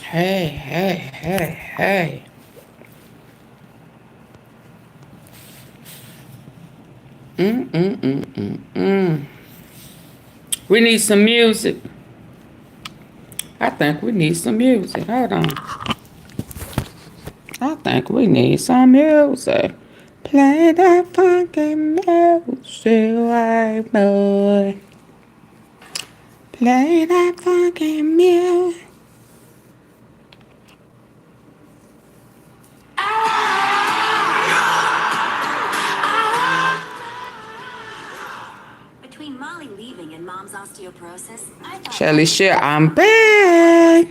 Hey, hey, hey, hey. We need some music. I think we need some music. Hold on. I think we need some music. Play that funky music, white boy. Play that funky music. Between Molly leaving and Mom's osteoporosis, I thought Shelly shit, I'm back.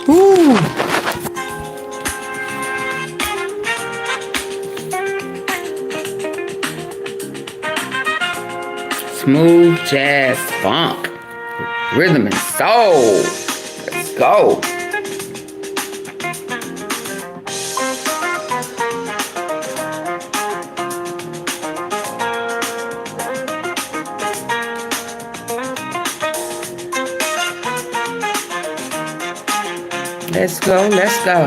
Ooh. Smooth jazz funk, rhythm and soul. Let's go. Let's go, let's go.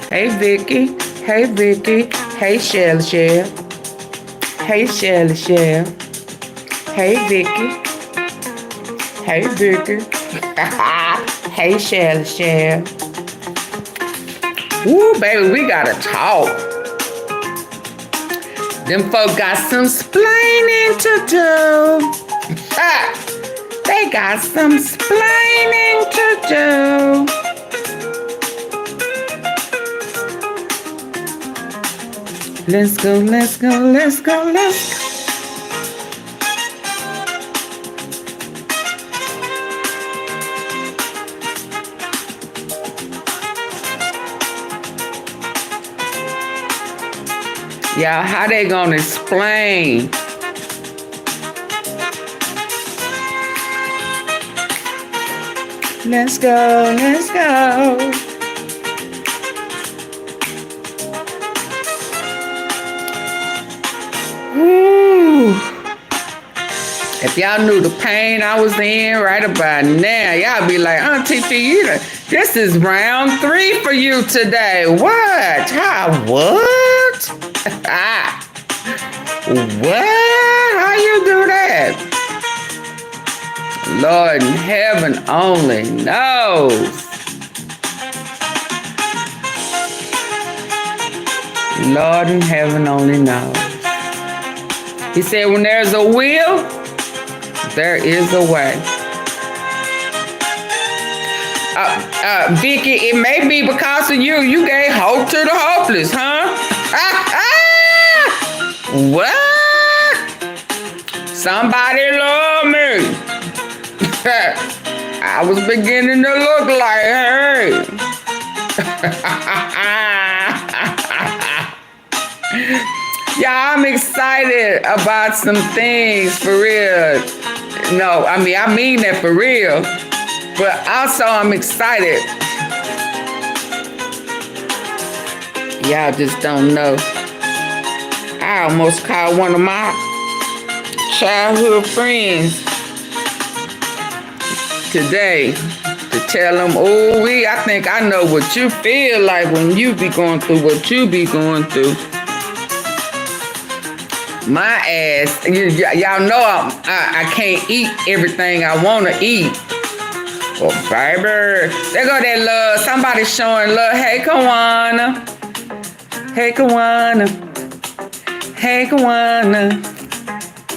Hey Vicky, hey Vicky, hey Shelly Shell, hey Shelly Shell, hey Vicky, hey Vicky, hey Shelly Shell. Woo, baby, we gotta talk. Them folk got some splaining to do. They got some splaining to do. Let's go, let's go, let's go, let's go. Y'all, how they gonna explain? Let's go, let's go. Woo. If y'all knew the pain I was in right about now, y'all be like, AunTeaFee, this is round 3 for you today. What? How? What? What? How you do that? Lord in heaven only knows. Lord in heaven only knows. He said, when there's a will, there is a way. Vicky, it may be because of you. You gave hope to the hopeless, huh? What? Somebody love me. I was beginning to look like her. Yeah, I'm excited about some things for real. No, I mean that for real. But also I'm excited. Y'all just don't know. I almost called one of my childhood friends today to tell them, oh, I think I know what you feel like when you be going through what you be going through. My ass, y'all know I can't eat everything I want to eat. Oh, baby. There go that love. Somebody showing love. Hey, Kawana. Hey, Kawana. Hey, Kawana.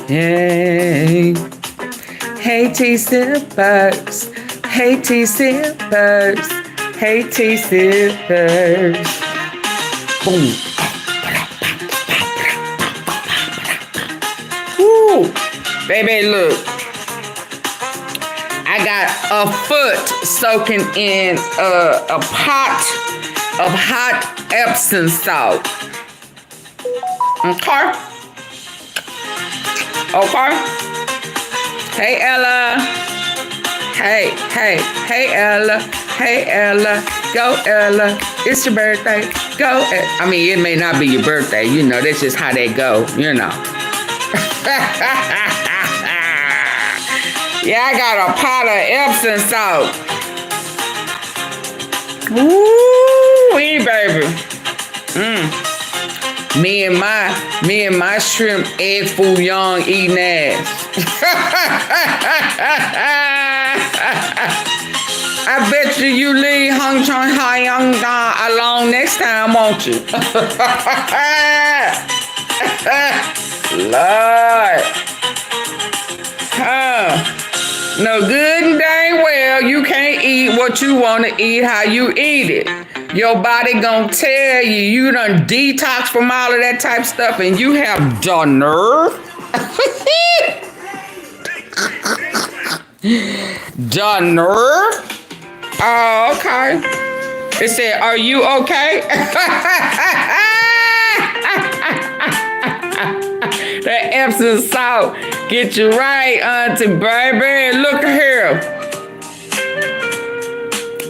Hey. Hey, T-Sippers. Hey, T-Sippers. Hey, T-Sippers. Boom. Woo. Baby, look. I got a foot soaking in a pot of hot Epsom salt. Okay. Okay. Hey, Ella. Hey, Ella. Hey, Ella. Go, Ella. It's your birthday. Go. I mean, it may not be your birthday. You know, that's just how they go. You know. Yeah, I got a pot of Epsom salt. Woo-wee, baby. Me and my shrimp egg foo young eating ass. I bet you leave Hong Chong Hai Young Da alone next time, won't you? Lord. No, good and dang well, you can't eat what you want to eat how you eat it. Your body gonna tell you, you done detox from all of that type of stuff and you have the nerve. The nerve? Oh, okay. It said, are you okay? That Epsom salt get you right, Auntie baby. Look here.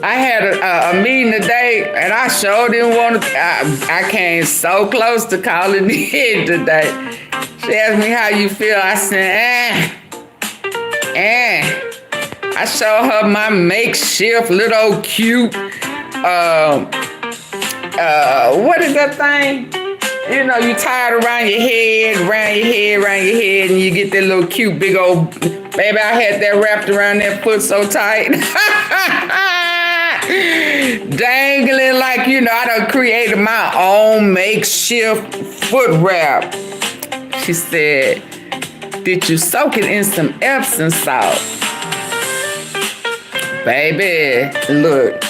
I had a meeting today, and I sure didn't want to. I came so close to calling in today. She asked me how you feel. I said, I showed her my makeshift little cute. What is that thing? You know, you tie it around your head, and you get that little cute big old, baby, I had that wrapped around that foot so tight. Dangling like, you know, I done created my own makeshift foot wrap. She said, did you soak it in some Epsom salt? Baby, look,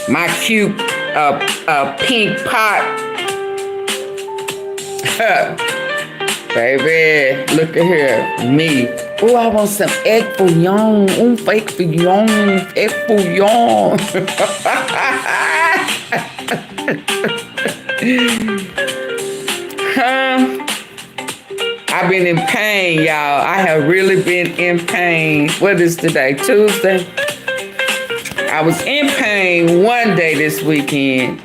my cute pink pot. Baby, look at here, me. Oh, I want some egg bouillon. Egg bouillon, egg bouillon. I've been in pain, y'all. I have really been in pain. What is today? Tuesday? I was in pain one day this weekend.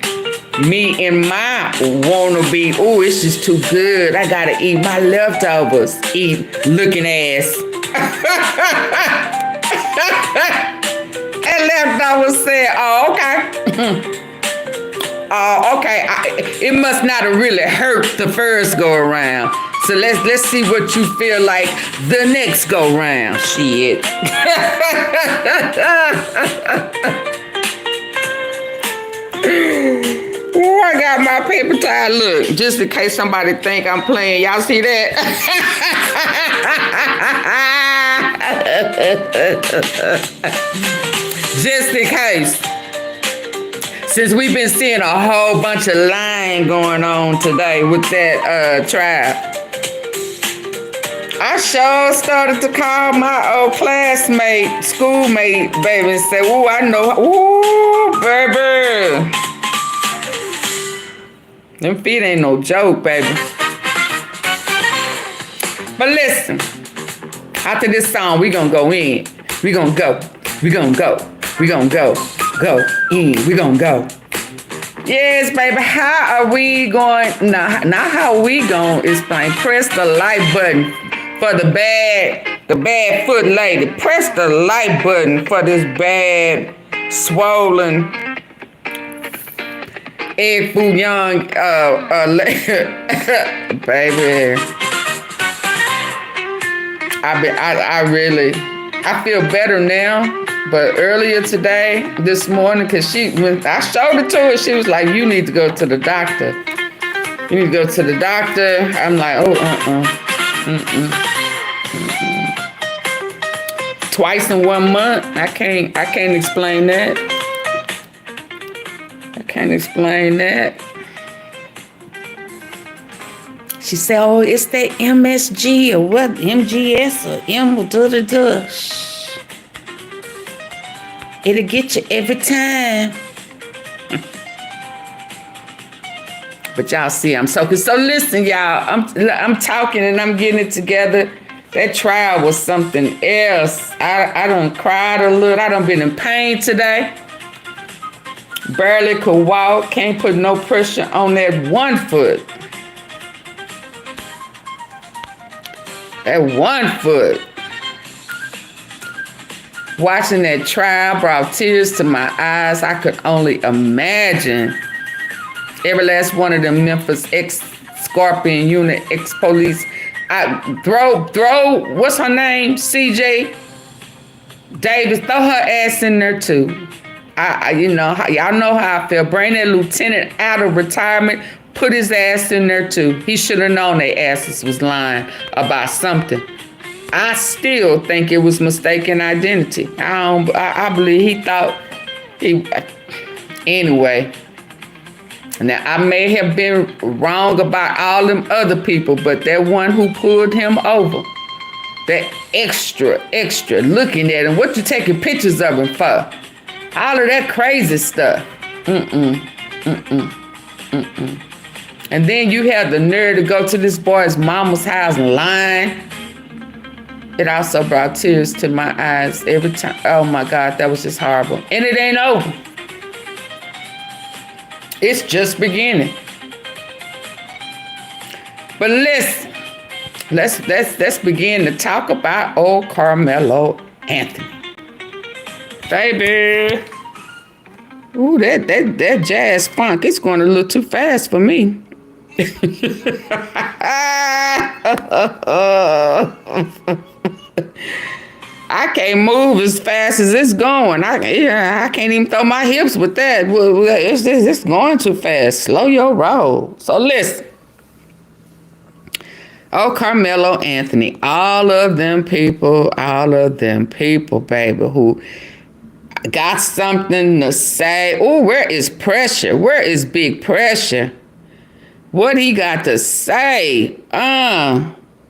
Me and my wannabe, oh, it's just too good. I gotta eat my leftovers. Eat looking ass. And leftovers said, oh, okay. Oh, okay. It must not have really hurt the first go around. So let's see what you feel like the next go round. Shit. Oh, I got my paper towel. Look, just in case somebody think I'm playing. Y'all see that? Just in case. Since we've been seeing a whole bunch of lying going on today with that trial. I sure started to call my old classmate, schoolmate, baby, and say, ooh, I know, ooh, baby. Them feet ain't no joke, baby. But listen, after this song, we gonna go in. We gonna go. We gonna go. We gonna go. Go in. We gonna go. Yes, baby. How are we going? Not how we gonna explain. Press the like button for the bad foot lady. Press the like button for this bad, swollen, egg foo young, baby. I feel better now. But earlier today, this morning, cause when I showed it to her, she was like, "You need to go to the doctor. You need to go to the doctor." I'm like, "Oh, Twice in 1 month? I can't explain that. I can't explain that." She said, "Oh, it's that MSG or what? MGS or M da. It'll get you every time." But y'all see, I'm soaking. So listen, y'all, I'm talking and I'm getting it together. That trial was something else. I done cried a little. I done been in pain today. Barely could walk. Can't put no pressure on that one foot. That one foot. Watching that trial brought tears to my eyes. I could only imagine every last one of them Memphis ex-Scorpion unit, ex-police. Throw, what's her name? CJ Davis, throw her ass in there too. You know, y'all know how I feel. Bring that lieutenant out of retirement, put his ass in there too. He should have known their asses was lying about something. I still think it was mistaken identity. I believe he thought anyway. Now, I may have been wrong about all them other people, but that one who pulled him over, that extra looking at him, what you taking pictures of him for? All of that crazy stuff. And then you have the nerve to go to this boy's mama's house and lie. It also brought tears to my eyes every time. Oh my God, that was just horrible. And it ain't over. It's just beginning. But listen, let's begin to talk about old Carmelo Anthony. Baby. Ooh, that jazz funk, it's going a little too fast for me. I can't move as fast as it's going. I can't even throw my hips with that. It's going too fast. Slow your roll. So listen. Oh, Carmelo Anthony. All of them people, baby, who got something to say. Oh, where is pressure? Where is big pressure? What he got to say?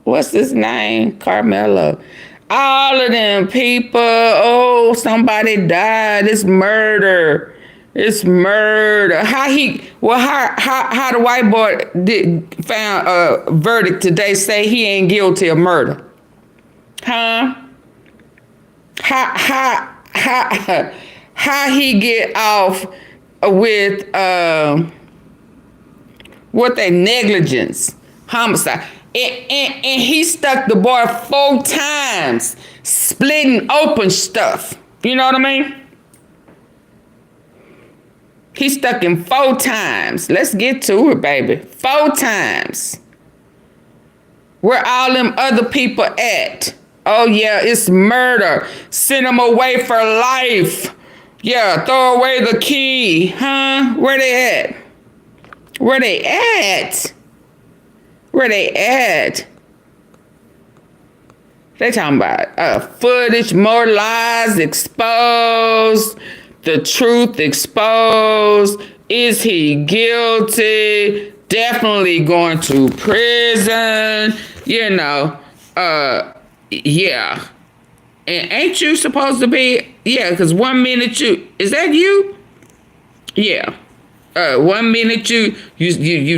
What's his name? Carmelo. All of them people, oh, somebody died. It's murder. It's murder. How the white boy found a verdict today say he ain't guilty of murder? Huh? How he get off with what they negligence, homicide? And he stuck the boy 4 times, splitting open stuff. You know what I mean? He stuck him 4 times. Let's get to it, baby. 4 times. Where all them other people at? Oh, yeah, it's murder. Send them away for life. Yeah, throw away the key. Huh? Where they at? Where they at? Where they at? They talking about footage, more lies exposed, the truth exposed. Is he guilty? Definitely going to prison. You know, yeah. And ain't you supposed to be? Yeah, because 1 minute is that you? Yeah. 1 minute you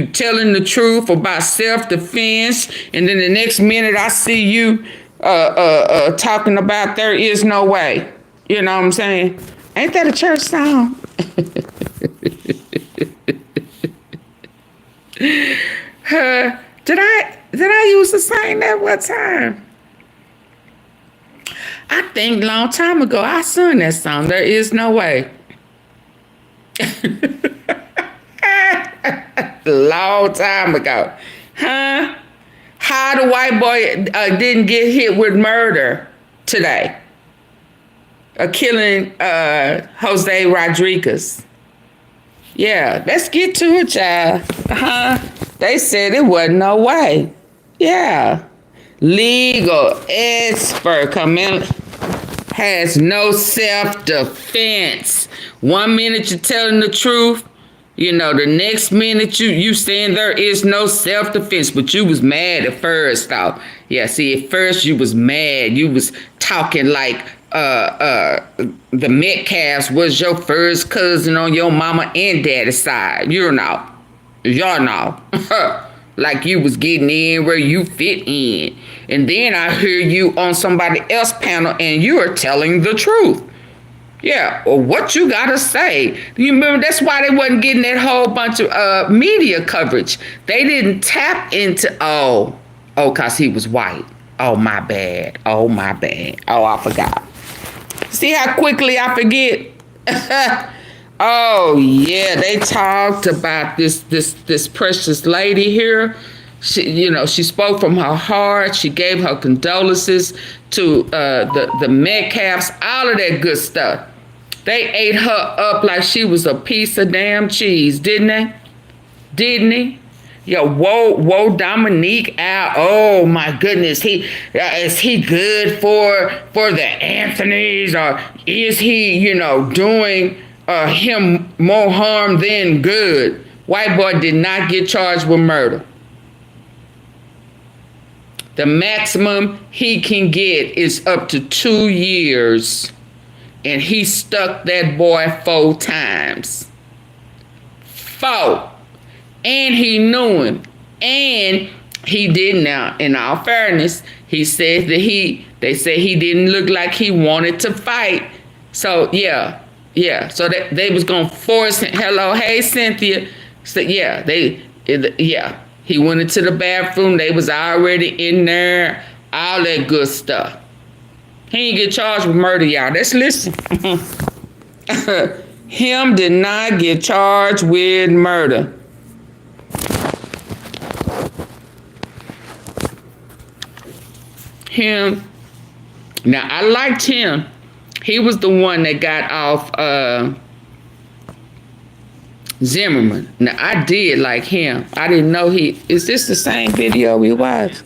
telling the truth about self-defense, and then the next minute I see you talking about there is no way. You know what I'm saying? Ain't that a church song? Did I used to sing that one time? I think long time ago I sung that song. There is no way. Long time ago. Huh? How the white boy didn't get hit with murder today. Killing Jose Rodruquez. Yeah, let's get to it, child. They said it wasn't no way. Yeah. Legal expert coming has no self-defense. 1 minute you're telling the truth. You know, the next minute you saying there is no self-defense, but you was mad at first, though. Yeah, see, at first you was mad. You was talking like the Metcalfs was your first cousin on your mama and daddy's side, you know. Y'all know. Like you was getting in where you fit in. And then I hear you on somebody else's panel and you are telling the truth. Yeah, well, what you gotta say? You remember that's why they wasn't getting that whole bunch of media coverage. They didn't tap into cause he was white. Oh my bad. Oh my bad. Oh, I forgot. See how quickly I forget? Oh yeah, they talked about this precious lady here. She spoke from her heart. She gave her condolences to the Metcalfs, all of that good stuff. They ate her up like she was a piece of damn cheese, didn't they? Didn't he? Yo, whoa, Dominique out. Oh my goodness, is he good for the Anthonys, or is he, doing him more harm than good? White boy did not get charged with murder. The maximum he can get is up to 2 years, and he stuck that boy 4 times. 4. And he knew him. And he did now. In all fairness, he said that they said he didn't look like he wanted to fight. So yeah. So they was gonna force him. Hello, hey Cynthia. So yeah, he went into the bathroom. They was already in there. All that good stuff. He didn't get charged with murder, y'all. Let's listen. Him did not get charged with murder. Him. Now, I liked him. He was the one that got off Zimmerman. Now, I did like him. I didn't know is this the same video we watched?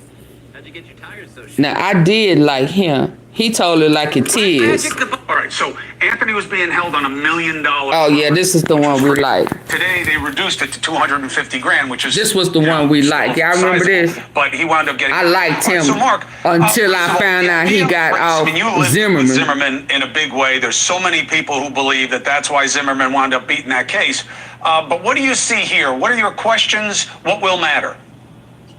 How'd you get your tires so short? Now, I did like him. He told it like it is. All right, so Anthony was being held on $1 million. Oh yeah, this is the one we like. Today they reduced it to 250 grand, which is this was the one we like. Y'all remember this? But he wound up getting. I liked him so Mark, until I found out he got off Zimmerman. Zimmerman in a big way. There's so many people who believe that that's why Zimmerman wound up beating that case. But what do you see here? What are your questions? What will matter?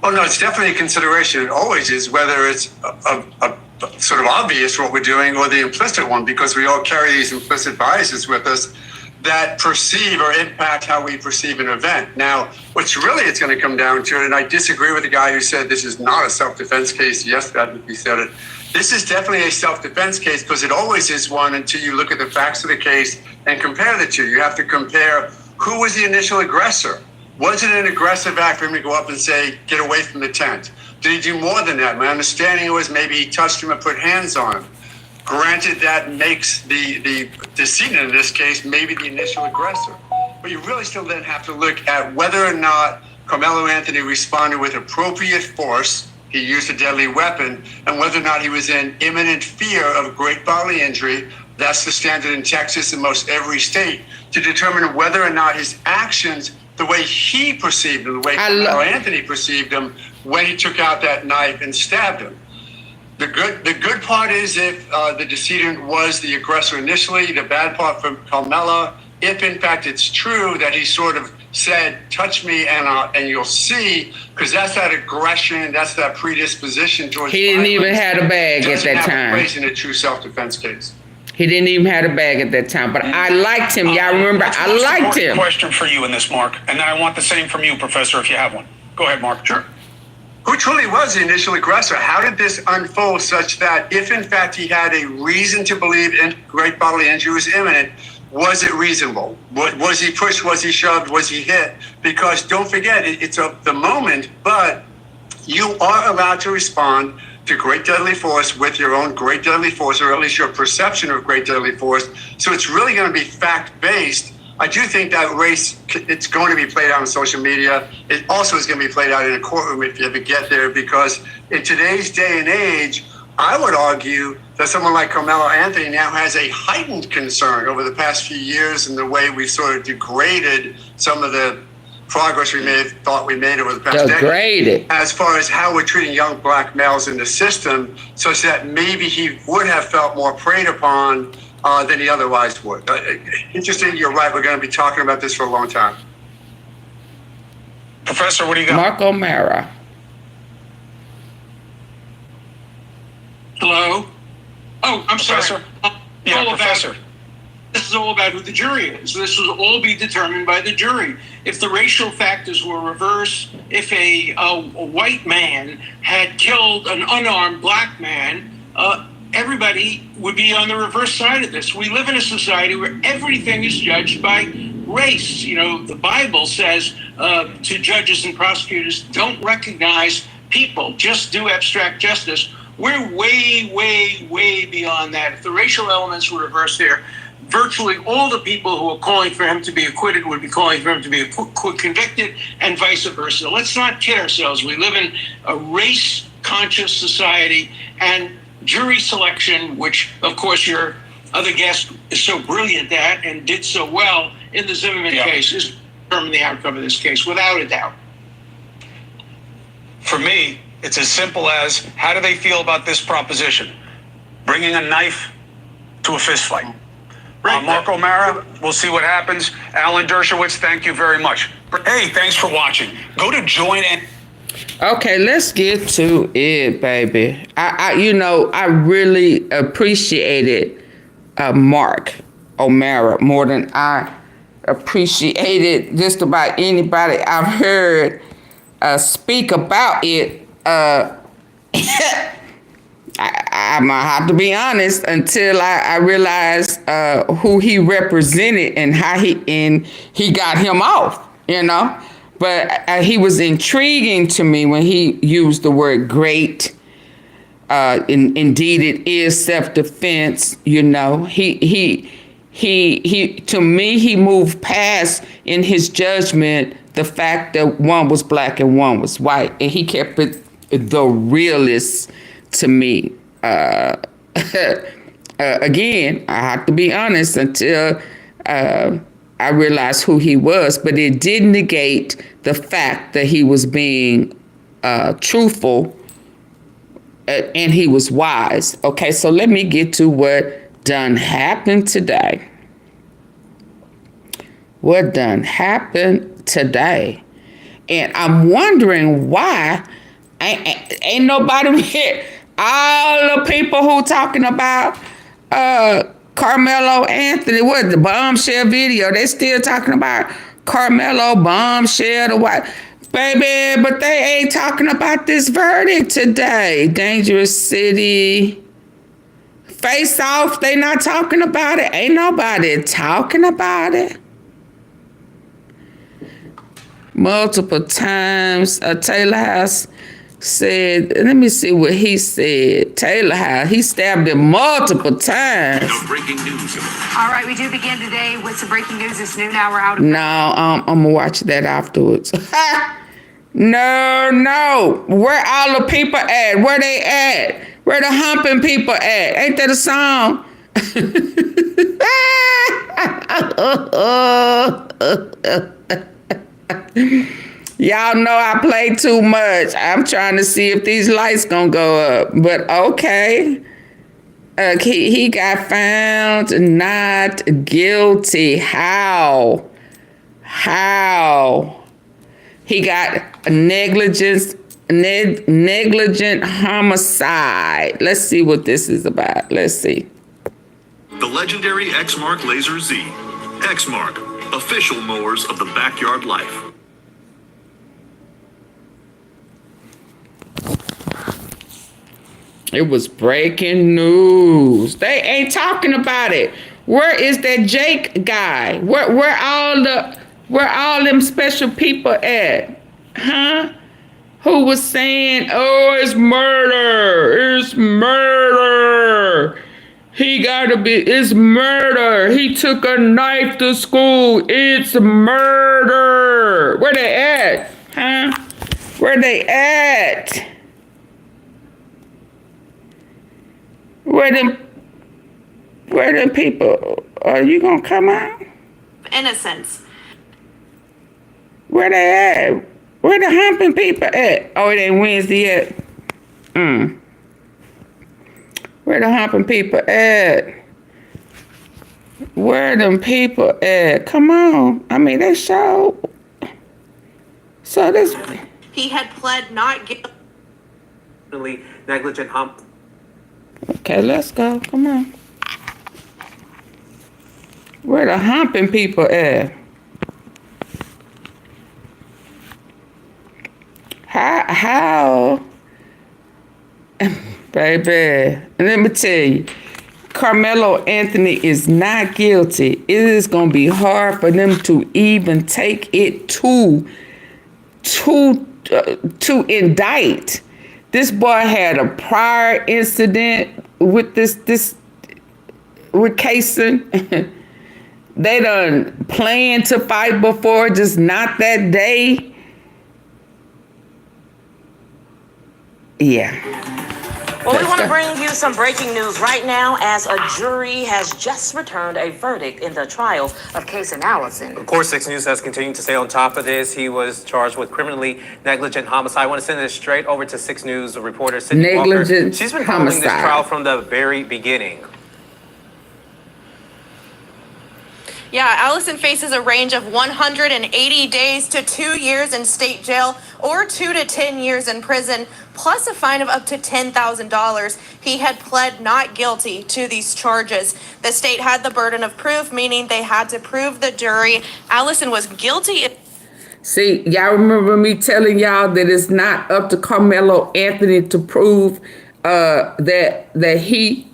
Oh no, it's definitely a consideration. It always is, whether it's a sort of obvious what we're doing or the implicit one, because we all carry these implicit biases with us that perceive or impact how we perceive an event. Now, what's really it's going to come down to, and I disagree with the guy who said this is not a self-defense case. Yes, that he said it. This is definitely a self-defense case, because it always is one until you look at the facts of the case and compare the two. You have to compare who was the initial aggressor. Was it an aggressive act for him to go up and say, get away from the tent? Did he do more than that? My understanding was maybe he touched him and put hands on him. Granted, that makes the decedent in this case maybe the initial aggressor. But you really still then have to look at whether or not Carmelo Anthony responded with appropriate force, he used a deadly weapon, and whether or not he was in imminent fear of great bodily injury. That's the standard in Texas and most every state, to determine whether or not his actions, the way he perceived him, the way Anthony perceived him when he took out that knife and stabbed him. The good part is if the decedent was the aggressor initially. The bad part for Carmelo, if in fact it's true that he sort of said, touch me and you'll see, because that's that aggression, that's that predisposition towards He didn't even have a bag at that time. Place in a true self-defense case. He didn't even have a bag at that time, but I liked him. Y'all remember, I liked him. Question for you in this, Mark, and then I want the same from you, Professor, if you have one. Go ahead, Mark. Sure. Who truly was the initial aggressor? How did this unfold such that if in fact he had a reason to believe great bodily injury was imminent, was it reasonable? Was he pushed? Was he shoved? Was he hit? Because don't forget, it's the moment, but you are allowed to respond to great deadly force with your own great deadly force, or at least your perception of great deadly force. So it's really going to be fact-based. I do think that race, it's going to be played out on social media. It also is going to be played out in a courtroom if you ever get there, because in today's day and age, I would argue that someone like Carmelo Anthony now has a heightened concern over the past few years and the way we sort of degraded some of the progress we thought we made over the past decade, as far as how we're treating young black males in the system, such that maybe he would have felt more preyed upon than he otherwise would. Interesting, you're right. We're going to be talking about this for a long time. I love it. Who truly was the initial aggressor? How did this unfold such that if in fact he had a reason to believe great bodily injury was imminent, was it reasonable? Was he pushed? Was he shoved? Was he hit? Because don't forget, it's the moment, but you are allowed to respond to great deadly force with your own great deadly force. So it's really going to be fact-based. I do think that race, it's going to be played out on social media. It also is going to be played out in a courtroom if you ever get there, because in today's day and age, I would argue that someone like Carmelo Anthony now has a heightened concern over the past few years and the way we sort of degraded some of the progress we thought we made over the past decade, as far as how we're treating young black males in the system, such that maybe he would have felt more preyed upon than he otherwise would. Interesting, you're right. We're going to be talking about this for a long time. Professor, what do you got? Mark O'Mara. Hello? Oh, I'm Professor? sorry. Yeah, Professor. This is all about who the jury is. This will all be determined by the jury. If the racial factors were reversed, if a white man had killed an unarmed black man, everybody would be on the reverse side of this. We live in a society where everything is judged by race. You know, the Bible says to judges and prosecutors, don't recognize people, just do abstract justice. We're way, way, way beyond that. If the racial elements were reversed there, virtually all the people who are calling for him to be acquitted would be calling for him to be convicted, and vice versa. Let's not kid ourselves. We live in a race-conscious society, and jury selection, which, of course, your other guest is so brilliant at and did so well in the Zimmerman case, is determine the outcome of this case, without a doubt. For me, it's as simple as, how do they feel about this proposition? Bringing a knife to a fist fight. Mark O'Mara, we'll see what happens. Alan Dershowitz, thank you very much. Hey, thanks for watching. Go to join and... Okay, let's get to it, baby. I really appreciated Mark O'Mara more than I appreciated just about anybody I've heard speak about it. I'm gonna have to be honest until I realized who he represented and how he got him off, you know. But he was intriguing to me when he used the word great. Indeed, it is self-defense. You know, he to me, he moved past in his judgment the fact that one was black and one was white, and he kept it the realest to me. Again, I have to be honest until I realized who he was, but it did negate the fact that he was being truthful and he was wise. Okay, so let me get to what done happened today. What done happened today? And I'm wondering why ain't nobody here. All the people who talking about Carmelo Anthony, what, the bombshell video, they still talking about Carmelo bombshell, the white baby, but they ain't talking about this verdict today. Dangerous City, Face Off, they not talking about it. Ain't nobody talking about it. Multiple times, Taylor House said, let me see what he said. Taylor House, he stabbed him multiple times. No breaking news. All right, we do begin today with some breaking news. It's noon now. We're out of... No, I'm going to watch that afterwards. No. Where all the people at? Where they at? Where the humping people at? Ain't that a song? Y'all know I play too much. I'm trying to see if these lights gonna go up. But okay. He got found not guilty. How? He got a negligent homicide. Let's see what this is about. Let's see. The legendary X-Mark Laser Z. X-Mark, official mowers of the backyard life. It was breaking news. They ain't talking about it. Where is that Jake guy? Where all them special people at? Huh? Who was saying, oh, it's murder. It's murder. It's murder. He took a knife to school. It's murder. Where they at? Huh? Where they at? Where them people? Are you gonna come out? Innocence. Where they at? Where the humping people at? Oh, it ain't Wednesday yet. Where the humping people at? Where them people at? Come on. I mean, they so So this. He had pled not guilty. Negligent hump. Okay, let's go. Come on. Where the humping people at? How? Baby, and let me tell you, Carmelo Anthony is not guilty. It is going to be hard for them to even take it to indict. This boy had a prior incident with with Caysen. They done planned to fight before, just not that day. Yeah. Well, we want to bring you some breaking news right now as a jury has just returned a verdict in the trial of Caysen Allison. Of course, 6 News has continued to stay on top of this. He was charged with criminally negligent homicide. I want to send this straight over to 6 News reporter Sydney Walker. She's been following this trial from the very beginning. Yeah, Allison faces a range of 180 days to 2 years in state jail or 2 to 10 years in prison, plus a fine of up to $10,000. He had pled not guilty to these charges. The state had the burden of proof, meaning they had to prove the jury Allison was guilty. See, y'all remember me telling y'all that it's not up to Carmelo Anthony to prove that he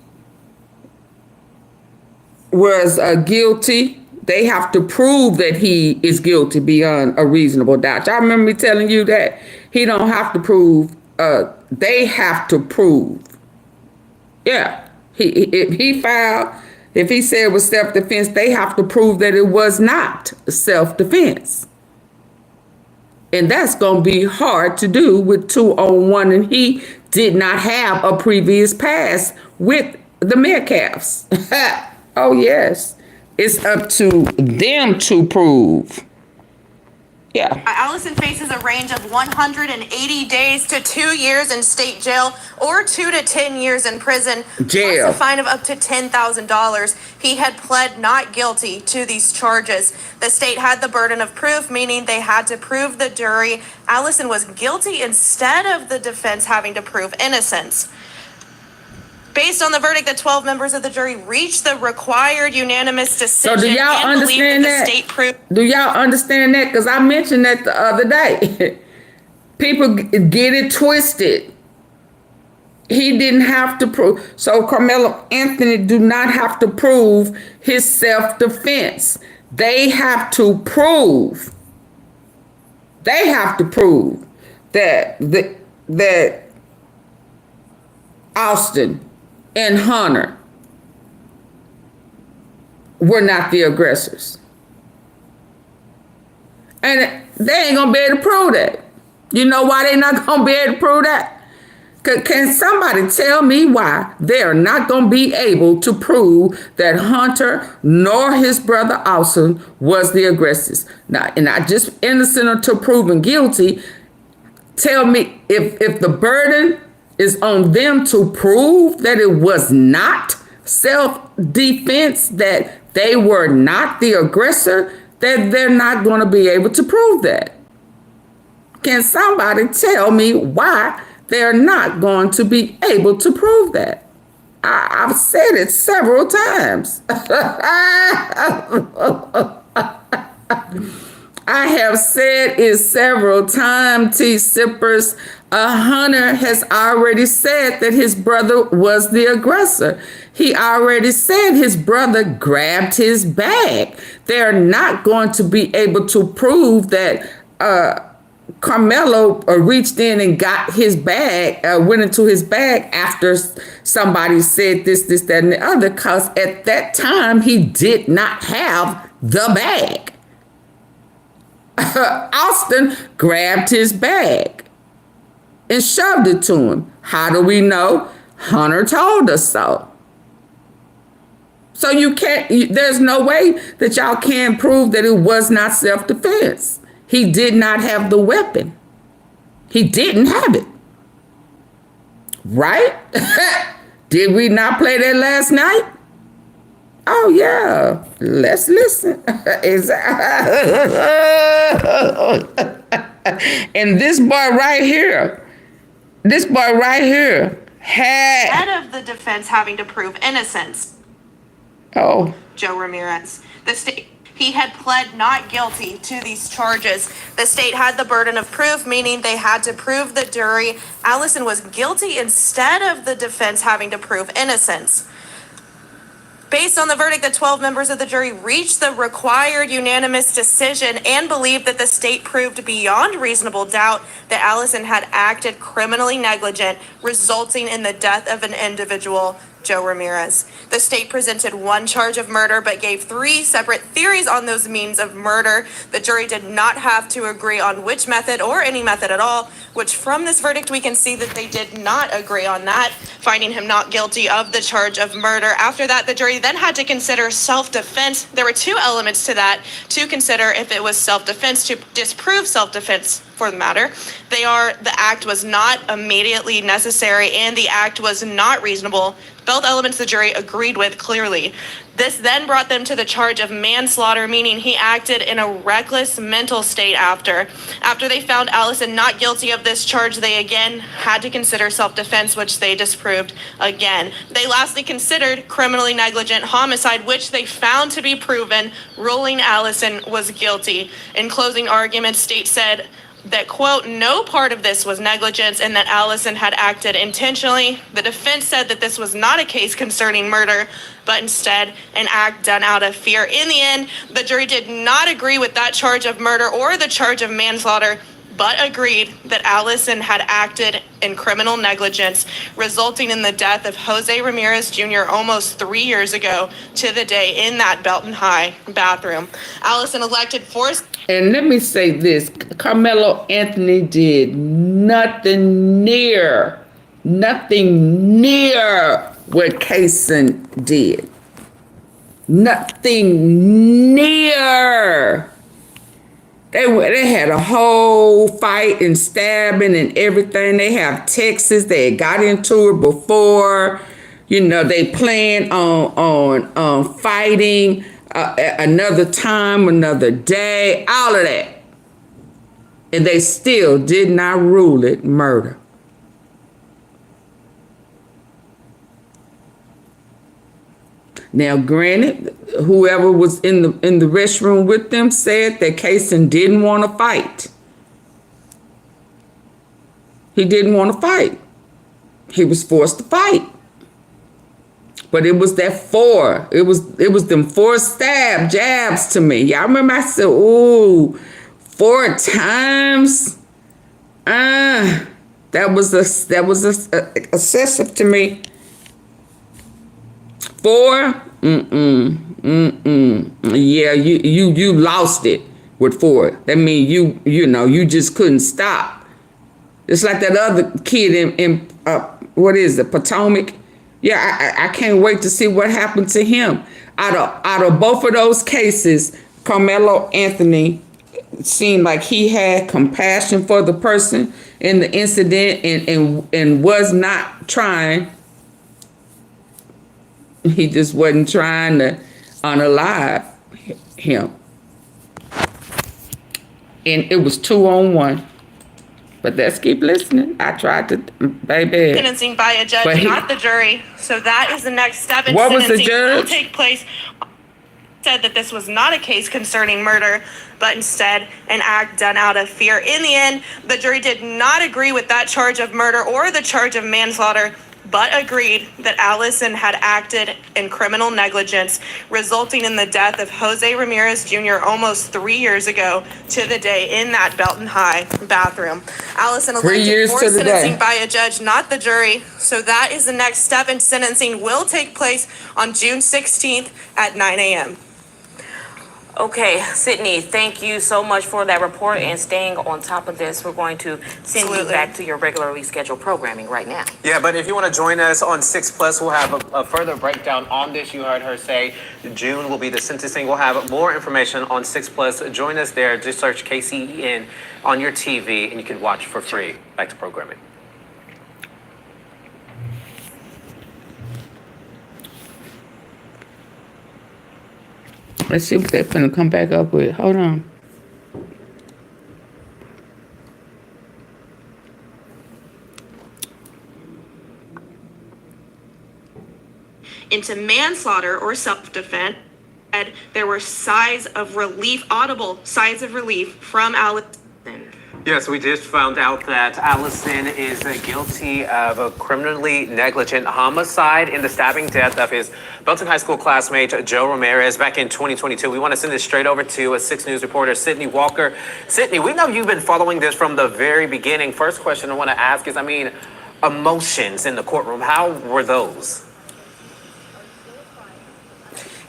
was guilty. They have to prove that he is guilty beyond a reasonable doubt. Y'all remember me telling you that he don't have to prove. They have to prove. Yeah, if he said it was self-defense, they have to prove that it was not self-defense. And that's going to be hard to do with 2 on 1. And he did not have a previous pass with the Metcalfs. Oh, yes. It's up to them to prove. Yeah. Allison faces a range of 180 days to 2 years in state jail or 2 to 10 years in prison, plus a fine of up to $10,000. He had pled not guilty to these charges. The state had the burden of proof, meaning they had to prove the jury Allison was guilty instead of the defense having to prove innocence. Based on the verdict, the 12 members of the jury reached the required unanimous decision. So do y'all understand that? Do y'all understand that? Because I mentioned that the other day. People get it twisted. He didn't have to prove. So Carmelo Anthony do not have to prove his self-defense. They have to prove. They have to prove that Austin and Hunter were not the aggressors. And they ain't gonna be able to prove that. You know why they not gonna be able to prove that? Can somebody tell me why they're not gonna be able to prove that Hunter nor his brother Allison was the aggressors? Now, and not just innocent until proven guilty. Tell me if the burden is on them to prove that it was not self-defense, that they were not the aggressor, that they're not going to be able to prove that. Can somebody tell me why they're not going to be able to prove that? I've said it several times. I have said it several times, T-Sippers. Hunter has already said that his brother was the aggressor. He already said his brother grabbed his bag. They're not going to be able to prove that Carmelo reached in and got his bag, went into his bag after somebody said this, that, and the other, because at that time he did not have the bag. Austin grabbed his bag and shoved it to him. How do we know? Hunter told us so. So you can't, there's no way that y'all can prove that it was not self-defense. He did not have the weapon. He didn't have it. Right? Did we not play that last night? Oh, yeah. Let's listen. And this boy right here, had Head of the defense having to prove innocence. Oh. Joe Ramirez. He had pled not guilty to these charges. The state had the burden of proof, meaning they had to prove the jury Allison was guilty instead of the defense having to prove innocence. Based on the verdict, the 12 members of the jury reached the required unanimous decision and believed that the state proved beyond reasonable doubt that Allison had acted criminally negligent, resulting in the death of an individual, Joe Ramirez. The state presented one charge of murder, but gave 3 separate theories on those means of murder. The jury did not have to agree on which method or any method at all, which from this verdict, we can see that they did not agree on that, finding him not guilty of the charge of murder. After that, the jury then had to consider self-defense. There were 2 elements to that to consider if it was self-defense, to disprove self-defense for the matter. They are the act was not immediately necessary and the act was not reasonable. Both elements the jury agreed with clearly. This then brought them to the charge of manslaughter, meaning he acted in a reckless mental state after. After they found Allison not guilty of this charge, they again had to consider self-defense, which they disproved again. They lastly considered criminally negligent homicide, which they found to be proven, ruling Allison was guilty. In closing argument, state said that, quote, no part of this was negligence and that Allison had acted intentionally. The defense said that this was not a case concerning murder, but instead an act done out of fear. In the end, the jury did not agree with that charge of murder or the charge of manslaughter, but agreed that Allison had acted in criminal negligence, resulting in the death of Jose Ramirez Jr. almost 3 years ago to the day in that Belton High bathroom. Allison elected forced. And let me say this, Carmelo Anthony did nothing near what Caysen did. Nothing near. They had a whole fight and stabbing and everything. They have Texas. They had got into it before. You know, they planned on fighting another time, another day, all of that. And they still did not rule it murder. Now, granted, whoever was in the restroom with them said that Caysen didn't want to fight. He didn't want to fight. He was forced to fight. But it was that 4. It was them 4 stab jabs to me. Y'all remember I said, ooh, 4 times? That was excessive to me. 4? Yeah, you lost it with 4. That means you just couldn't stop. It's like that other kid in what is it, Potomac? Yeah, I can't wait to see what happened to him. Out of both of those cases, Carmelo Anthony seemed like he had compassion for the person in the incident and was not trying. He just wasn't trying to unalive him. And it was 2-on-1. But let's keep listening. I tried to, baby. Sentencing by a judge, not the jury. So that is the next step in what sentencing. Was the judge? Will take place. Said that this was not a case concerning murder, but instead an act done out of fear. In the end, the jury did not agree with that charge of murder or the charge of manslaughter, but agreed that Allison had acted in criminal negligence, resulting in the death of Jose Ramirez Jr. almost 3 years ago to the day in that Belton High bathroom. Allison elected for sentencing by a judge, not the jury. So that is the next step in sentencing. Will take place on June 16th at 9 a.m. Okay, Sydney, thank you so much for that report and staying on top of this. We're going to send you back to your regularly scheduled programming right now. Yeah, but if you want to join us on 6 Plus, we'll have a further breakdown on this. You heard her say June will be the sentencing. We'll have more information on 6 Plus. Join us there. Just search KCEN on your TV and you can watch for free. Back to programming. Let's see what they're finna come back up with. Hold on. into manslaughter or self-defense. There were sighs of relief, audible sighs of relief from Allison. Yes, we just found out that Allison is guilty of a criminally negligent homicide in the stabbing death of his Belton High School classmate, Joe Ramirez, back in 2022. We want to send this straight over to a 6 News reporter, Sydney Walker. Sydney, we know you've been following this from the very beginning. First question I want to ask is, emotions in the courtroom, how were those?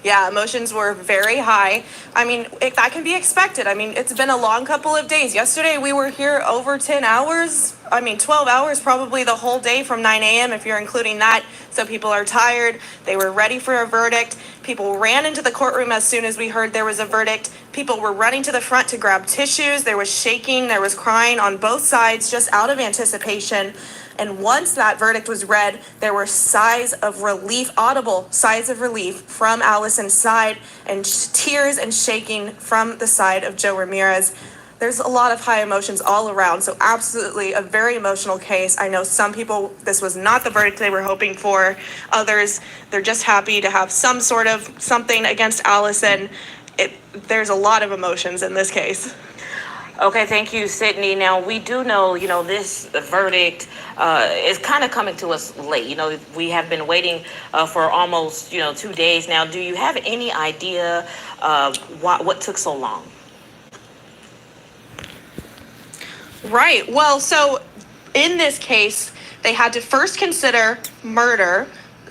Yeah, emotions were very high. That can be expected. It's been a long couple of days. Yesterday, we were here over 10 hours. 12 hours, probably the whole day from 9 a.m. if you're including that. So people are tired. They were ready for a verdict. People ran into the courtroom as soon as we heard there was a verdict. People were running to the front to grab tissues. There was shaking. There was crying on both sides just out of anticipation. And once that verdict was read, there were sighs of relief, audible sighs of relief from Allison's side, and tears and shaking from the side of Joe Ramirez. There's a lot of high emotions all around, so absolutely a very emotional case. I know some people, this was not the verdict they were hoping for. Others, they're just happy to have some sort of something against Allison. There's a lot of emotions in this case. Okay, thank you, Sydney. Now, we do know, this verdict is kind of coming to us late. We have been waiting for almost, 2 days now. Do you have any idea what took so long? Right. Well, so in this case, they had to first consider murder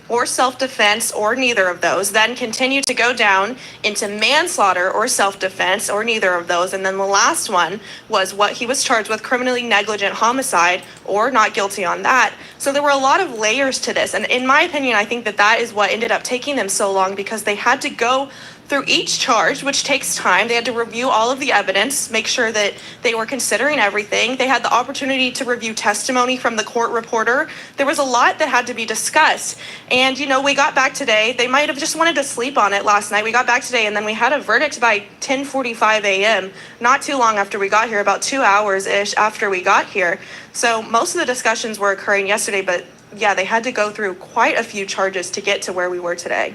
or self-defense or neither of those, then continue to go down into manslaughter or self-defense or neither of those. And then the last one was what he was charged with, criminally negligent homicide or not guilty on that. So there were a lot of layers to this. And in my opinion, I think that is what ended up taking them so long, because they had to go through each charge, which takes time. They had to review all of the evidence, make sure that they were considering everything. They had the opportunity to review testimony from the court reporter. There was a lot that had to be discussed. And, we got back today. They might have just wanted to sleep on it last night. We got back today, and then we had a verdict by 10:45 a.m., not too long after we got here, about 2 hours-ish after we got here. So most of the discussions were occurring yesterday, but yeah, they had to go through quite a few charges to get to where we were today.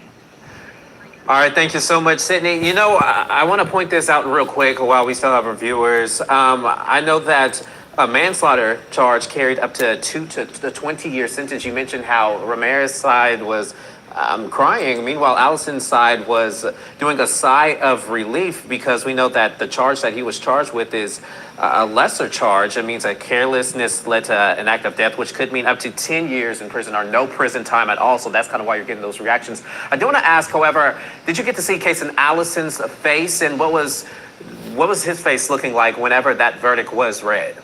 All right, thank you so much, Sydney. I want to point this out real quick while we still have our viewers. I know that a manslaughter charge carried up to 2 to 20-year sentence. You mentioned how Ramirez's side was crying. Meanwhile, Allison's side was doing a sigh of relief, because we know that the charge that he was charged with is a lesser charge. It means that carelessness led to an act of death, which could mean up to 10 years in prison or no prison time at all. So that's kind of why you're getting those reactions. I do want to ask, however, did you get to see Caysen Allison's face, and what was his face looking like whenever that verdict was read?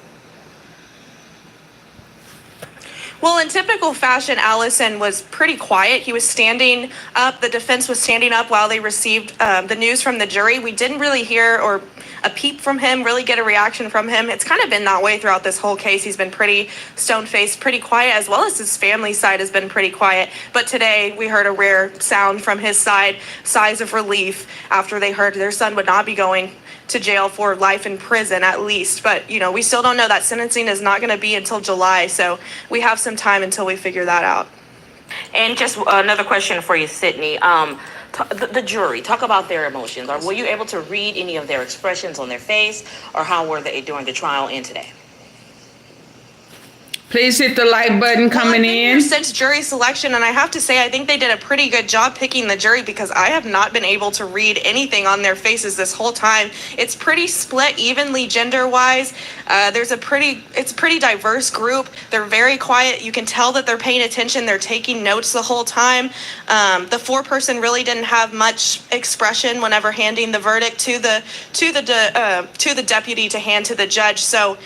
Well, in typical fashion, Allison was pretty quiet. He was standing up. The defense was standing up while they received the news from the jury. We didn't really hear or a peep from him, really get a reaction from him. It's kind of been that way throughout this whole case. He's been pretty stone-faced, pretty quiet, as well as his family side has been pretty quiet. But today we heard a rare sound from his side, sighs of relief after they heard their son would not be going to jail for life in prison at least. But, we still don't know. That sentencing is not going to be until July. So we have some time until we figure that out. And just another question for you, Sydney. The jury, talk about their emotions. Were you able to read any of their expressions on their face, or how were they during the trial and today? Please hit the like button coming in. Since jury selection, and I have to say, I think they did a pretty good job picking the jury, because I have not been able to read anything on their faces this whole time. It's pretty split evenly gender-wise. It's a pretty diverse group. They're very quiet. You can tell that they're paying attention. They're taking notes the whole time. The foreperson really didn't have much expression whenever handing the verdict to the deputy to hand to the judge. So,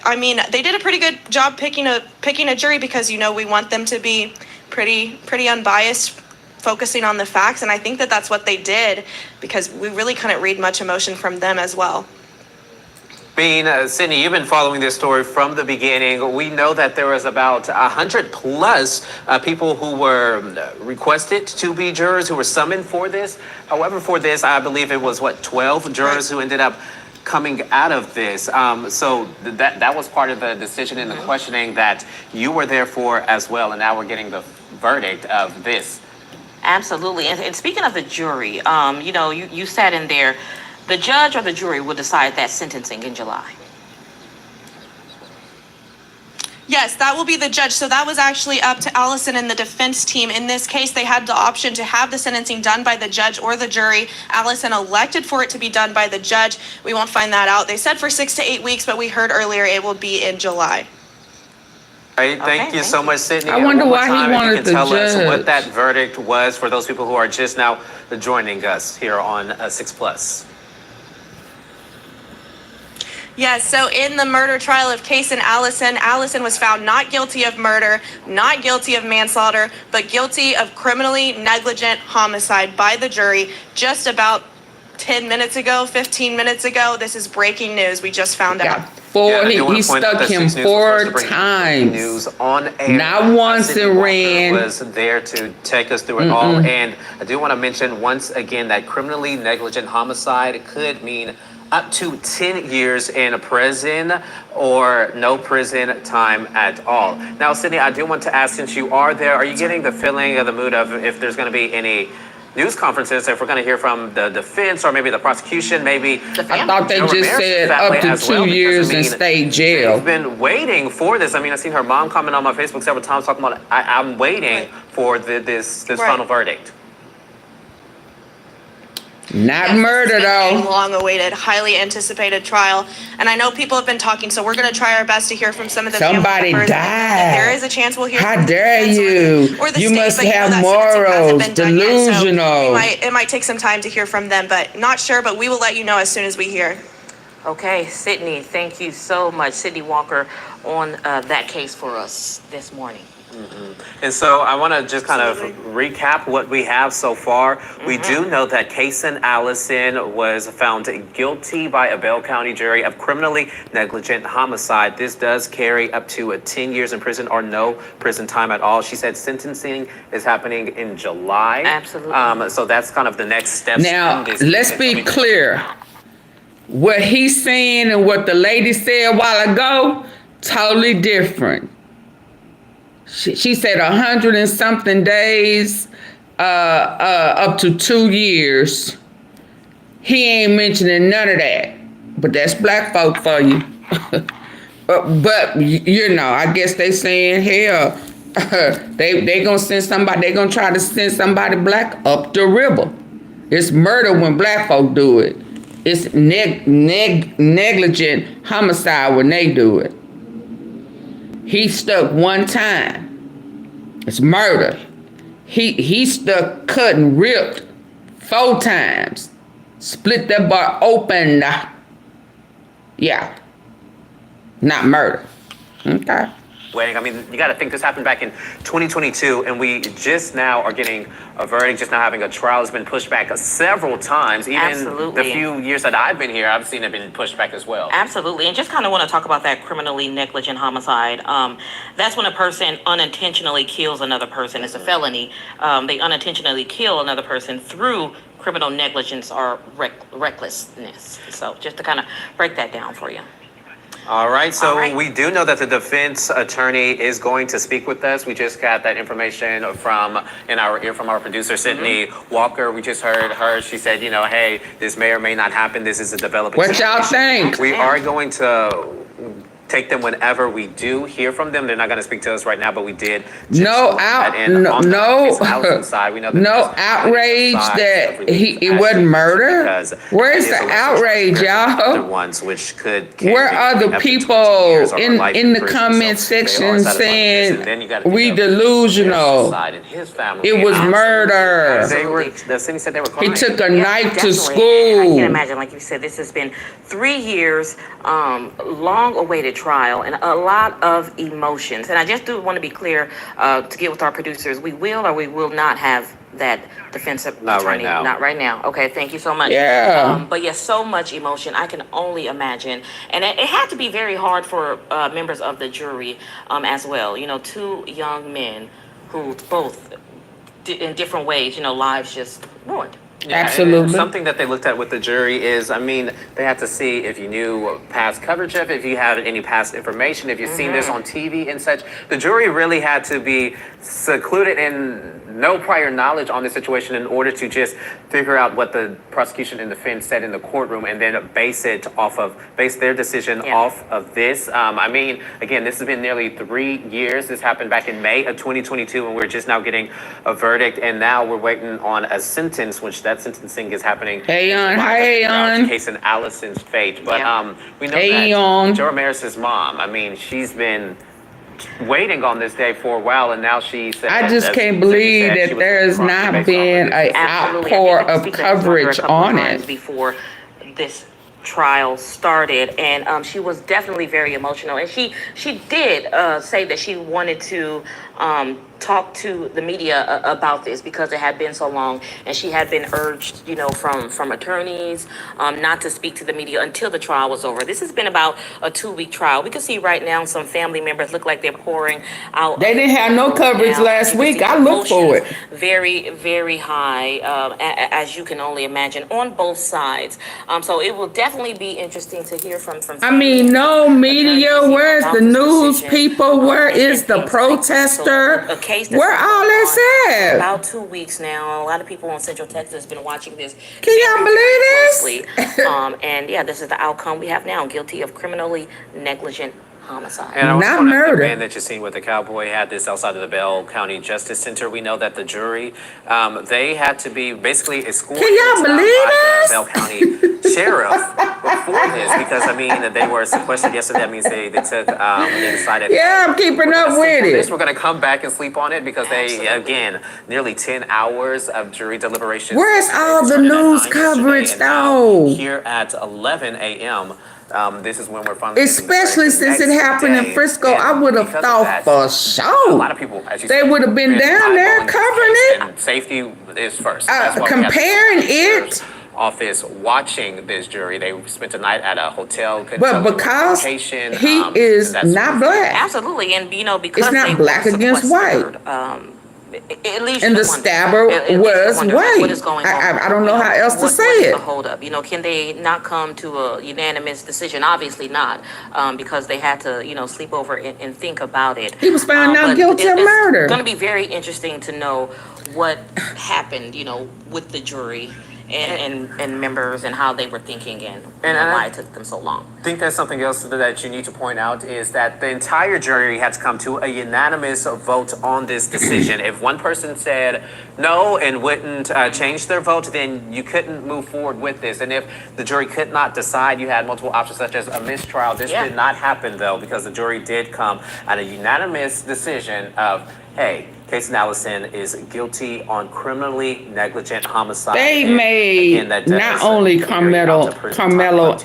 they did a pretty good job picking a jury, because we want them to be pretty unbiased, focusing on the facts, and I think that that's what they did, because we really couldn't read much emotion from them as well. Sydney, you've been following this story from the beginning. We know that there was about 100 plus people who were requested to be jurors, who were summoned for this. However, for this, I believe it was 12 jurors who ended up coming out of this. So that was part of the decision in the questioning that you were there for as well, and now we're getting the verdict of this. Absolutely. And speaking of the jury, you know, you sat in there. The judge or the jury will decide that sentencing in July. Yes, that will be the judge. So that was actually up to Allison and the defense team. In this case, they had the option to have the sentencing done by the judge or the jury. Allison elected for it to be done by the judge. We won't find that out. They said for 6 to 8 weeks, but we heard earlier it will be in July. All right, thank you so much, Sydney. I wonder why he wanted you can the tell us judge. what that verdict was for those people who are just now joining us here on 6 Plus. Yes, so in the murder trial of Caysen Allison, Allison was found not guilty of murder, not guilty of manslaughter, but guilty of criminally negligent homicide by the jury just about 10 minutes ago, 15 minutes ago. This is breaking news. We just found out. He stuck him 4 times. News on air. Not once Sydney and Walker ran. was there to take us through it all. And I do want to mention once again that criminally negligent homicide could mean up to 10 years in prison or no prison time at all. Now, Sydney, I do want to ask, since you are there, are you getting the feeling of the mood of if there's going to be any news conferences, if we're going to hear from the defense or maybe the prosecution, maybe I thought they just said up to 2 years in state jail. They've been waiting for this. I mean, I've seen her mom comment on my Facebook several times talking about, I'm waiting for this final verdict. Not murder, though. Long-awaited, highly anticipated trial. And I know people have been talking, so we're going to try our best to hear from some of the Somebody family members. died. There is a chance we'll hear How from dare the you? or the You state, must but have that sentencing hasn't morals. been done yet, so Delusional. it might take some time to hear from them, but not sure, but we will let you know as soon as we hear. Okay, Sydney, thank you so much. Sydney Walker on that case for us this morning. And so I want to just kind of recap what we have so far. We do know that Caysen Allison was found guilty by a Bell County jury of criminally negligent homicide. This does carry up to 10 years in prison or no prison time at all. She said sentencing is happening in July. Absolutely. So that's kind of the next steps. Now, in this let's case. be clear. What he's saying and what the lady said a while ago, totally different. She said 100 and something days, up to 2 years. He ain't mentioning none of that. But that's black folk for you. but you know, I guess they saying, hell, they gonna send somebody, they gonna try to send somebody black up the river. It's murder when black folk do it. It's negligent homicide when they do it. He stuck 1 time. It's murder. He stuck, cut, and ripped 4 times. Split that bar open. Yeah. Not murder. Okay. I mean, you got to think this happened back in 2022, and we just now are getting a verdict, just now having a trial. It's been pushed back several times. Even the few years that I've been here, I've seen it been pushed back as well. Absolutely. And just kind of want to talk about that criminally negligent homicide. That's when a person unintentionally kills another person. It's a felony. They unintentionally kill another person through criminal negligence or recklessness. So just to kind of break that down for you. All right, so we do know that the defense attorney is going to speak with us. We just got that information from our ear from our producer, Sydney Walker. We just heard her. She said, you know, hey, this may or may not happen. This is a developing What y'all think? We are going to take them whenever we do hear from them. They're not going to speak to us right now, but we did. No outrage that it wasn't murder. Where's the outrage, y'all? Where are the people in the comment section saying we delusional? It was murder. He took a knife to school. I can imagine, like you said, this has been 3 years, long-awaited trial and a lot of emotions. And I just do want to be clear to get with our producers. We will or we will not have that defensive attorney. Not right now. Okay, thank you so much. Yeah. But yes, so much emotion. I can only imagine. And it had to be very hard for members of the jury as well. You know, 2 young men who both, in different ways, you know, lives just ruined. Yeah, absolutely. Something that they looked at with the jury is, I mean, they had to see if you knew past coverage of, if you had any past information, if you've seen this on TV and such. The jury really had to be secluded in no prior knowledge on the situation in order to just figure out what the prosecution and defense said in the courtroom and then base their decision off of this. I mean, again, this has been nearly 3 years. This happened back in May of 2022, and we're just now getting a verdict, and now we're waiting on a sentence, which that sentencing is happening. Hey, on. Caysen Allison's fate. But we know that Joe Ramirez's mom, I mean, she's been waiting on this day for a while, and now she said I just can't believe that there's not been an outpour of coverage on it before this trial started, and she was definitely very emotional, and she did say that she wanted to talk to the media about this because it had been so long, and she had been urged, you know, from attorneys not to speak to the media until the trial was over. This has been about a 2-week trial. We can see right now some family members look like they're pouring out. They didn't have no coverage last week. I looked for it. Very, very high, as you can only imagine, on both sides. So it will definitely be interesting to hear from I mean, no media. Where's the news people? Where is the protester? Where all this at? About 2 weeks now. A lot of people in Central Texas have been watching this. Can y'all believe this? And yeah, this is the outcome we have now. Guilty of criminally negligent homicide. And not murder. The man that you've seen with the cowboy had this outside of the Bell County Justice Center. We know that the jury, they had to be basically escorted Can y'all believe by this? the Bell County Sheriff before this, because I mean they were sequestered yesterday. That means they took they decided. Yeah, I'm keeping up with it. We're going to come back and sleep on it because they again nearly 10 hours of jury deliberations. Where's all the news coverage though? Here at 11 a.m. This is when we're finally. Especially since it happened in Frisco, I would have thought for a sure lot of people, as you they said, would have been down there eyeballing covering this case, it. and safety is first. That's why we had the Comparing sheriff's it. office watching this jury. They spent the night at a hotel. But because location, he is not black. Absolutely, and you know, because It's not they black were against white. sequestered, it leaves And you the wonder. stabber It leaves you was wonder white. What is going on? I don't know how else to say What is it. the hold up? You know, can they not come to a unanimous decision? Obviously not, because they had to, you know, sleep over and think about it. He was found not but guilty of murder. It's going to be very interesting to know what happened, you know, with the jury and members and how they were thinking and why it took them so long. I think there's something else that you need to point out is that the entire jury had to come to a unanimous vote on this decision. If one person said no and wouldn't change their vote, then you couldn't move forward with this. And if the jury could not decide, you had multiple options such as a mistrial. This did not happen though, because the jury did come at a unanimous decision of, hey, Caysen Allison is guilty on criminally negligent homicide. They made not only Carmelo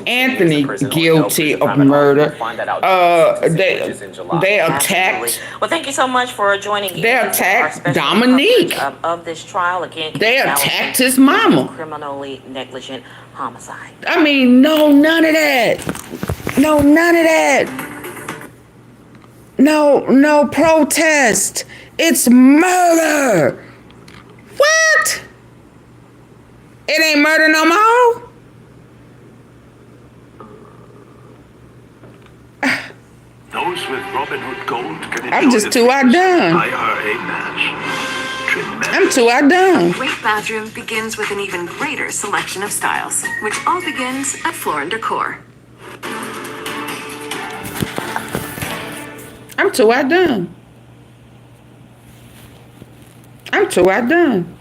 Anthony guilty of murder. They attacked. Well, thank you so much for joining. They attacked Dominique of this trial again. They attacked his mama. Criminally negligent homicide. I mean, no, none of that. No, none of that. No protest. It's murder. What? It ain't murder no more? Those with Robin Hood Gold can I'm just too outdone. IRA match. I'm too outdone. Great bathroom begins with an even greater selection of styles, which all begins at Floor & Decor. I'm too outdone. I'm too outdone.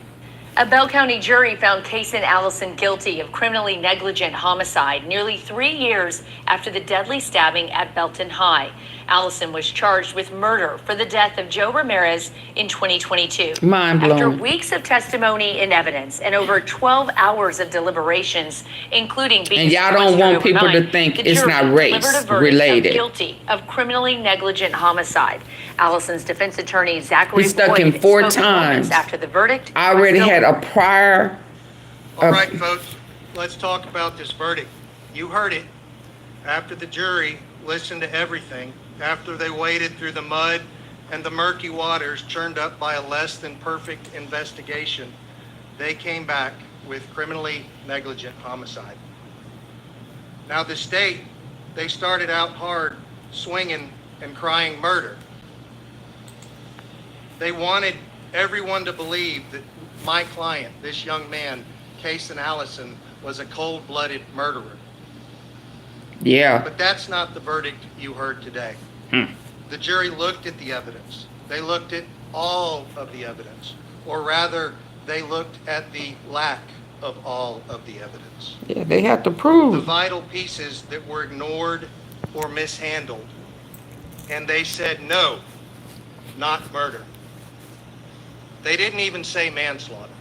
A Bell County jury found Caysen Allison guilty of criminally negligent homicide nearly 3 years after the deadly stabbing at Belton High. Allison was charged with murder for the death of Joe Ramirez in 2022. Mind blown. After weeks of testimony and evidence and over 12 hours of deliberations, including being And y'all don't want people to overnight, think the it's jury not race delivered a verdict of related. Guilty of criminally negligent homicide. Allison's defense attorney Zachary He stuck Boyd him 4 spoke times. after the verdict. I already had a prior. All right, folks, let's talk about this verdict. You heard it. After the jury listened to everything, after they waded through the mud and the murky waters churned up by a less than perfect investigation, they came back with criminally negligent homicide. Now the state, they started out hard, swinging and crying murder. They wanted everyone to believe that my client, this young man, Caysen Allison, was a cold-blooded murderer. Yeah. But that's not the verdict you heard today. The jury looked at the evidence. They looked at all of the evidence, or rather, they looked at the lack of all of the evidence. Yeah, they have to The prove. vital pieces that were ignored or mishandled. And they said no, not murder. They didn't even say manslaughter,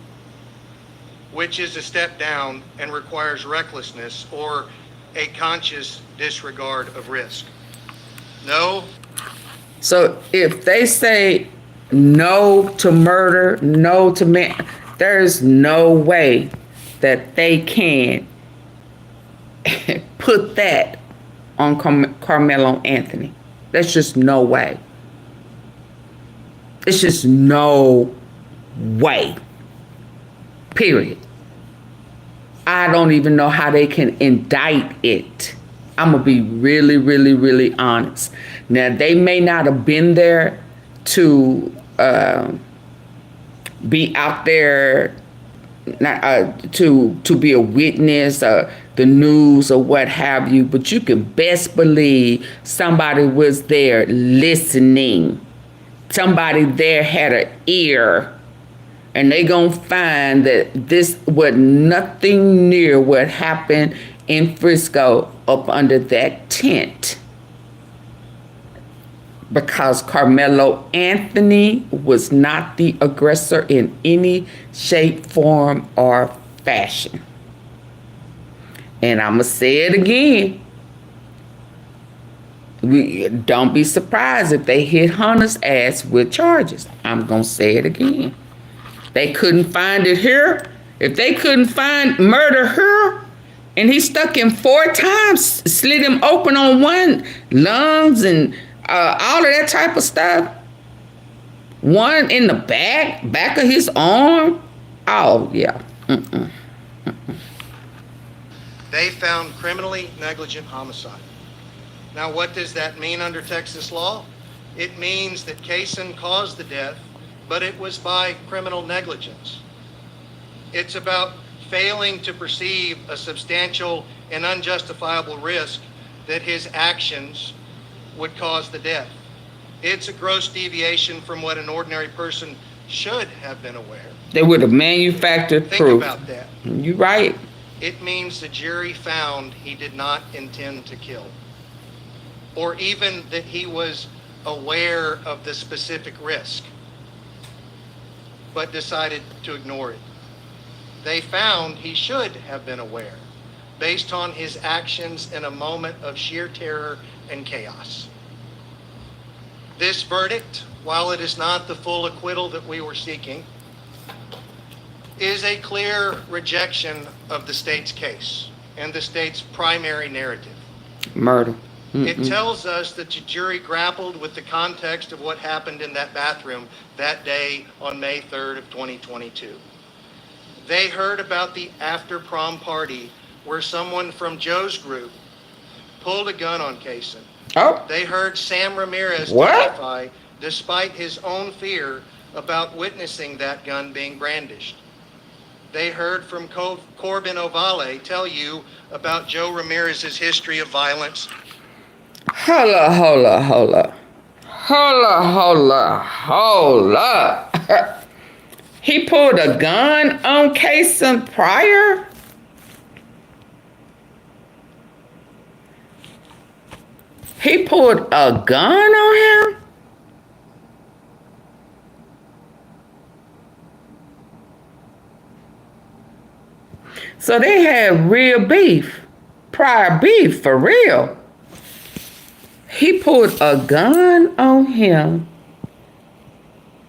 which is a step down and requires recklessness or a conscious disregard of risk. No. So if they say no to murder, no to man, there's no way that they can put that on Carmelo Anthony. There's just no way. It's just no way. Period. I don't even know how they can indict it. I'm going to be really, really, really honest. Now, they may not have been there to be out there to be a witness, the news or what have you, but you can best believe somebody was there listening. Somebody there had an ear, and they gonna find that this was nothing near what happened in Frisco up under that tent. Because Carmelo Anthony was not the aggressor in any shape, form, or fashion. And I'm going to say it again. Don't be surprised if they hit Hunter's ass with charges. I'm going to say it again. They couldn't find it here. If they couldn't find murder here, and he stuck him 4 times, slit him open on one, lungs and all of that type of stuff. One in the back of his arm. Oh, yeah. They found criminally negligent homicide. Now, what does that mean under Texas law? It means that Caysen caused the death, but it was by criminal negligence. It's about failing to perceive a substantial and unjustifiable risk that his actions would cause the death. It's a gross deviation from what an ordinary person should have been aware. They would have manufactured proof. Think about that. You're right. It means the jury found he did not intend to kill, or even that he was aware of the specific risk, but decided to ignore it. They found he should have been aware, based on his actions in a moment of sheer terror and chaos. This verdict, while it is not the full acquittal that we were seeking, is a clear rejection of the state's case and the state's primary narrative. Murder. It tells us that the jury grappled with the context of what happened in that bathroom that day on May 3rd of 2022. They heard about the after prom party where someone from Joe's group pulled a gun on Caysen. Oh. They heard Sam Ramirez testify despite his own fear about witnessing that gun being brandished. They heard from Corbin Ovale tell you about Joe Ramirez's history of violence. Hold up. He pulled a gun on Caysen prior? He pulled a gun on him? So they had real beef, prior beef, for real. He pulled a gun on him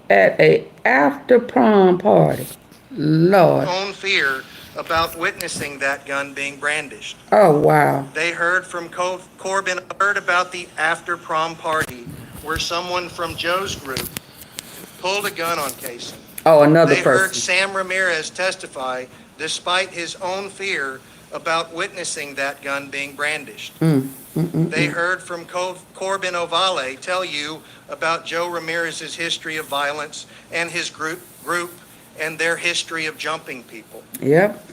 at a after prom party. Lord. Own fear about witnessing that gun being brandished. Oh, wow. They heard from Corbin, heard about the after prom party where someone from Joe's group pulled a gun on Caysen. Oh, another They person. heard Sam Ramirez testify despite his own fear about witnessing that gun being brandished. They heard from Corbin Ovale tell you about Joe Ramirez's history of violence and his group and their history of jumping people. Yep.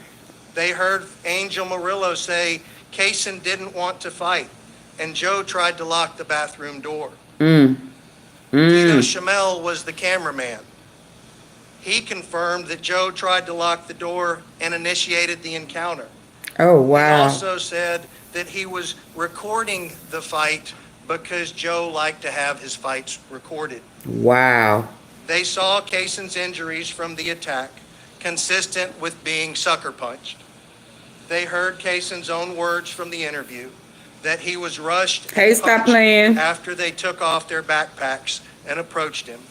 They heard Angel Murillo say Caysen didn't want to fight, and Joe tried to lock the bathroom door. Tito Shamel was the cameraman. He confirmed that Joe tried to lock the door and initiated the encounter. Oh, He wow. also said that he was recording the fight because Joe liked to have his fights recorded. Wow. They saw Caysen's injuries from the attack consistent with being sucker punched. They heard Caysen's own words from the interview that he was rushed Hey, and stop punched playing. after they took off their backpacks and approached him.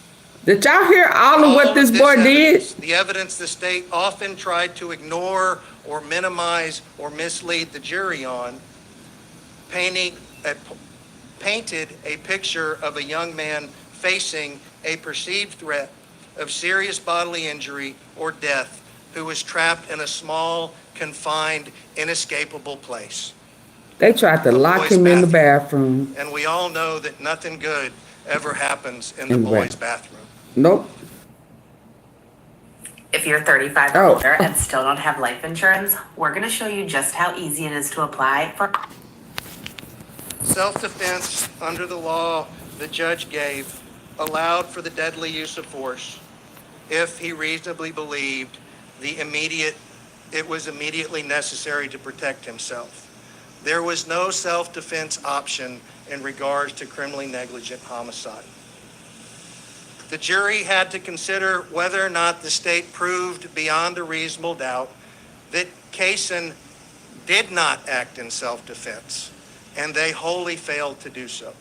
Did y'all hear all of what this boy did? The evidence the state often tried to ignore or minimize or mislead the jury on, painted a picture of a young man facing a perceived threat of serious bodily injury or death who was trapped in a small, confined, inescapable place. They tried to lock him in the bathroom. And we all know that nothing good ever happens in the boys' bathroom. Nope. If you're 35 or older and still don't have life insurance, we're going to show you just how easy it is to apply for. Self-defense under the law the judge gave allowed for the deadly use of force if he reasonably believed it was immediately necessary to protect himself. There was no self-defense option in regards to criminally negligent homicide. The jury had to consider whether or not the state proved beyond a reasonable doubt that Caysen did not act in self-defense, and they wholly failed to do so.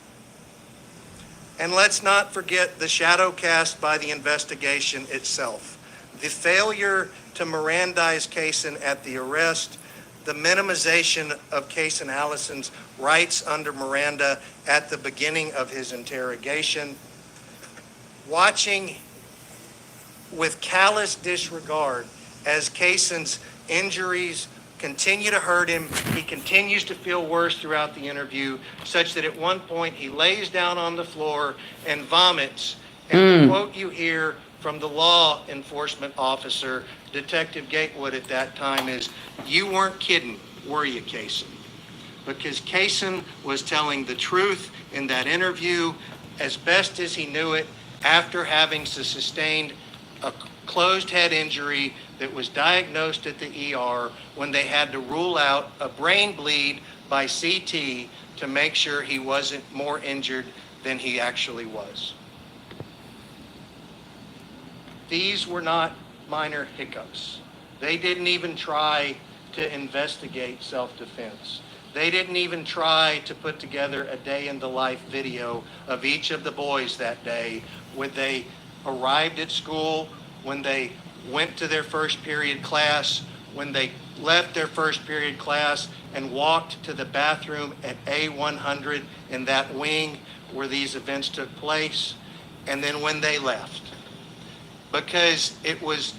And let's not forget the shadow cast by the investigation itself. The failure to Mirandize Caysen at the arrest, the minimization of Caysen Allison's rights under Miranda at the beginning of his interrogation, watching with callous disregard as Caysen's injuries continue to hurt him. He continues to feel worse throughout the interview, such that at one point he lays down on the floor and vomits. And the quote you hear from the law enforcement officer, Detective Gatewood at that time, is, "You weren't kidding, were you, Caysen?" Because Caysen was telling the truth in that interview as best as he knew it, after having sustained a closed head injury that was diagnosed at the ER when they had to rule out a brain bleed by CT to make sure he wasn't more injured than he actually was. These were not minor hiccups. They didn't even try to investigate self-defense. They didn't even try to put together a day in the life video of each of the boys that day when they arrived at school, when they went to their first period class, when they left their first period class and walked to the bathroom at A100 in that wing where these events took place, and then when they left. Because it was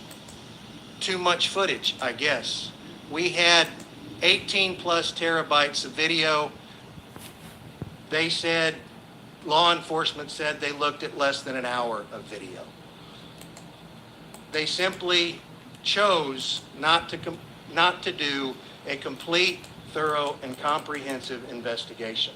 too much footage, I guess. We had 18 plus terabytes of video. They said, law enforcement said they looked at less than an hour of video. They simply chose not to do a complete, thorough, and comprehensive investigation.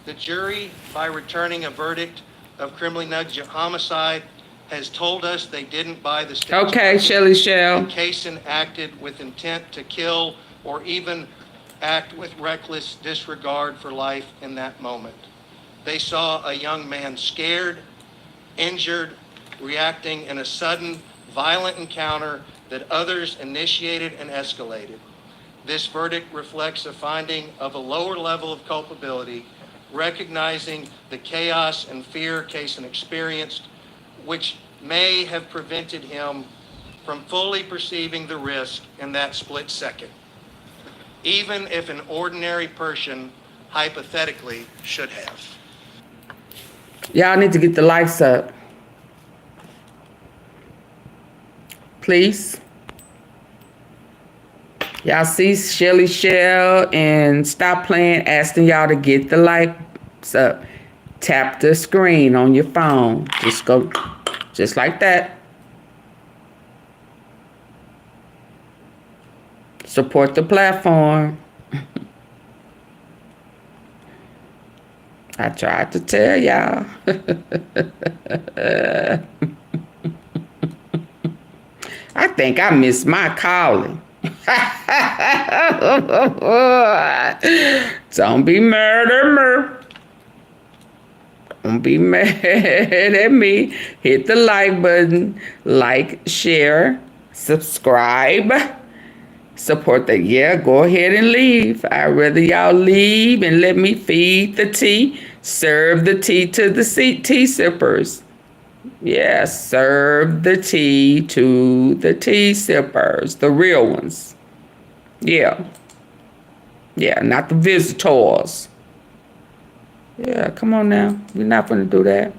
The jury, by returning a verdict of criminally negligent homicide, has told us they didn't buy the state's Okay, Shelly Shell. Caysen acted with intent to kill or even act with reckless disregard for life in that moment. They saw a young man scared, injured, reacting in a sudden, violent encounter that others initiated and escalated. This verdict reflects a finding of a lower level of culpability, recognizing the chaos and fear Caysen experienced, which may have prevented him from fully perceiving the risk in that split second, even if an ordinary person hypothetically should have. Y'all need to get the lights up. Please. Y'all see Shelly Shell and Stop Playing asking y'all to get the likes up. Tap the screen on your phone. Just go, just like that. Support the platform. I tried to tell y'all. I think I missed my calling. Don't be murder. Don't be mad at me. Hit the like button. Like, share, subscribe. Support the, yeah, go ahead and leave. I'd rather y'all leave and let me feed the tea. Serve the tea to the tea sippers. Yeah, serve the tea to the tea sippers, the real ones. Yeah. Yeah, not the visitors. Yeah, come on now. We're not going to do that.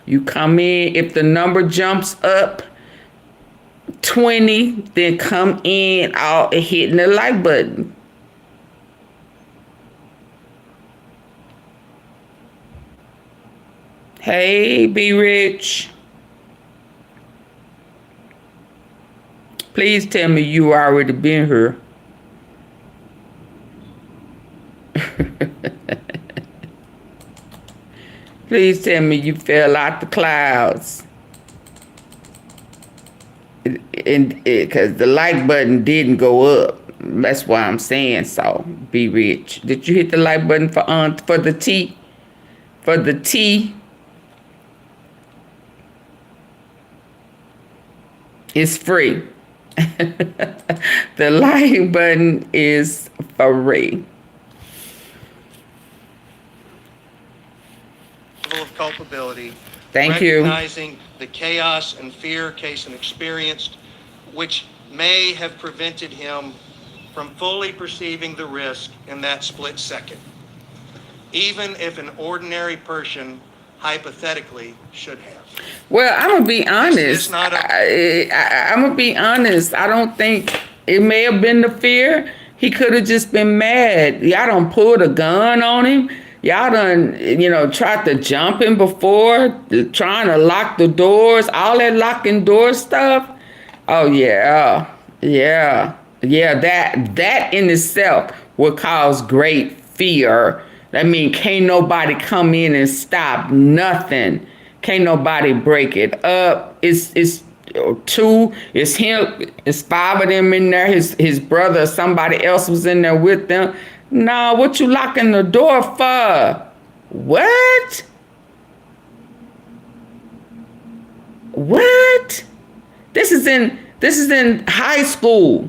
You come in, if the number jumps up 20, then come in all hitting the like button. Hey, Be Rich. Please tell me you already been here. Please tell me you fell out the clouds. Because the like button didn't go up. That's why I'm saying so. Be Rich. Did you hit the like button for the tea? For the tea? It's free. The like button is free. Of culpability. Thank you. Recognizing the chaos and fear Caysen experienced, which may have prevented him from fully perceiving the risk in that split second, even if an ordinary person hypothetically should have. Well, I'm gonna be honest. I'm gonna be honest. I don't think it may have been the fear. He could have just been mad. Y'all done pulled a gun on him. Y'all done, tried to jump him before, trying to lock the doors, all that locking door stuff. Oh, yeah. That in itself would cause great fear. I mean, can't nobody come in and stop nothing. Can't nobody break it up. It's two, it's him, it's five of them in there. His brother, somebody else was in there with them. No, what you locking the door for? What? What? This is in high school.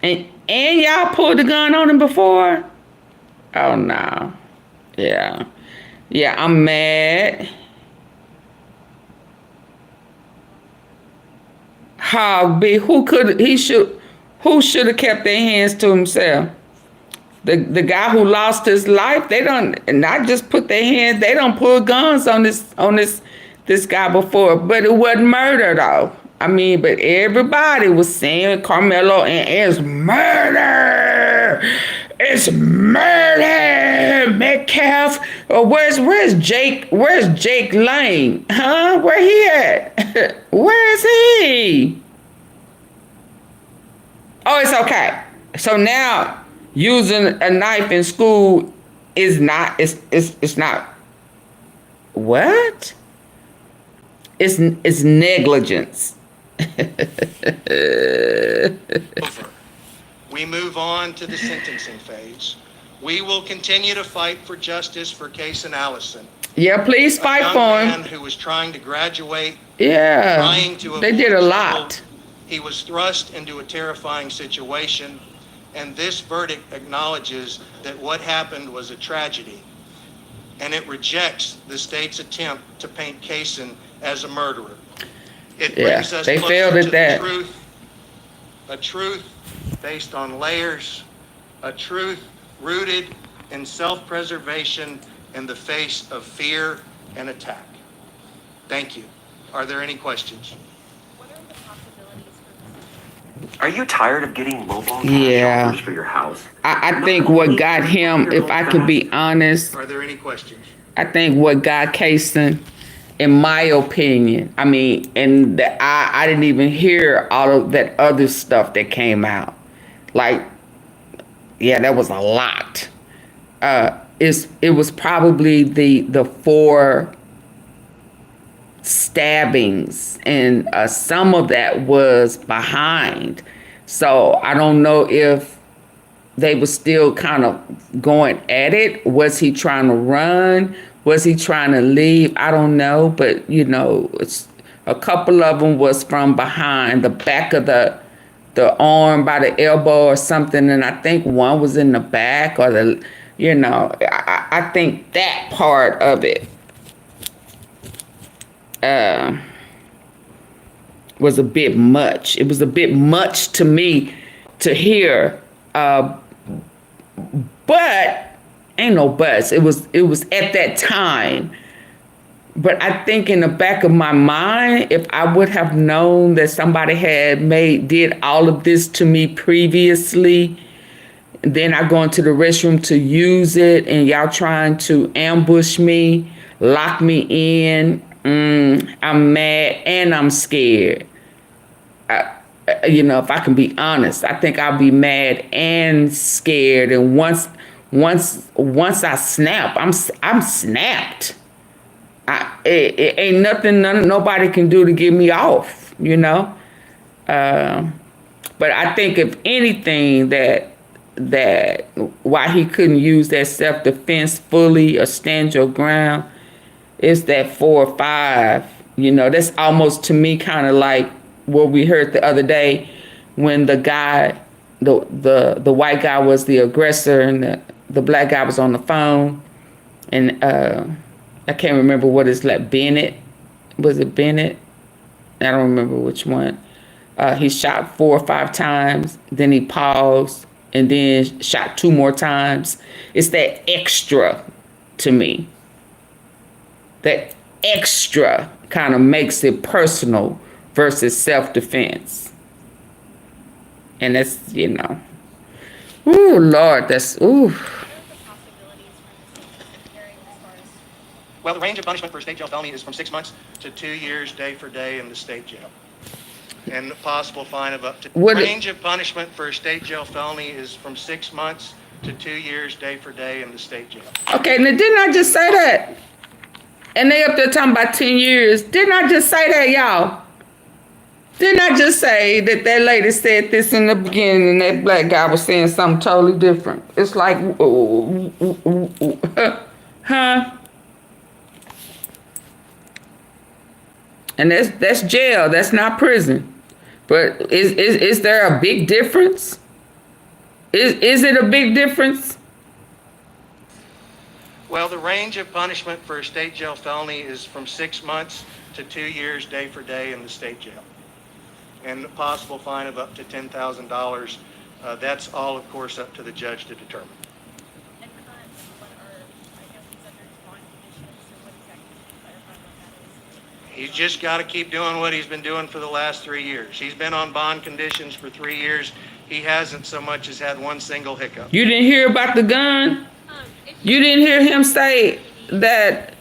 And y'all pulled the gun on him before? Oh no. Yeah. Yeah, I'm mad. Hog B, who should have kept their hands to himself? The guy who lost his life, they don't not just put their hands, they don't pull guns on this guy before, but it wasn't murder though. I mean, but everybody was saying Carmelo and it's murder. It's murder. Metcalf. Where's Jake? Where's Jake Lane? Huh? Where he at? Where is he? Oh, it's okay. So now using a knife in school is not, it's not, what? It's negligence. We move on to the sentencing phase. We will continue to fight for justice for Caysen Allison. Yeah, please fight for him. A young man who was trying to graduate. Yeah, trying to they did a lot. He was thrust into a terrifying situation, and this verdict acknowledges that what happened was a tragedy, and it rejects the state's attempt to paint Caysen as a murderer. It brings us they closer failed to at that. A truth based on layers, a truth rooted in self-preservation in the face of fear and attack. Thank you. Are there any questions? Are you tired of getting lowball cash Yeah. offers for your house? I think what got him, if I could be honest, Are there any questions? I think what got Caysen, in my opinion, I mean, and I didn't even hear all of that other stuff that came out. Like, yeah, that was a lot. It was probably the 4 stabbings, and some of that was behind. So I don't know if they were still kind of going at it. Was he trying to run? Was he trying to leave? I don't know. But, you know, it's a couple of them was from behind, the back of the arm by the elbow or something. And I think one was in the back or the, you know, I think that part of it was a bit much. It was a bit much to me to hear. But ain't no buts. It was at that time. But I think in the back of my mind, if I would have known that somebody had did all of this to me previously, then I go into the restroom to use it and y'all trying to ambush me, lock me in, I'm mad and I'm scared. You know, if I can be honest, I think I'll be mad and scared. And once I snap, I'm snapped. It ain't nothing nobody can do to get me off, you know. But I think if anything that why he couldn't use that self-defense fully or stand your ground is that 4 or 5. You know, that's almost to me kind of like what we heard the other day when the guy, the white guy was the aggressor and the black guy was on the phone, and I can't remember what it's like. Bennett, was it Bennett? I don't remember which one. He shot 4 or 5 times, then he paused and then shot 2 more times. It's that extra to me. That extra kind of makes it personal versus self-defense. And that's, you know, ooh, Lord, that's, ooh. Well, the range of punishment for a state jail felony is from 6 months to 2 years, day for day, in the state jail. And the possible fine of up to... Range of punishment for a state jail felony is from 6 months to 2 years, day for day, in the state jail. Okay, now didn't I just say that? And they up there talking about 10 years. Didn't I just say that, y'all? Didn't I just say that lady said this in the beginning and that black guy was saying something totally different? It's like, huh? And that's jail. That's not prison. But is there a big difference? Is it a big difference? Well, the range of punishment for a state jail felony is from 6 months to 2 years, day for day, in the state jail. And the possible fine of up to $10,000. That's all, of course, up to the judge to determine. He's just got to keep doing what he's been doing for the last 3 years. He's been on bond conditions for 3 years. He hasn't so much as had one single hiccup. You didn't hear about the gun? You didn't hear him say that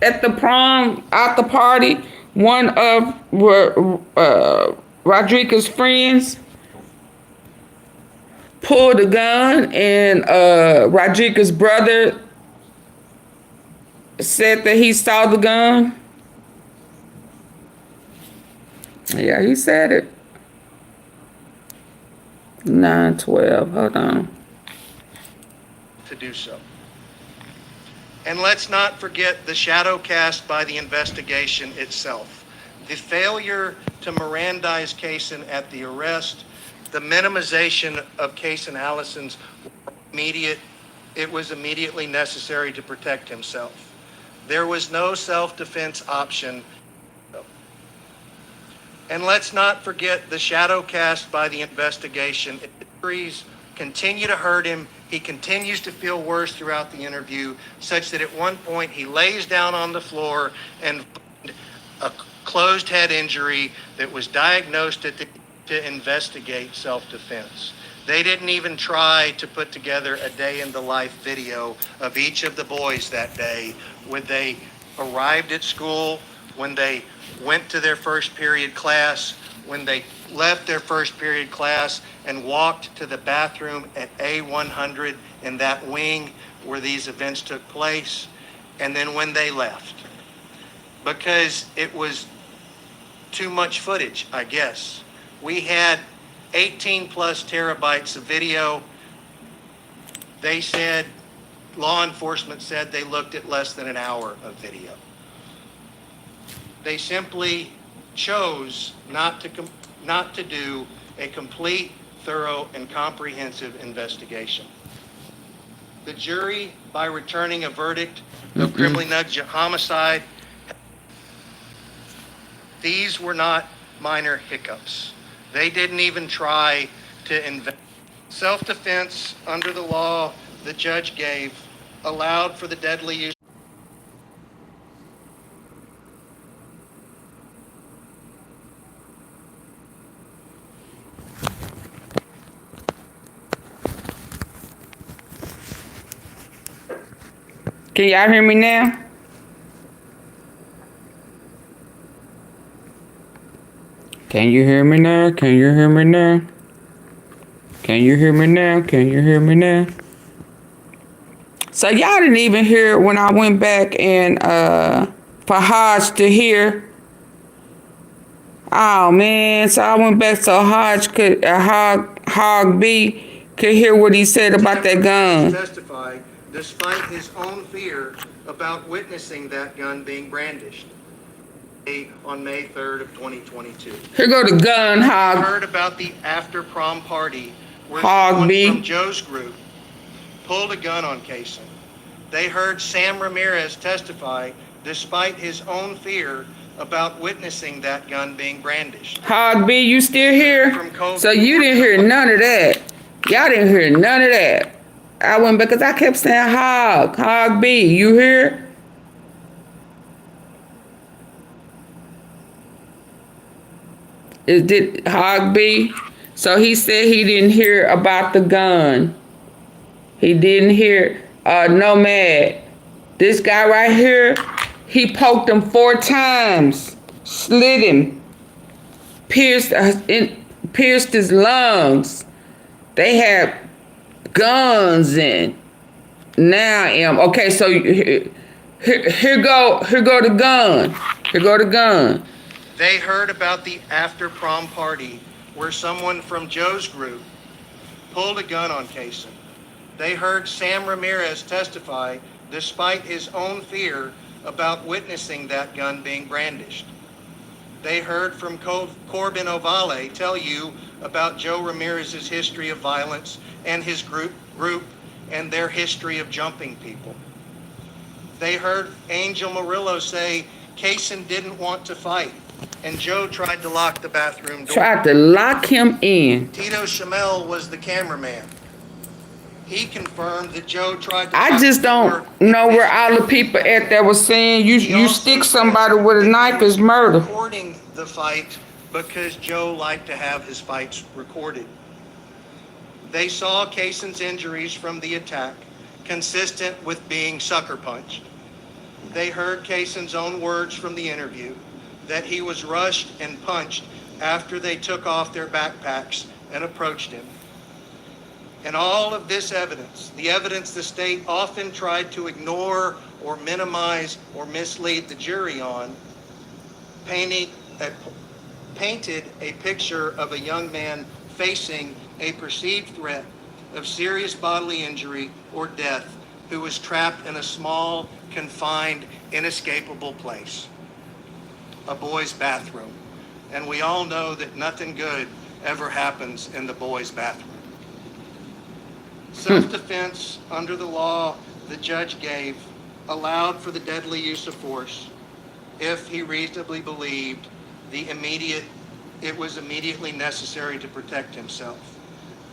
at the prom, at the party, one of Rodruquez's friends pulled a gun, and Rodruquez's brother said that he saw the gun? Yeah, he said it. 9/12. Hold on. To do so. And let's not forget the shadow cast by the investigation itself. The failure to Mirandize Caysen at the arrest, the minimization of Caysen Allison's it was immediately necessary to protect himself. There was no self-defense option. And let's not forget the shadow cast by the investigation. Injuries continue to hurt him. He continues to feel worse throughout the interview, such that at one point he lays down on the floor and a closed head injury that was diagnosed to investigate self-defense. They didn't even try to put together a day in the life video of each of the boys that day when they arrived at school, when they went to their first period class, when they left their first period class and walked to the bathroom at A100 in that wing where these events took place, and then when they left. Because it was too much footage, I guess. We had 18 plus terabytes of video. They said, law enforcement said they looked at less than an hour of video. They simply chose not to do a complete, thorough, and comprehensive investigation. The jury, by returning a verdict of criminally negligent homicide, these were not minor hiccups. They didn't even try to invest. Self-defense under the law the judge gave allowed for the deadly use. Can y'all hear me now? Can you hear me now? Can you hear me now? Can you hear me now? Can you hear me now? So y'all didn't even hear when I went back and for Hodge to hear. Oh man, so I went back so Hodge could Hog B could hear what he said about that gun. Testify despite his own fear about witnessing that gun being brandished. On May 3rd of 2022. Here go the gun, Hog. Heard about the after prom party where Hog someone B. from Joe's group pulled a gun on Caysen. They heard Sam Ramirez testify despite his own fear about witnessing that gun being brandished. Hog B, you still here? So you didn't hear none of that. Y'all didn't hear none of that. I went because I kept saying Hog B, you here? Did Hog B? So he said he didn't hear about the gun. He didn't hear Nomad. This guy right here, he poked him 4 times, slit him, pierced his lungs. They had guns in. Now I am okay. So here go the gun. Here go the gun. They heard about the after prom party where someone from Joe's group pulled a gun on Caysen. They heard Sam Ramirez testify despite his own fear about witnessing that gun being brandished. They heard from Corbin Ovale tell you about Joe Ramirez's history of violence and his group and their history of jumping people. They heard Angel Murillo say Caysen didn't want to fight, and Joe tried to lock the bathroom door. Tried to lock him in. Tito Shamel was the cameraman. He confirmed that Joe tried to I just don't know where all the people at that was saying you stick somebody with a knife is murder. Recording the fight because Joe liked to have his fights recorded. They saw Caysen's injuries from the attack consistent with being sucker punched. They heard Caysen's own words from the interview that he was rushed and punched after they took off their backpacks and approached him. And all of this evidence, the evidence the state often tried to ignore or minimize or mislead the jury on, painted a picture of a young man facing a perceived threat of serious bodily injury or death who was trapped in a small, confined, inescapable place, a boys' bathroom. And we all know that nothing good ever happens in the boys' bathroom. Self-defense under the law the judge gave allowed for the deadly use of force if he reasonably believed it was immediately necessary to protect himself.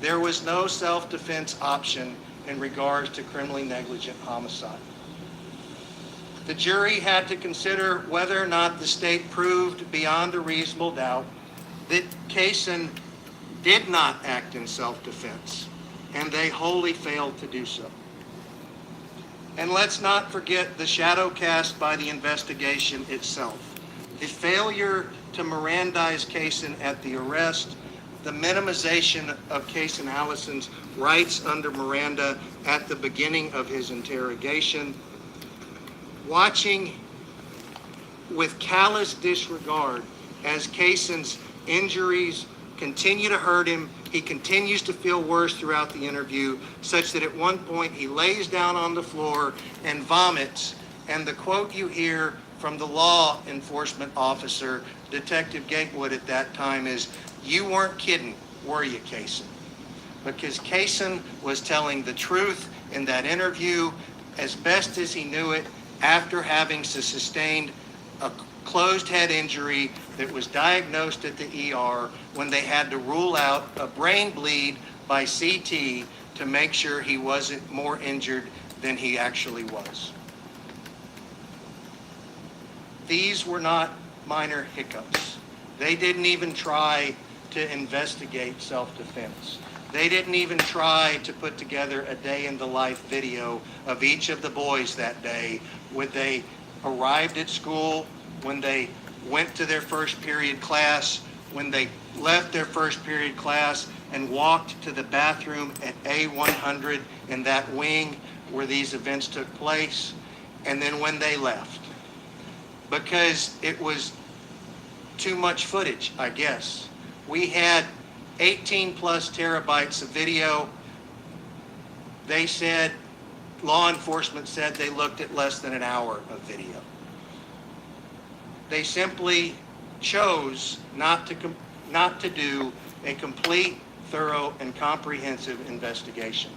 There was no self-defense option in regards to criminally negligent homicide. The jury had to consider whether or not the state proved beyond a reasonable doubt that Caysen did not act in self-defense, and they wholly failed to do so. And let's not forget the shadow cast by the investigation itself. The failure to Mirandize Caysen at the arrest, the minimization of Caysen Allison's rights under Miranda at the beginning of his interrogation, watching with callous disregard as Caysen's injuries continue to hurt him. He continues to feel worse throughout the interview, such that at one point he lays down on the floor and vomits. And the quote you hear from the law enforcement officer, Detective Gatewood at that time, is, "You weren't kidding, were you, Caysen?" Because Caysen was telling the truth in that interview as best as he knew it, after having sustained a closed head injury that was diagnosed at the ER when they had to rule out a brain bleed by CT to make sure he wasn't more injured than he actually was. These were not minor hiccups. They didn't even try to investigate self-defense. They didn't even try to put together a day in the life video of each of the boys that day when they arrived at school, when they went to their first period class, when they left their first period class and walked to the bathroom at A100 in that wing where these events took place, and then when they left. Because it was too much footage, I guess. We had 18 plus terabytes of video. They said, law enforcement said they looked at less than an hour of video. They simply chose not to do a complete, thorough, and comprehensive investigation.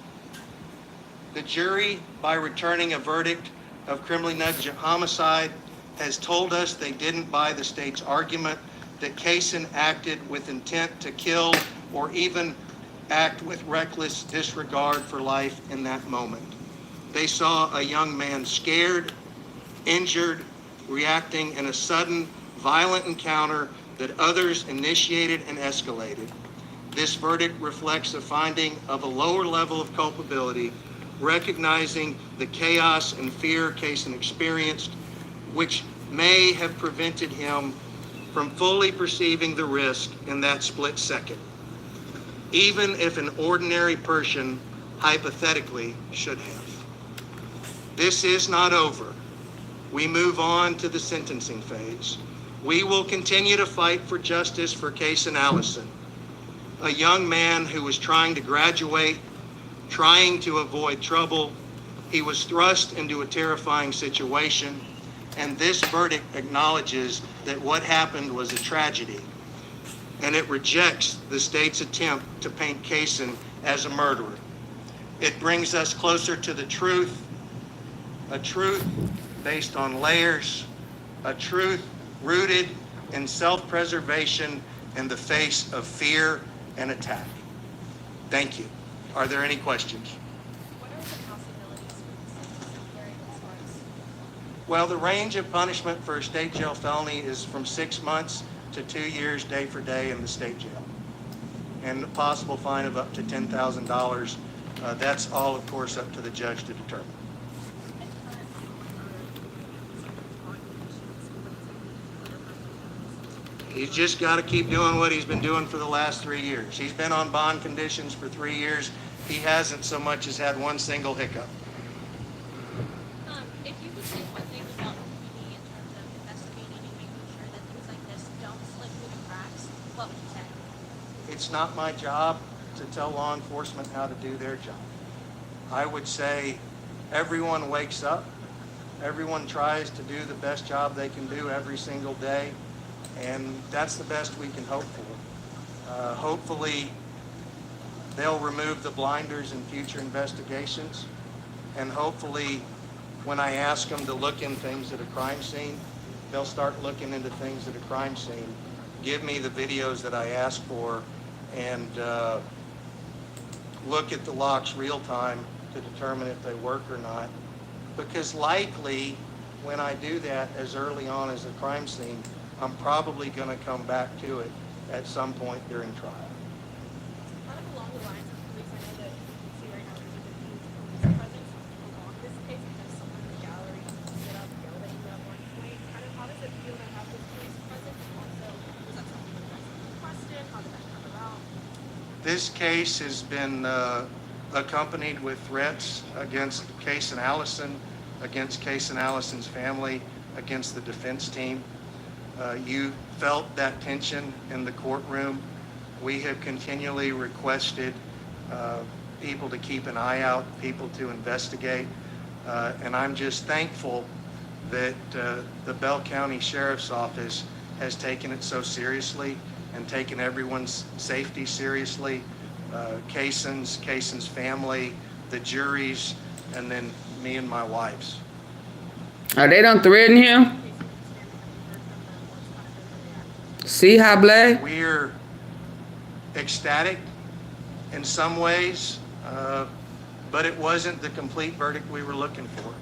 The jury, by returning a verdict of criminally negligent homicide, has told us they didn't buy the state's argument that Caysen acted with intent to kill or even act with reckless disregard for life in that moment. They saw a young man scared, injured, reacting in a sudden, violent encounter that others initiated and escalated. This verdict reflects a finding of a lower level of culpability, recognizing the chaos and fear Caysen experienced, which may have prevented him from fully perceiving the risk in that split second, even if an ordinary person hypothetically should have. This is not over. We move on to the sentencing phase. We will continue to fight for justice for Caysen Allison, a young man who was trying to graduate, trying to avoid trouble. He was thrust into a terrifying situation, and this verdict acknowledges that what happened was a tragedy, and it rejects the state's attempt to paint Caysen as a murderer. It brings us closer to the truth, a truth based on layers, a truth rooted in self-preservation in the face of fear and attack. Thank you. Are there any questions? Well, the range of punishment for a state jail felony is from 6 months to 2 years day for day in the state jail, and a possible fine of up to $10,000. That's all, of course, up to the judge to determine. He's just got to keep doing what he's been doing for the last 3 years. He's been on bond conditions for 3 years. He hasn't so much as had one single hiccup. If you could say one thing about PD in terms of investigating and making sure that things like this don't slip through the cracks, what would you say? It's not my job to tell law enforcement how to do their job. I would say everyone wakes up. Everyone tries to do the best job they can do every single day. And that's the best we can hope for. Hopefully, they'll remove the blinders in future investigations. And hopefully, when I ask them to look in things at a crime scene, they'll start looking into things at a crime scene. Give me the videos that I ask for, and look at the locks real time to determine if they work or not. Because likely, when I do that as early on as the crime scene, I'm probably going to come back to it at some point during trial. Kind of along the lines of police, I know that you see right now there's a huge police presence along this case because someone in the gallery stood up yelling at one point. Kind of how does it feel to have this police presence? And also, was that something you guys requested? How did that come about? This case has been accompanied with threats against Caysen Allison, against Caysen Allison's family, against the defense team. You felt that tension in the courtroom. We have continually requested people to keep an eye out, people to investigate, and I'm just thankful that the Bell County Sheriff's Office has taken it so seriously and taken everyone's safety seriously. Caysen's family, the juries, and then me and my wife's. Are they done threaten him? See how black? We're ecstatic in some ways, but it wasn't the complete verdict we were looking for.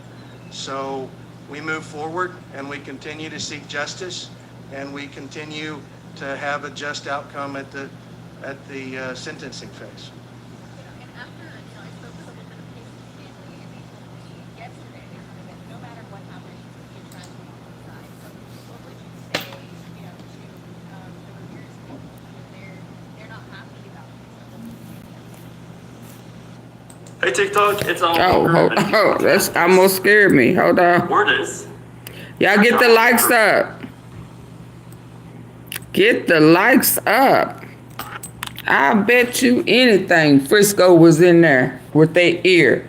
So we move forward and we continue to seek justice, and we continue to have a just outcome at the sentencing phase. And after, I spoke with a woman of Caysen's family, and they told me yesterday that no matter what happens, you're trying to be on the side. So what would you say, to the reviewers when they're not happy about this? Hey TikTok, it's all That's almost scared me. Hold on. Word is. Y'all get the likes up. Get the likes up. I bet you anything Frisco was in there with their ear.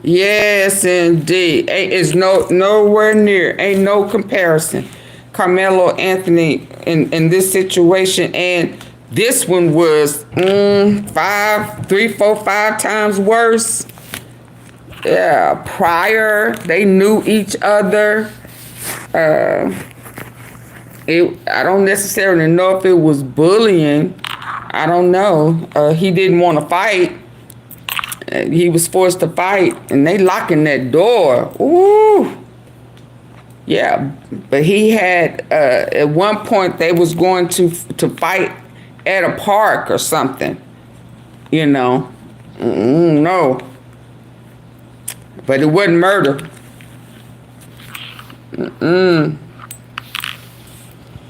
Yes, indeed. It's nowhere near. Ain't no comparison. Carmelo Anthony in this situation, and this one was 3, 4, 5 times worse. Yeah, prior they knew each other. I don't necessarily know if it was bullying. I don't know. He didn't want to fight. He was forced to fight, and they locking that door. Ooh. Yeah, but he had, at one point, they was going to fight at a park or something. No. But it wasn't murder.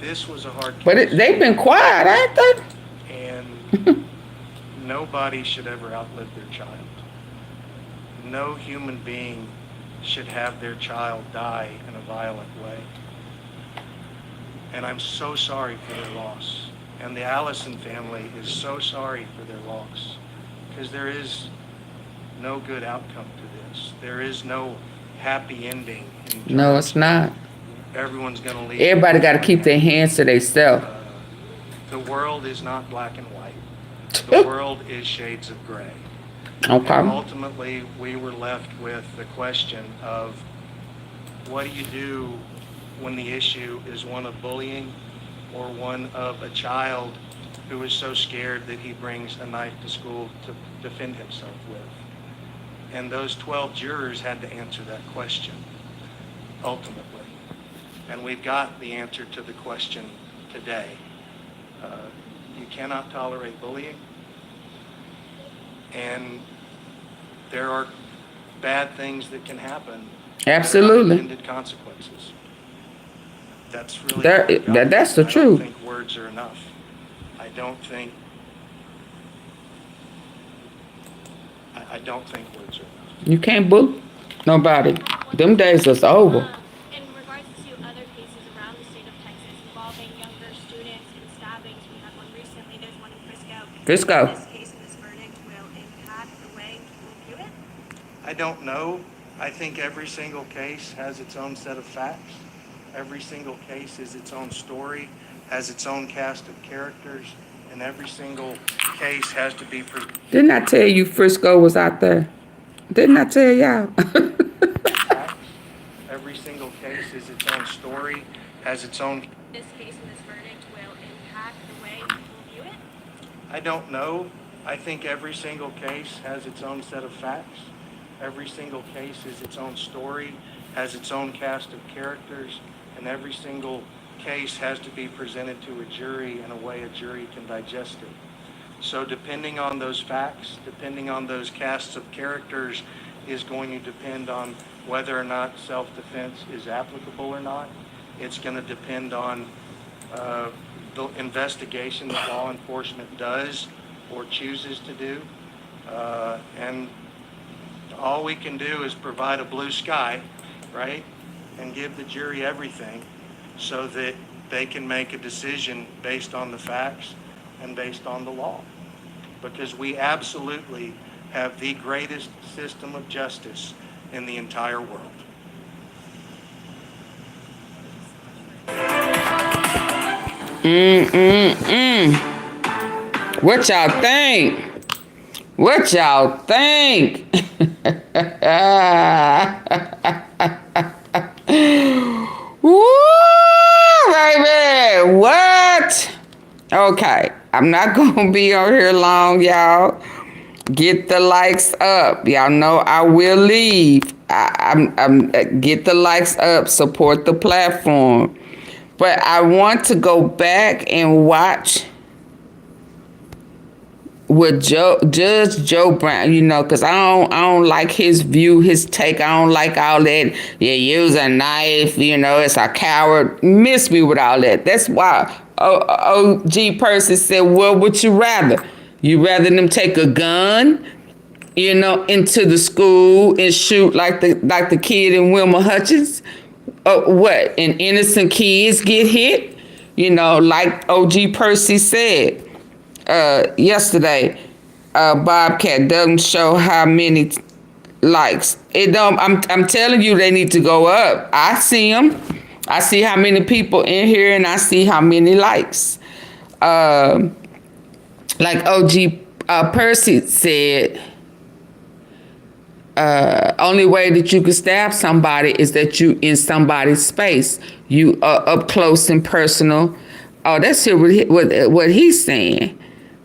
This was a hard case. But they've been quiet, ain't they? And nobody should ever outlive their child. No human being should have their child die in a violent way. And I'm so sorry for their loss. And the Allison family is so sorry for their loss. Because there is no good outcome to this. There is no happy ending. No, it's not. Everyone's going to leave. Everybody got to keep their hands to themselves. The world is not black and white. The world is shades of gray. Okay. And ultimately, we were left with the question of what do you do when the issue is one of bullying or one of a child who is so scared that he brings a knife to school to defend himself with. And those 12 jurors had to answer that question, ultimately. And we've got the answer to the question today. You cannot tolerate bullying. And there are bad things that can happen. Absolutely. Unintended consequences. That's really that's the truth. I don't think words are enough. I don't think words are enough. You can't bully nobody. Them days is over. In regards to other cases around the state of Texas involving younger students and stabbings, we had one recently. There's one in Frisco. This case and this verdict will impact the way people view it? I don't know. I think every single case has its own set of facts. Every single case is its own story, has its own cast of characters, and every single case has to be... Didn't I tell you Frisco was out there? Didn't I tell y'all? Every single case is its own story, has its own... This case and this verdict will impact the way people view it? I don't know. I think every single case has its own set of facts. Every single case is its own story, has its own cast of characters, and every single case has to be presented to a jury in a way a jury can digest it. So depending on those facts, depending on those casts of characters, is going to depend on whether or not self-defense is applicable or not. It's going to depend on the investigation that law enforcement does or chooses to do. And all we can do is provide a blue sky, right? And give the jury everything so that they can make a decision based on the facts and based on the law. Because we absolutely have the greatest system of justice in the entire world. What y'all think? What y'all think? Woo, baby, what? Okay, I'm not gonna be on here long, y'all. Get the likes up. Y'all know I will leave. I'm get the likes up, support the platform. But I want to go back and watch with Judge Joe Brown, you know, because I don't like his view, his take. I don't like all that. You use a knife, you know, it's a coward. Miss me with all that. That's why OG Percy said, what would you rather? You rather them take a gun, you know, into the school and shoot like the kid in Wilma Hutchins? What? And innocent kids get hit? You know, like OG Percy said yesterday, Bobcat doesn't show how many likes. It don't. I'm telling you, they need to go up. I see them. I see how many people in here, and I see how many likes. Like OG Percy said, only way that you can stab somebody is that you in somebody's space. You are up close and personal. Oh, let's hear what he's saying.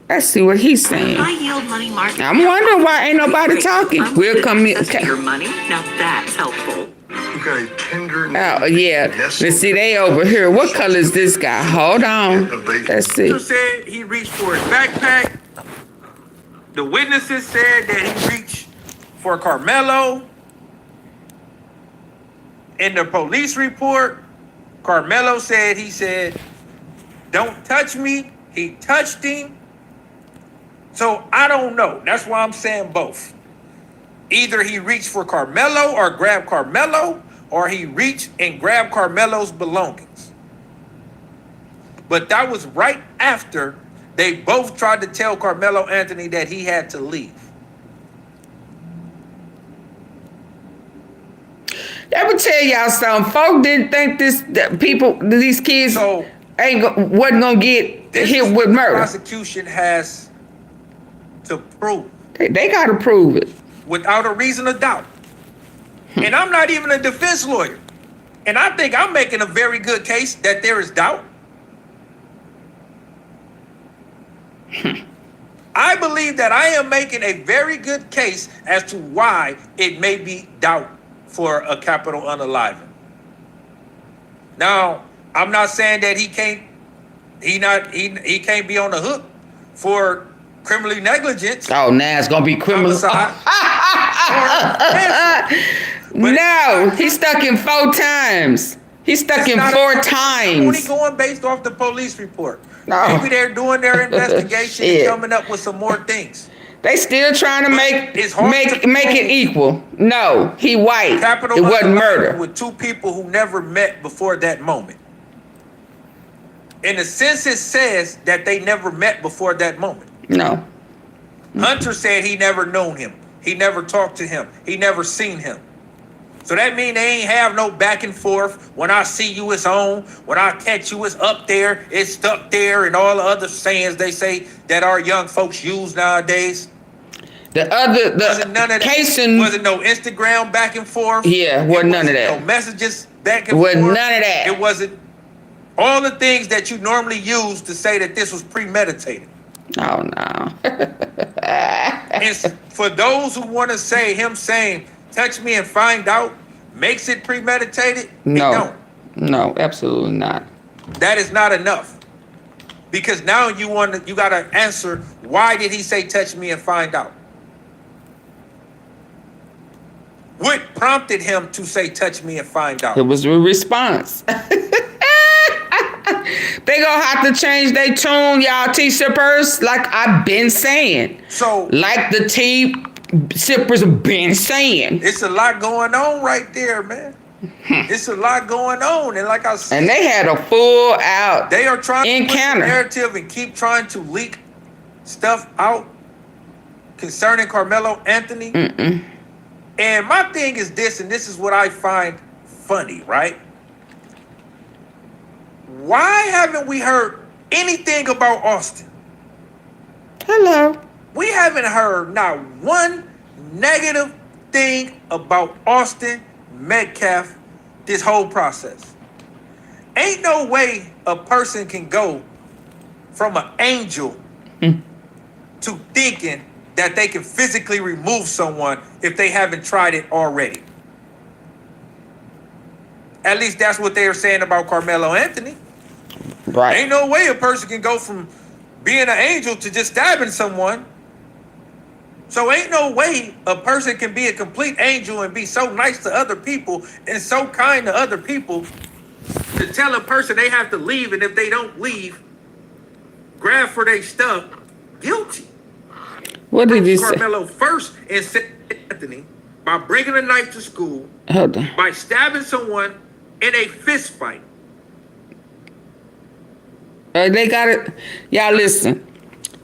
Let's see what he's saying. High yield money market. I'm wondering why ain't nobody talking. We'll come in. Okay. Your money. Now that's helpful. You got a tender. Oh yeah. Let's see. They over here. What color is this guy? Hold on. Let's see. You said he reached for his backpack. The witnesses said that he reached for Carmelo. In the police report, Carmelo said he said, "Don't touch me." He touched him. So I don't know. That's why I'm saying both. Either he reached for Carmelo or grabbed Carmelo, or he reached and grabbed Carmelo's belongings. But that was right after they both tried to tell Carmelo Anthony that he had to leave. Let me tell y'all something. Folk didn't think these kids wasn't gonna get hit with murder. The prosecution has to prove. They gotta prove it. Without a reason of doubt. And I'm not even a defense lawyer. And I think I'm making a very good case that there is doubt. I believe that I am making a very good case as to why it may be doubt for a capital unaliving. Now, I'm not saying that he can't be on the hook for criminally negligence. Oh, now it's gonna be criminal. No, he's stuck in 4 times. He's stuck in 4 times. I'm only going based off the police report. No. Maybe they're doing their investigation and coming up with some more things. They still trying to make it equal. No, he white. Capital it wasn't murder. With 2 people who never met before that moment. In the census says that they never met before that moment. No. Hunter said he never known him. He never talked to him. He never seen him. So that mean they ain't have no back and forth. When I see you, it's on. When I catch you, it's up there. It's stuck there, and all the other sayings they say that our young folks use nowadays. Wasn't none of that. Caysen wasn't no Instagram back and forth. Yeah, wasn't none of that. No messages back and forth. Wasn't none of that. It wasn't all the things that you normally use to say that this was premeditated. Oh no. And for those who want to say him saying, "Touch me and find out," makes it premeditated, No. it don't. No, absolutely not. That is not enough. Because now you gotta answer, why did he say touch me and find out? What prompted him to say touch me and find out? It was a response. They gonna have to change their tune, y'all tea sippers, like I've been saying. So, like the tea sippers have been saying. It's a lot going on right there, man. It's a lot going on, and like I said, and they had a full out. They are trying to push the encounter. narrative and keep trying to leak stuff out concerning Carmelo Anthony. And my thing is this, and this is what I find funny, right? Why haven't we heard anything about Austin? Hello. We haven't heard not one negative thing about Austin Metcalf this whole process. Ain't no way a person can go from an angel to thinking that they can physically remove someone if they haven't tried it already. At least that's what they are saying about Carmelo Anthony. Right. Ain't no way a person can go from being an angel to just stabbing someone. So ain't no way a person can be a complete angel and be so nice to other people and so kind to other people to tell a person they have to leave, and if they don't leave, grab for their stuff, guilty. What did you say? Carmelo first and said Anthony by bringing a knife to school, Hold on. by stabbing someone in a fist fight. They got it. Y'all listen.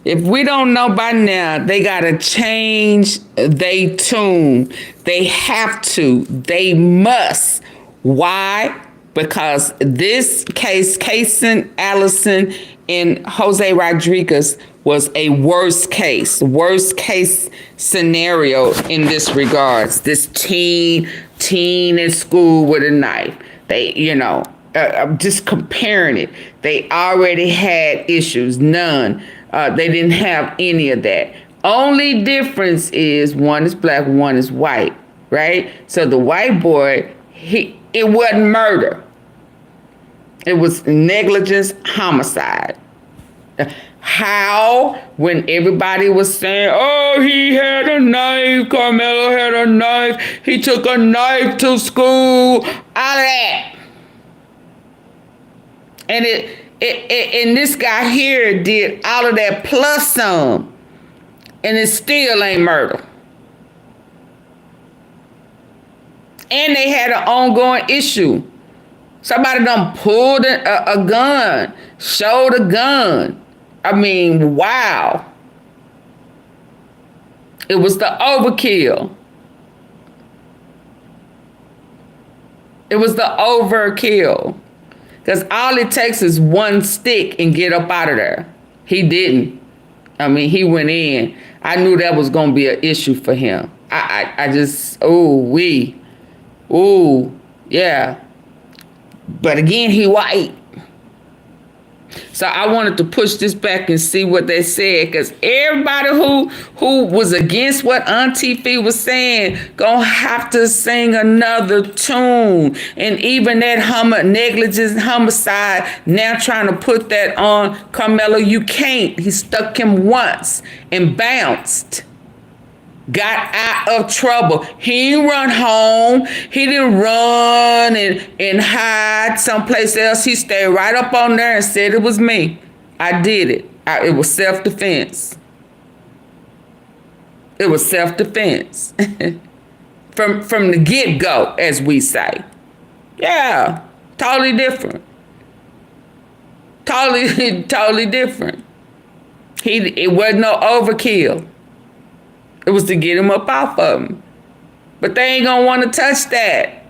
If we don't know by now, they got to change their tune. They have to. They must. Why? Because this case, Caysen, Allison, and Jose Rodruquez was a worst case scenario in this regards. This teen in school with a knife. They, I'm just comparing it. They already had issues, none. They didn't have any of that. Only difference is one is black, one is white, right? So the white boy, it wasn't murder. It was negligence, homicide. How? When everybody was saying, oh, he had a knife, Carmelo had a knife, he took a knife to school, all of that. And and this guy here did all of that plus some, and it still ain't murder. And they had an ongoing issue. Somebody done pulled a gun, showed a gun. I mean, wow. It was the overkill. It was the overkill. Because all it takes is one stick and get up out of there. He didn't. I mean, he went in. I knew that was going to be an issue for him. I just, yeah. But again, he white. So I wanted to push this back and see what they said, because everybody who was against what AunTeaFee was saying gonna have to sing another tune. And even that negligence homicide, now trying to put that on Carmelo, you can't. He stuck him once and bounced. Got out of trouble. He didn't run home. He didn't run and hide someplace else. He stayed right up on there and said it was me. I did it. It was self-defense. It was self-defense. From the get-go, as we say. Yeah, totally different. Totally different. It wasn't no overkill. It was to get him up off of him. But they ain't gonna want to touch that.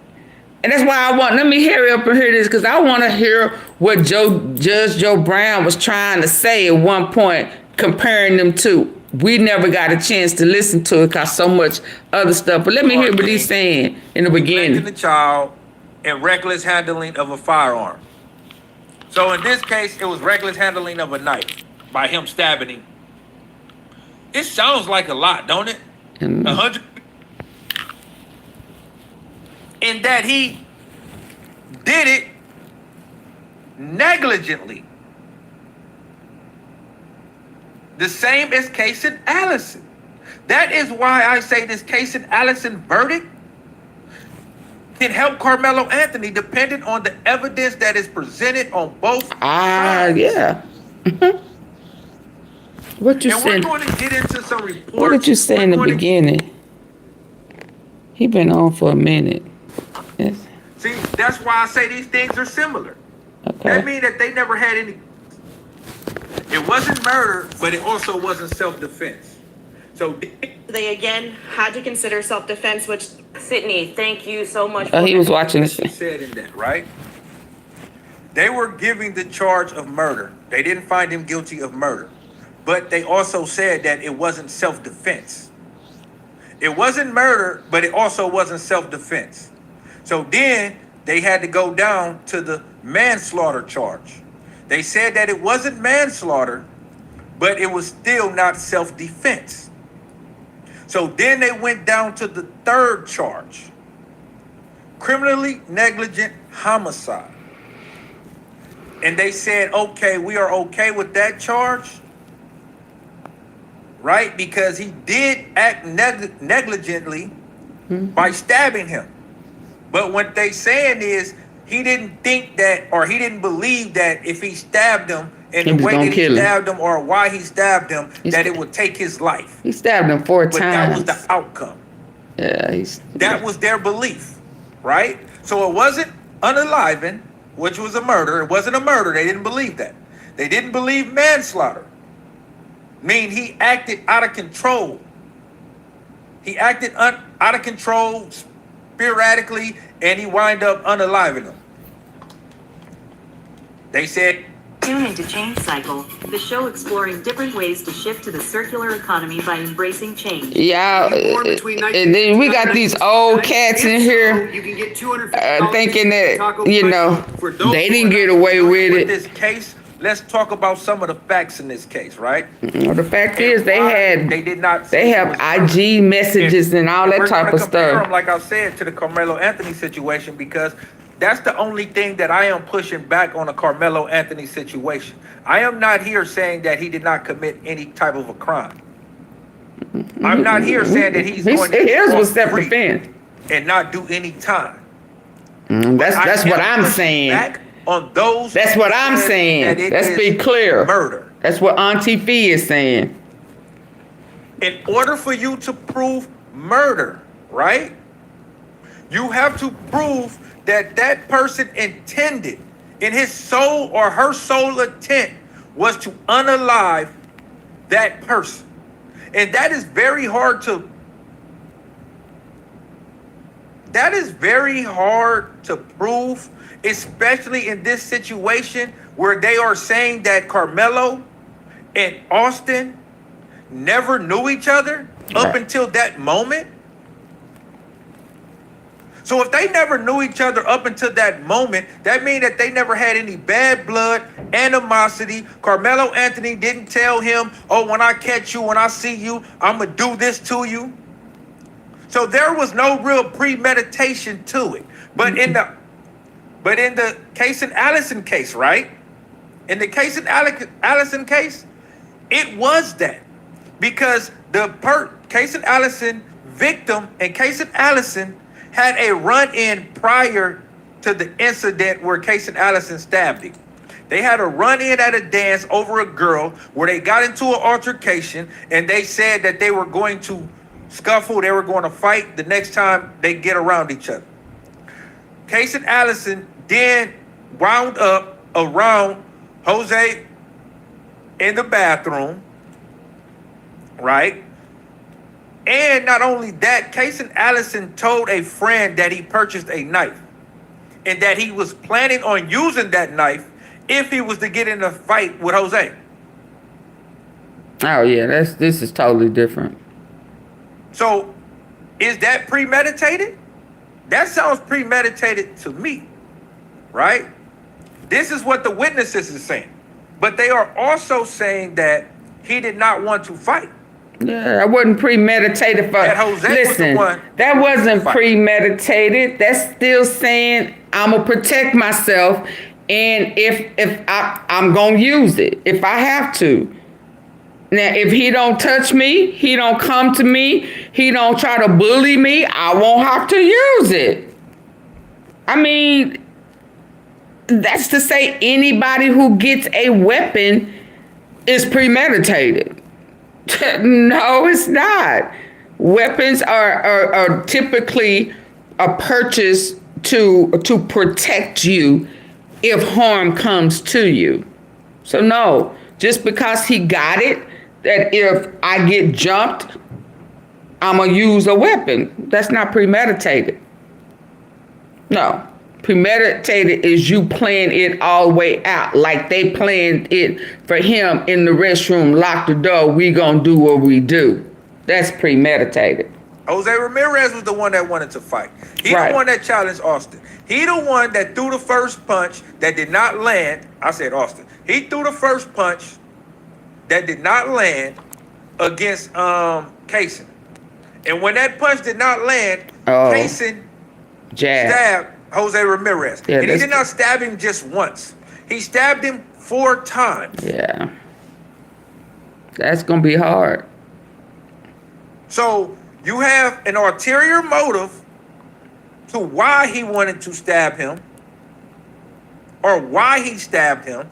And that's why let me hurry up and hear this, because I want to hear what Judge Joe Brown was trying to say at one point, comparing them two. We never got a chance to listen to it because so much other stuff. But let me hear what he's saying in the beginning. The child and reckless handling of a firearm. So in this case, it was reckless handling of a knife by him stabbing him. It sounds like a lot, don't it? 100. in that he did it negligently. The same as Caysen Allison. That is why I say this Caysen Allison verdict can help Carmelo Anthony depending on the evidence that is presented on both sides. Yeah. What you and said? we're going to get into some reports. What did you say in the beginning? He been on for a minute. Yes. See, that's why I say these things are similar. Okay. That means that they never had any. It wasn't murder, but it also wasn't self-defense. So They again had to consider self-defense, which Sydney, thank you so much. Oh, he was watching this. she said in that, right? They were giving the charge of murder. They didn't find him guilty of murder. But they also said that it wasn't self-defense. It wasn't murder, but it also wasn't self-defense. So then they had to go down to the manslaughter charge. They said that it wasn't manslaughter, but it was still not self-defense. So then they went down to the third charge, criminally negligent homicide. And they said, okay, we are okay with that charge, right? Because he did act negligently by stabbing him. But what they saying is he didn't think that, or he didn't believe that if he stabbed him and the way that he stabbed him or why he stabbed him, that it would take his life. He stabbed him 4 But times. that was the outcome. Yeah, that was their belief, right? So it wasn't unaliving, which was a murder. It wasn't a murder. They didn't believe that. They didn't believe manslaughter. Mean he acted out of control. He acted out of control sporadically, and he wind up unaliving them. They said, Tune into Change Cycle, the show exploring different ways to shift to the circular economy by embracing change. Yeah, and then we got these old cats in here thinking that, you know, they didn't get away with it. This case, let's talk about some of the facts in this case, right? Well, the fact is, they have IG messages and all that type of stuff. Like I said, to the Carmelo Anthony situation, because that's the only thing that I am pushing back on the Carmelo Anthony situation. I am not here saying that he did not commit any type of a crime. I'm not here saying that he's going to his was self-defense and not do any time. That's what I'm saying. Back on those. That's what I'm saying. Let's be clear. Murder. That's what AunTeaFee is saying. In order for you to prove murder, right? You have to prove that that person intended, in his soul or her soul intent, was to unalive that person. And that is very hard to prove, especially in this situation where they are saying that Carmelo and Austin never knew each other up until that moment. So if they never knew each other up until that moment, that means that they never had any bad blood, animosity. Carmelo Anthony didn't tell him, oh, when I catch you, when I see you, I'm going to do this to you. So there was no real premeditation to it. But in the Caysen Allison case, right? In the Caysen Allison case, it was that. Because the Caysen Allison victim and Caysen Allison had a run-in prior to the incident where Caysen Allison stabbed him. They had a run-in at a dance over a girl where they got into an altercation, and they said that they were going to scuffle, they were going to fight the next time they get around each other. Caysen Allison then wound up around Jose in the bathroom, right? And not only that, Caysen Allison told a friend that he purchased a knife and that he was planning on using that knife if he was to get in a fight with Jose. Oh yeah, this is totally different. So is that premeditated? That sounds premeditated to me, right? This is what the witnesses are saying. But they are also saying that he did not want to fight. Yeah, that wasn't premeditated for. That Jose was the one. That wasn't premeditated. That's still saying I'm gonna protect myself, and if I'm gonna use it if I have to. Now, if he don't touch me, he don't come to me, he don't try to bully me, I won't have to use it. I mean, that's to say anybody who gets a weapon is premeditated. No, it's not. Weapons are typically a purchase to protect you if harm comes to you. So no, just because he got it, that if I get jumped, I'm gonna use a weapon. That's not premeditated. No. Premeditated is you playing it all the way out, like they planned it for him in the restroom, lock the door, we gonna do what we do. That's premeditated. Jose Ramirez was the one that wanted to fight. He the one that challenged Austin. He the one that threw the first punch that did not land. I said Austin. He threw the first punch that did not land against Caysen. And when that punch did not land, Caysen stabbed Jose Ramirez. Yeah, and he did not stab him just once. He stabbed him 4 times. Yeah. That's going to be hard. So you have an ulterior motive to why he wanted to stab him or why he stabbed him,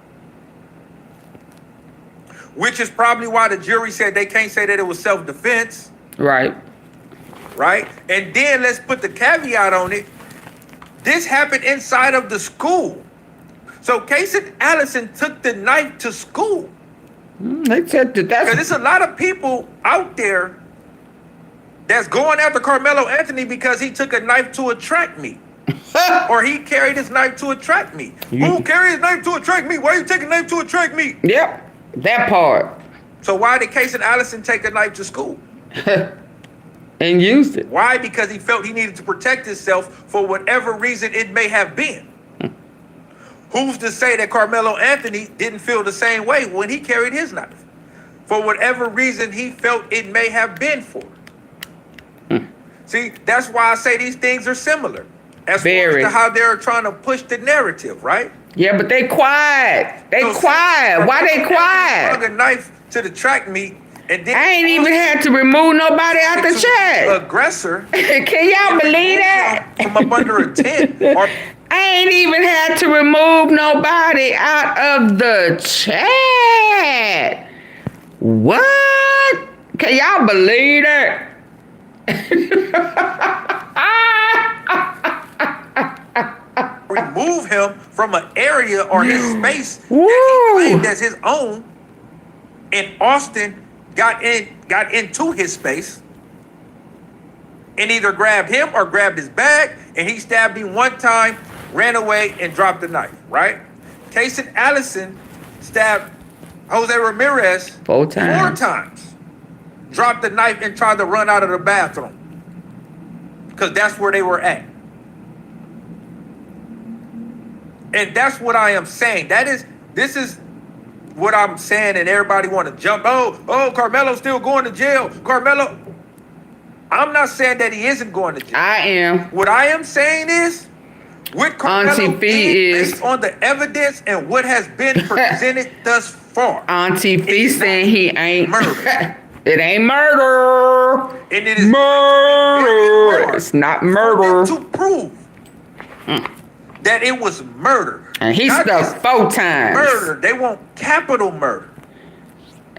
which is probably why the jury said they can't say that it was self-defense. Right. Right? And then let's put the caveat on it. This happened inside of the school. So Caysen Allison took the knife to school. They took it. Because there's a lot of people out there that's going after Carmelo Anthony because he took a knife to a track meet. Or he carried his knife to a track meet. Who carried his knife to a track meet? Why are you taking a knife to a track meet? Yep, that part. So why did Caysen Allison take a knife to school? And used it. Why? Because he felt he needed to protect himself for whatever reason it may have been. Who's to say that Carmelo Anthony didn't feel the same way when he carried his knife? For whatever reason he felt it may have been for. See, that's why I say these things are similar. As far as to how they're trying to push the narrative, right? Yeah, but they quiet. They quiet. Why they quiet? Took a knife to the track meet. And then I ain't even had to remove nobody out the chat. Aggressor. Can y'all believe that? From up under a tent. I ain't even had to remove nobody out of the chat. What? Can y'all believe that? Remove him from an area or his space that he claimed as his own. And Austin got into his space and either grabbed him or grabbed his bag, and he stabbed him 1 time, ran away, and dropped the knife, right? Caysen Allison stabbed Jose Ramirez 4 times. 4 times. Dropped the knife and tried to run out of the bathroom. Because that's where they were at. And that's what I am saying. This is what I'm saying, and everybody want to jump. Oh, Carmelo's still going to jail. Carmelo. I'm not saying that he isn't going to jail. I am. What I am saying is, what Carmelo did based on the evidence and what has been presented thus far. AunTeaFee saying he ain't murder. It ain't murder. And it is murder. It's not murder. To prove that it was murder. And he stuck 4 times. Murder. They want capital murder.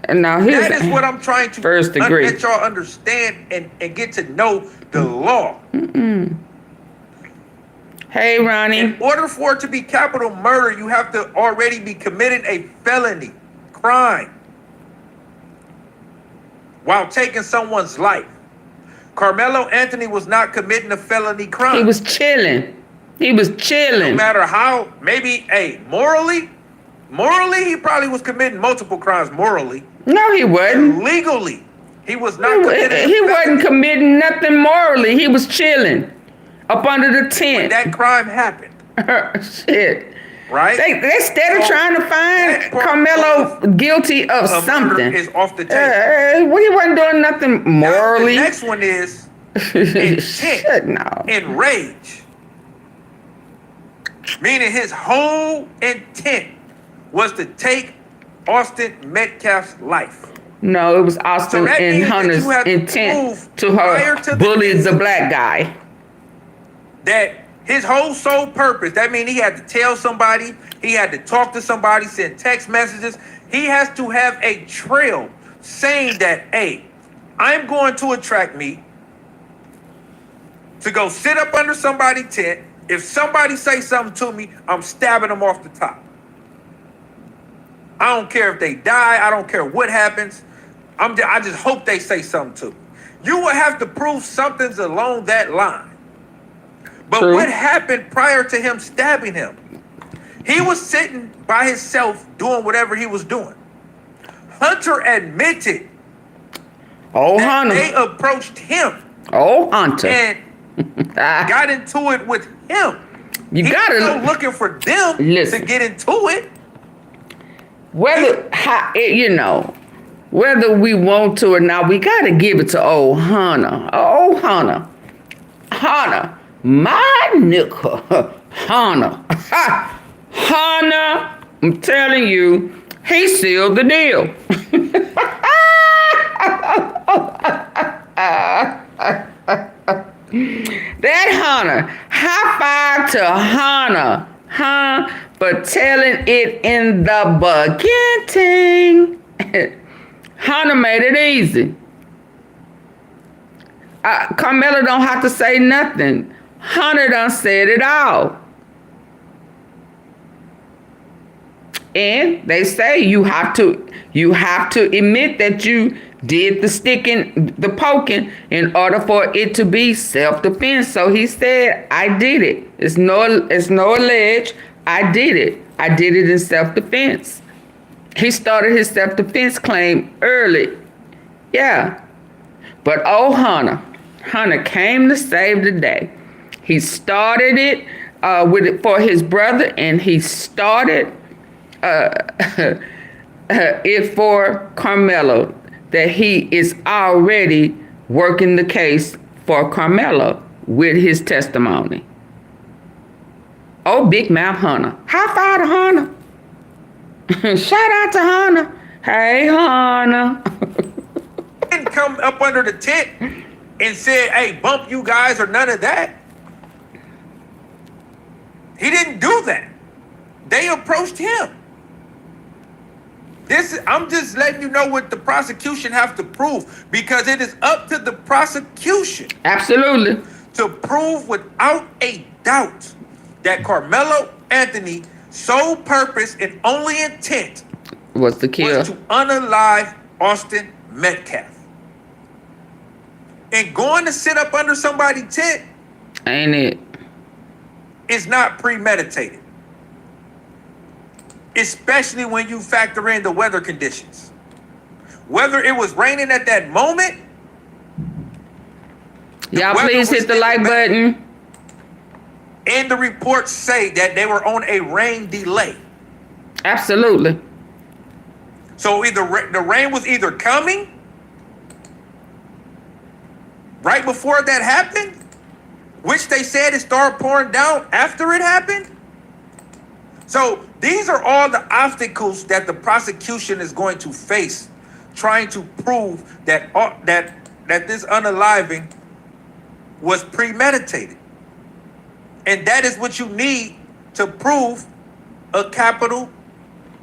And now that is what I'm trying to first degree. Let y'all understand and get to know the law. Hey, Ronnie. In order for it to be capital murder, you have to already be committing a felony crime while taking someone's life. Carmelo Anthony was not committing a felony crime. He was chilling. He was chilling. No matter how, maybe, morally, he probably was committing multiple crimes morally. No, he wasn't. Legally, he was not committing. He wasn't committing nothing morally. He was chilling up under the tent. When that crime happened. Shit. right? They steady trying to find Carmelo guilty of something. Is off the table. Well, he wasn't doing nothing morally. Now, the next one is intent and rage. Meaning his whole intent was to take Austin Metcalf's life. No, it was Austin and Hunter's intent to bully the black guy. That his whole sole purpose, that means he had to tell somebody, he had to talk to somebody, send text messages. He has to have a trail saying that, hey, I'm going to attract me to go sit up under somebody's tent. If somebody say something to me, I'm stabbing them off the top. I don't care if they die. I don't care what happens. I just hope they say something to me. You will have to prove something's along that line. But what happened prior to him stabbing him? He was sitting by himself doing whatever he was doing. Hunter admitted that they approached him. Hunter. And got into it with him. You He gotta was still looking for them to get into it. Whether whether we want to or not, we gotta give it to old Hunter. Hunter, my nigga, Hunter. Hunter, I'm telling you, he sealed the deal. That Hunter, high five to Hunter, for telling it in the beginning. Hunter made it easy. Carmelo don't have to say nothing. Hunter done said it all. And they say you have to admit that you did the sticking, the poking, in order for it to be self-defense. So he said, I did it. It's no alleged. I did it. I did it in self-defense. He started his self-defense claim early. Yeah. But Hunter came to save the day. He started it for his brother, and he started it for Carmelo, that he is already working the case for Carmelo with his testimony. Big mouth Hunter. High five to Hunter. Shout out to Hunter. Hey, Hunter. Didn't come up under the tent and said, hey, bump you guys, or none of that. He didn't do that. They approached him. I'm just letting you know what the prosecution have to prove, because it is up to the prosecution. Absolutely. To prove without a doubt that Carmelo Anthony sole purpose and only intent was to kill, was to unalive Austin Metcalf. And going to sit up under somebody's tent, ain't it? It's not premeditated. Especially when you factor in the weather conditions. Whether it was raining at that moment. Y'all please hit the like button. And the reports say that they were on a rain delay. Absolutely. So either the rain was either coming right before that happened, which they said it started pouring down after it happened. So these are all the obstacles that the prosecution is going to face, trying to prove that this unaliving was premeditated. And that is what you need to prove a capital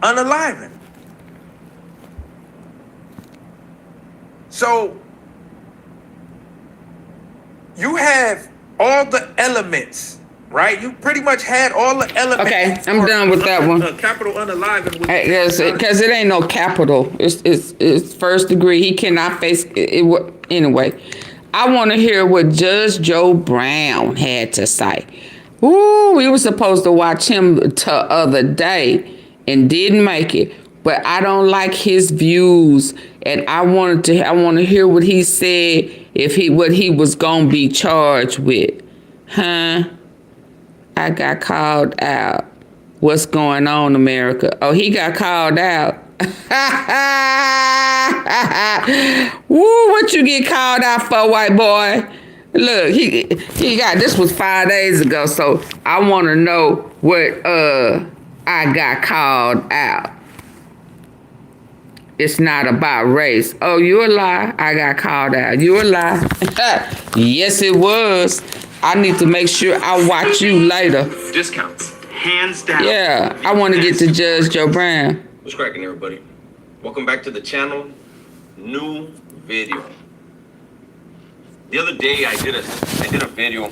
unaliving. So you have all the elements, right? You pretty much had all the elements. Okay, I'm done with that one. Capital unaliving. Because it ain't no capital. It's first degree. He cannot face it. Anyway, I want to hear what Judge Joe Brown had to say. Ooh, we were supposed to watch him the other day and didn't make it. But I don't like his views, and I want to hear what he said, what he was gonna be charged with. I got called out. What's going on, America? Oh, he got called out. Woo, what you get called out for, white boy? Look, he got, this was 5 days ago, so I want to know what I got called out. It's not about race. Oh, you a lie. I got called out. You a lie. Yes, it was. I need to make sure I watch you later. Discounts. Hands down. Yeah, I want to get to Judge Joe Brown. What's cracking, everybody? Welcome back to the channel. New video. The other day, I did a video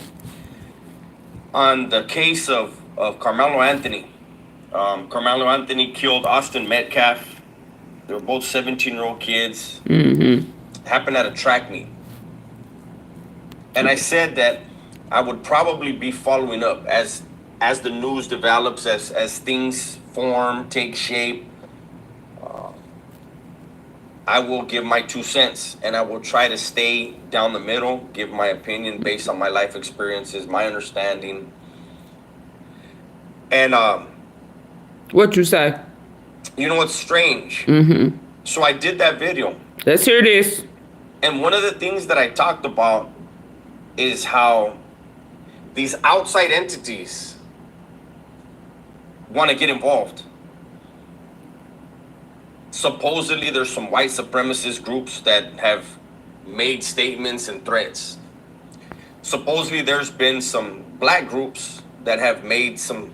on the case of Carmelo Anthony. Carmelo Anthony killed Austin Metcalf. They were both 17-year-old kids. Happened at a track meet. And I said that I would probably be following up as the news develops, as things form, take shape. I will give my 2 cents, and I will try to stay down the middle, give my opinion based on my life experiences, my understanding. And what you say? You know what's strange? So I did that video. Let's hear this. And one of the things that I talked about is how these outside entities want to get involved. Supposedly, there's some white supremacist groups that have made statements and threats. Supposedly, there's been some black groups that have made some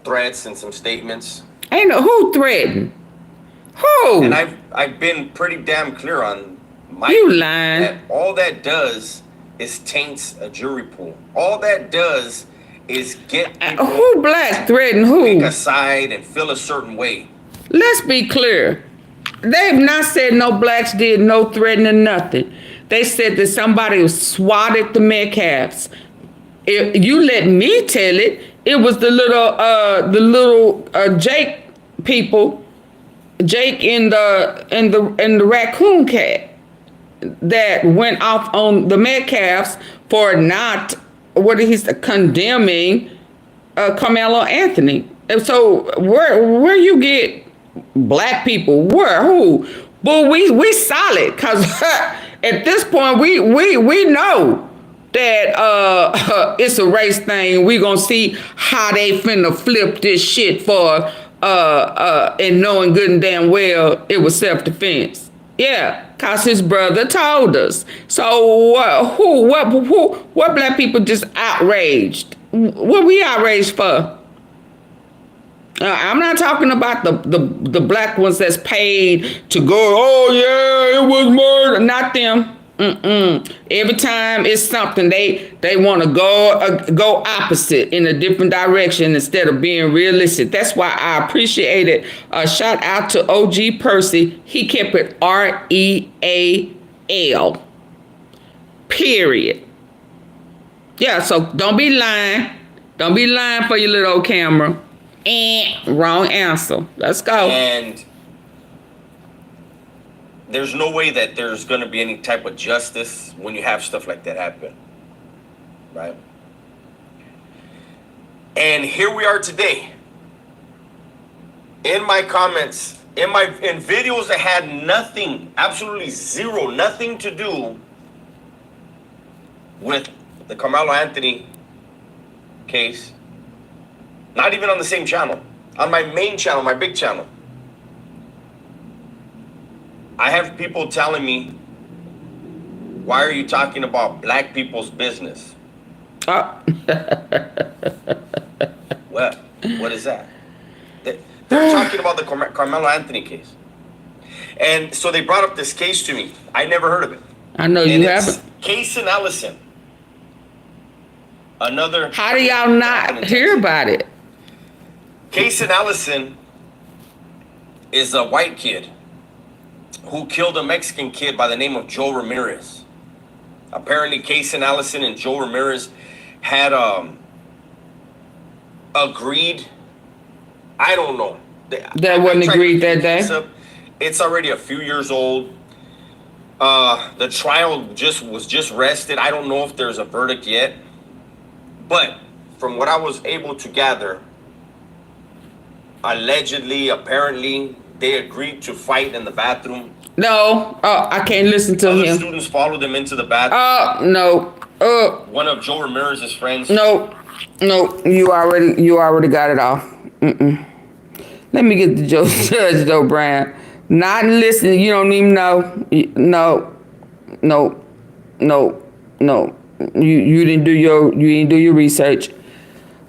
threats and some statements. Ain't no, who threatened? Who? And I've been pretty damn clear on my you lying. That all that does is taints a jury pool. All that does is get people who black threatened who? Pick a side and feel a certain way. Let's be clear. They've not said no blacks did no threatening, nothing. They said that somebody swatted the Metcalfs. If you let me tell it, it was the little Jake people, Jake in the raccoon cat that went off on the Metcalfs for not condemning Carmelo Anthony. And so where you get black people? Where? Who? But we solid, cause at this point we know that it's a race thing. We gonna see how they finna flip this shit for and knowing good and damn well it was self-defense. Yeah, cause his brother told us. So what black people just outraged? What we outraged for? I'm not talking about the black ones that's paid to go, oh yeah, it was murder. Not them. Every time it's something, they want to go opposite in a different direction instead of being realistic. That's why I appreciated a shout out to OG Percy. He kept it REAL. Period. Yeah, so don't be lying. Don't be lying for your little old camera. Wrong answer. Let's go. And there's no way that there's going to be any type of justice when you have stuff like that happen. Right? And here we are today. In my comments, in videos that had nothing, absolutely zero, nothing to do with the Carmelo Anthony case. Not even on the same channel. On my main channel, my big channel. I have people telling me, why are you talking about black people's business? What is that? They're talking about the Carmelo Anthony case. And so they brought up this case to me. I never heard of it. I know you haven't. Caysen, Allison. Another. How do y'all not hear about it? Caysen Allison is a white kid who killed a Mexican kid by the name of Joe Ramirez. Apparently, Caysen Allison and Joe Ramirez had agreed. I don't know. That wasn't agreed that day. It's already a few years old. The trial was just rested. I don't know if there's a verdict yet. But from what I was able to gather, allegedly, apparently, they agreed to fight in the bathroom. No, I can't listen to Other him. students followed them into the bathroom. No. One of Joe Ramirez's friends. No, you already got it off. Let me get the Judge Joe Brown. Not listening. You don't even know. No. You didn't do your research.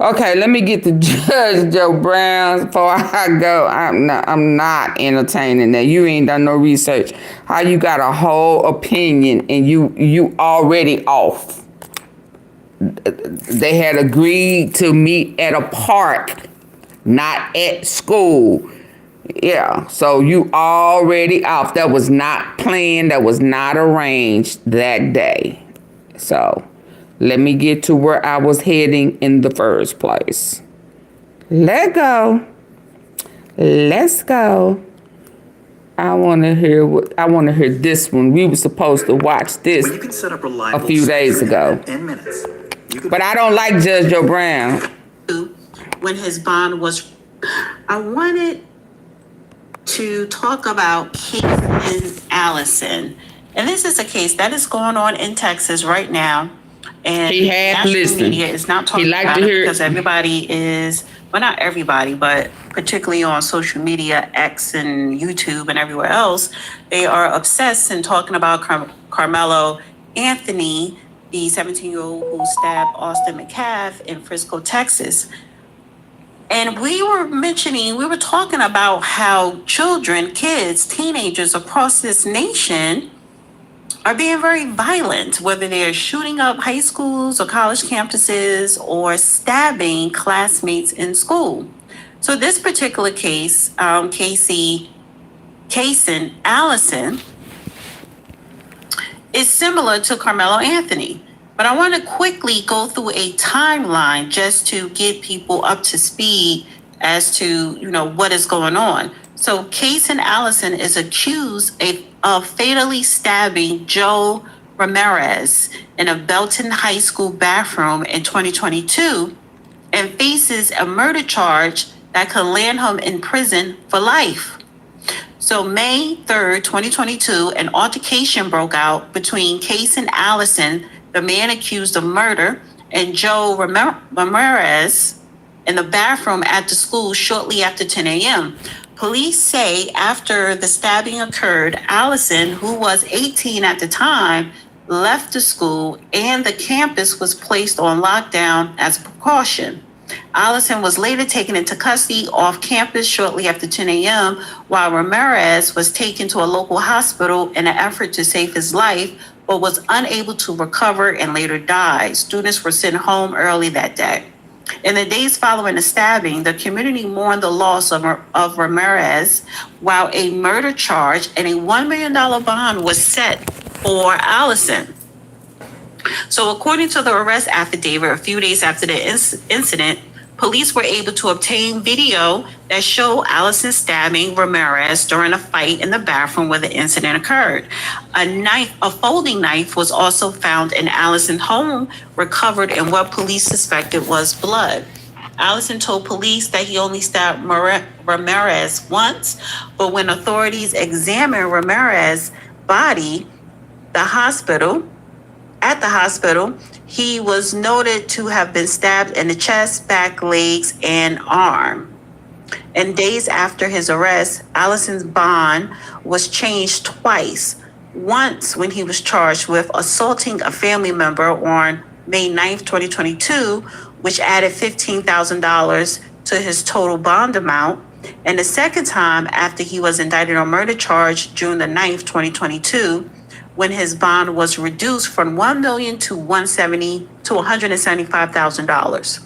Okay, let me get the Judge Joe Brown before I go. I'm not entertaining that. You ain't done no research. How you got a whole opinion and you already off? They had agreed to meet at a park, not at school. Yeah, so you already off. That was not planned. That was not arranged that day. So let me get to where I was heading in the first place. Let's go. I want to hear this one. We were supposed to watch this a few days ago. But I don't like Judge Joe Brown. When his bond was, I wanted to talk about Caysen Allison. And this is a case that is going on in Texas right now. And he had national media is not talking about it because everybody is, well, not everybody, but particularly on social media, X and YouTube and everywhere else, they are obsessed and talking about Carmelo Anthony, the 17-year-old who stabbed Austin McCaff in Frisco, Texas. And we were talking about how children, kids, teenagers across this nation are being very violent, whether they're shooting up high schools or college campuses or stabbing classmates in school. So this particular case, Caysen Allison, is similar to Carmelo Anthony. But I want to quickly go through a timeline just to get people up to speed as to, what is going on. So Caysen Allison is accused of fatally stabbing Joe Ramirez in a Belton High School bathroom in 2022 and faces a murder charge that could land him in prison for life. So May 3rd, 2022, an altercation broke out between Caysen Allison, the man accused of murder, and Joe Ramirez in the bathroom at the school shortly after 10 a.m. Police say after the stabbing occurred, Allison, who was 18 at the time, left the school and the campus was placed on lockdown as a precaution. Allison was later taken into custody off campus shortly after 10 a.m., while Ramirez was taken to a local hospital in an effort to save his life, but was unable to recover and later died. Students were sent home early that day. In the days following the stabbing, the community mourned the loss of Ramirez, while a murder charge and a $1 million bond was set for Allison. So according to the arrest affidavit, a few days after the incident, police were able to obtain video that showed Allison stabbing Ramirez during a fight in the bathroom where the incident occurred. A folding knife was also found in Allison's home, recovered in what police suspected was blood. Allison told police that he only stabbed Ramirez once, but when authorities examined Ramirez's body, at the hospital, he was noted to have been stabbed in the chest, back, legs, and arm. And days after his arrest, Allison's bond was changed twice. Once when he was charged with assaulting a family member on May 9th, 2022, which added $15,000 to his total bond amount. And the second time after he was indicted on murder charge, June the 9th, 2022, when his bond was reduced from $1 million to $175,000.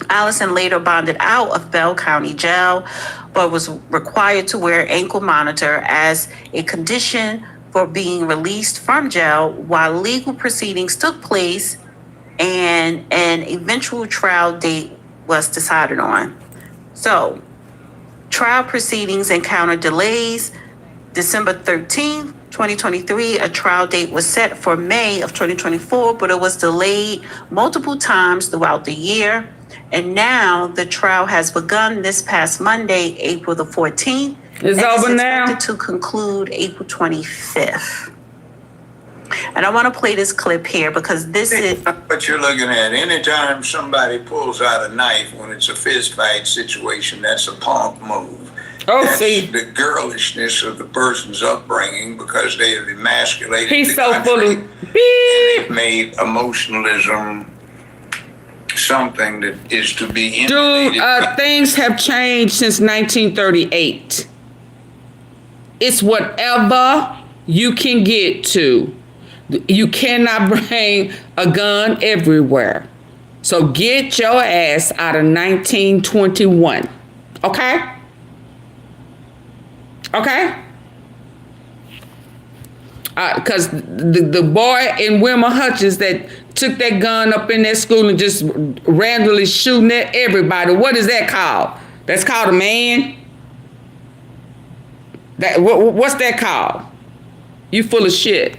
Allison later bonded out of Bell County Jail, but was required to wear ankle monitor as a condition for being released from jail while legal proceedings took place and an eventual trial date was decided on. So, trial proceedings encountered delays. December 13th, 2023, a trial date was set for May of 2024, but it was delayed multiple times throughout the year. And now the trial has begun this past Monday, April the 14th. It's over now. Expected to conclude April 25th. And I want to play this clip here because this is what you're looking at. Anytime somebody pulls out a knife when it's a fist fight situation, that's a punk move. Oh, that's see, the girlishness of the person's upbringing because they have emasculated he's the so country, full of and they've made emotionalism something that is to be dude. Things have changed since 1938. It's whatever you can get to. You cannot bring a gun everywhere. So get your ass out of 1921. Okay? Okay? Because the boy in Wilma Hutchins that took that gun up in that school and just randomly shooting at everybody. What is that called? That's called a man? What's that called? You full of shit.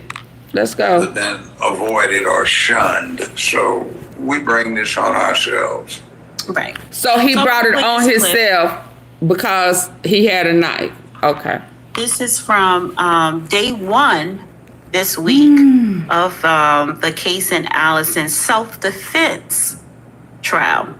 Let's go. Then avoided or shunned. So we bring this on ourselves. right. So he brought it on himself because he had a knife. Okay. This is from day one this week of the Caysen Allison self-defense trial.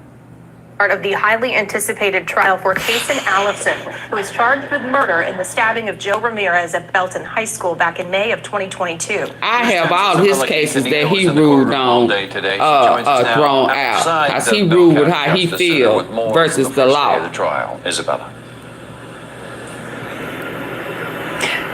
Part of the highly anticipated trial for Caysen Allison, who is charged with murder in the stabbing of Joe Ramirez at Belton High School back in May of 2022. I have all his cases that he ruled on thrown out because he ruled with how he feels versus the law. The trial, Isabella.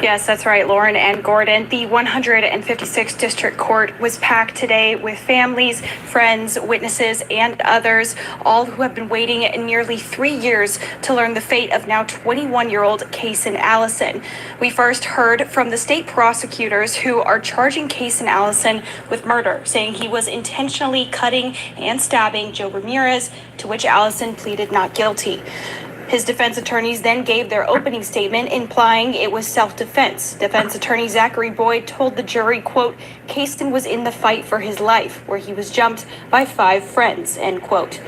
Yes, that's right, Lauren and Gordon. The 156th District Court was packed today with families, friends, witnesses, and others, all who have been waiting nearly 3 years to learn the fate of now 21-year-old Caysen Allison. We first heard from the state prosecutors who are charging Caysen Allison with murder, saying he was intentionally cutting and stabbing Joe Ramirez, to which Allison pleaded not guilty. His defense attorneys then gave their opening statement implying it was self-defense. Defense attorney Zachary Boyd told the jury, quote, Caysen was in the fight for his life, where he was jumped by 5 friends, end quote.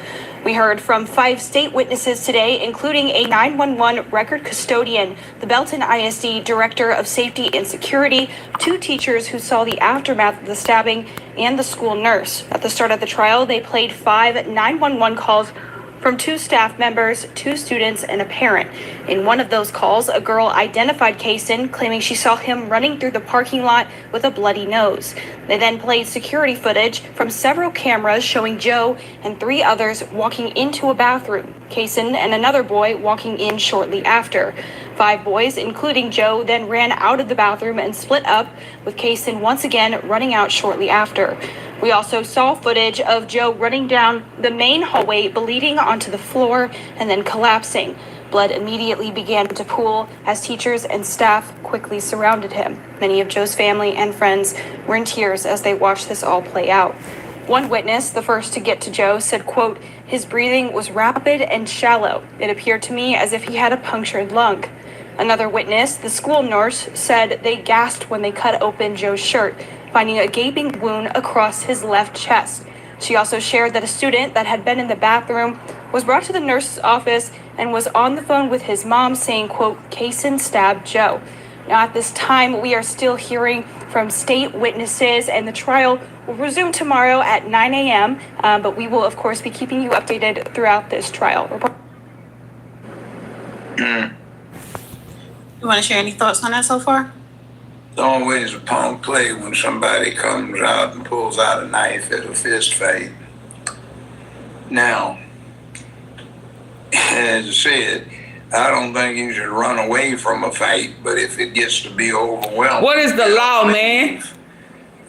We heard from 5 state witnesses today, including a 911 record custodian, the Belton ISD Director of Safety and Security, 2 teachers who saw the aftermath of the stabbing, and the school nurse. At the start of the trial, they played 5 911 calls from 2 staff members, 2 students, and a parent. In one of those calls, a girl identified Caysen, claiming she saw him running through the parking lot with a bloody nose. They then played security footage from several cameras showing Joe and 3 others walking into a bathroom. Caysen and another boy walking in shortly after. 5 boys, including Joe, then ran out of the bathroom and split up, with Caysen once again running out shortly after. We also saw footage of Joe running down the main hallway, bleeding onto the floor and then collapsing. Blood immediately began to pool as teachers and staff quickly surrounded him. Many of Joe's family and friends were in tears as they watched this all play out. One witness, the first to get to Joe, said, quote, his breathing was rapid and shallow. It appeared to me as if he had a punctured lung. Another witness, the school nurse, said they gasped when they cut open Joe's shirt, finding a gaping wound across his left chest. She also shared that a student that had been in the bathroom was brought to the nurse's office and was on the phone with his mom saying, quote, Caysen stabbed Joe. Now at this time, we are still hearing from state witnesses, and the trial will resume tomorrow at 9 a.m., but we will, of course, be keeping you updated throughout this trial. You want to share any thoughts on that so far? It's always a punk play when somebody comes out and pulls out a knife at a fist fight. Now, as I said, I don't think you should run away from a fight, but if it gets to be overwhelming. What is the law, man?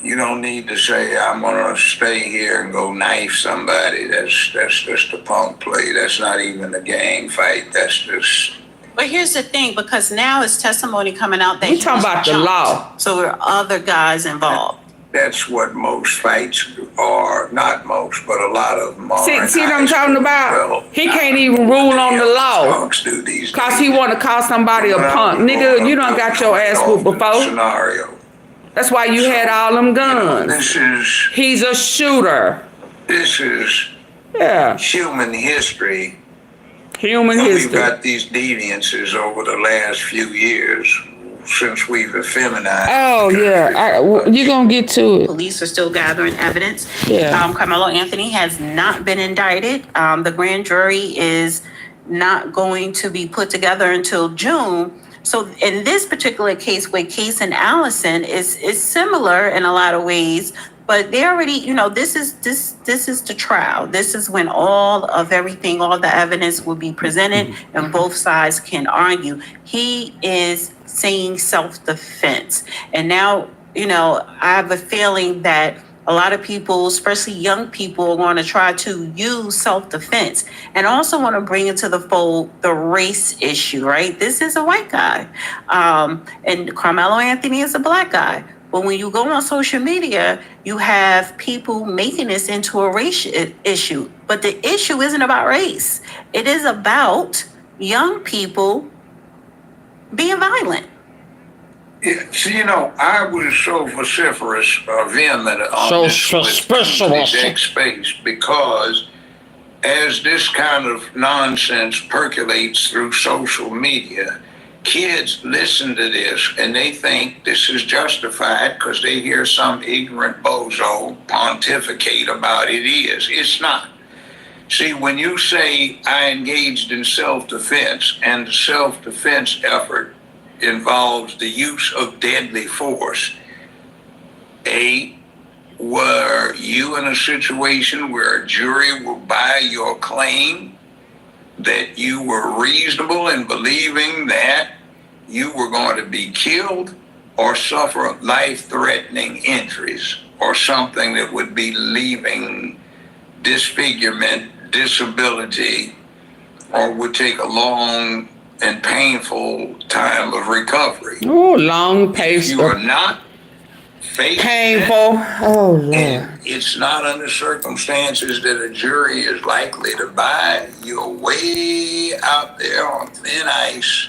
You don't need to say, I'm going to stay here and go knife somebody. That's just a punk play. That's not even a gang fight. That's just... But here's the thing, because now it's testimony coming out that we talking about the law. So there are other guys involved. That's what most fights are. Not most, but a lot of them are. See what I'm talking about? He can't even rule on the law because he want to call somebody a punk. Nigga, you done got your ass whooped before. Scenario. That's why you had all them guns. This is... He's a shooter. This is Yeah. human history. Human We've history. got these deviances over the last few years since we've effeminized. Oh yeah, you're gonna get to it. Police are still gathering evidence. Yeah. Carmelo Anthony has not been indicted. The grand jury is not going to be put together until June. So in this particular case with Caysen and Allison is similar in a lot of ways, but they already, this is the trial. This is when all the evidence will be presented and both sides can argue. He is saying self-defense. And now, I have a feeling that a lot of people, especially young people, are going to try to use self-defense and also want to bring into the fold the race issue, right? This is a white guy. And Carmelo Anthony is a black guy. But when you go on social media, you have people making this into a race issue. But the issue isn't about race. It is about young people being violent. Yeah, see, I was so vociferous, vehement on this with space because as this kind of nonsense percolates through social media, kids listen to this and they think this is justified because they hear some ignorant bozo pontificate about it. It's not. See, when you say I engaged in self-defense and the self-defense effort involves the use of deadly force, were you in a situation where a jury will buy your claim that you were reasonable in believing that you were going to be killed or suffer life-threatening injuries or something that would be leaving disfigurement, disability, or would take a long and painful time of recovery? Oh, long, painful. You are not painful. Oh, Lord. It's not under circumstances that a jury is likely to buy. You're way out there on thin ice,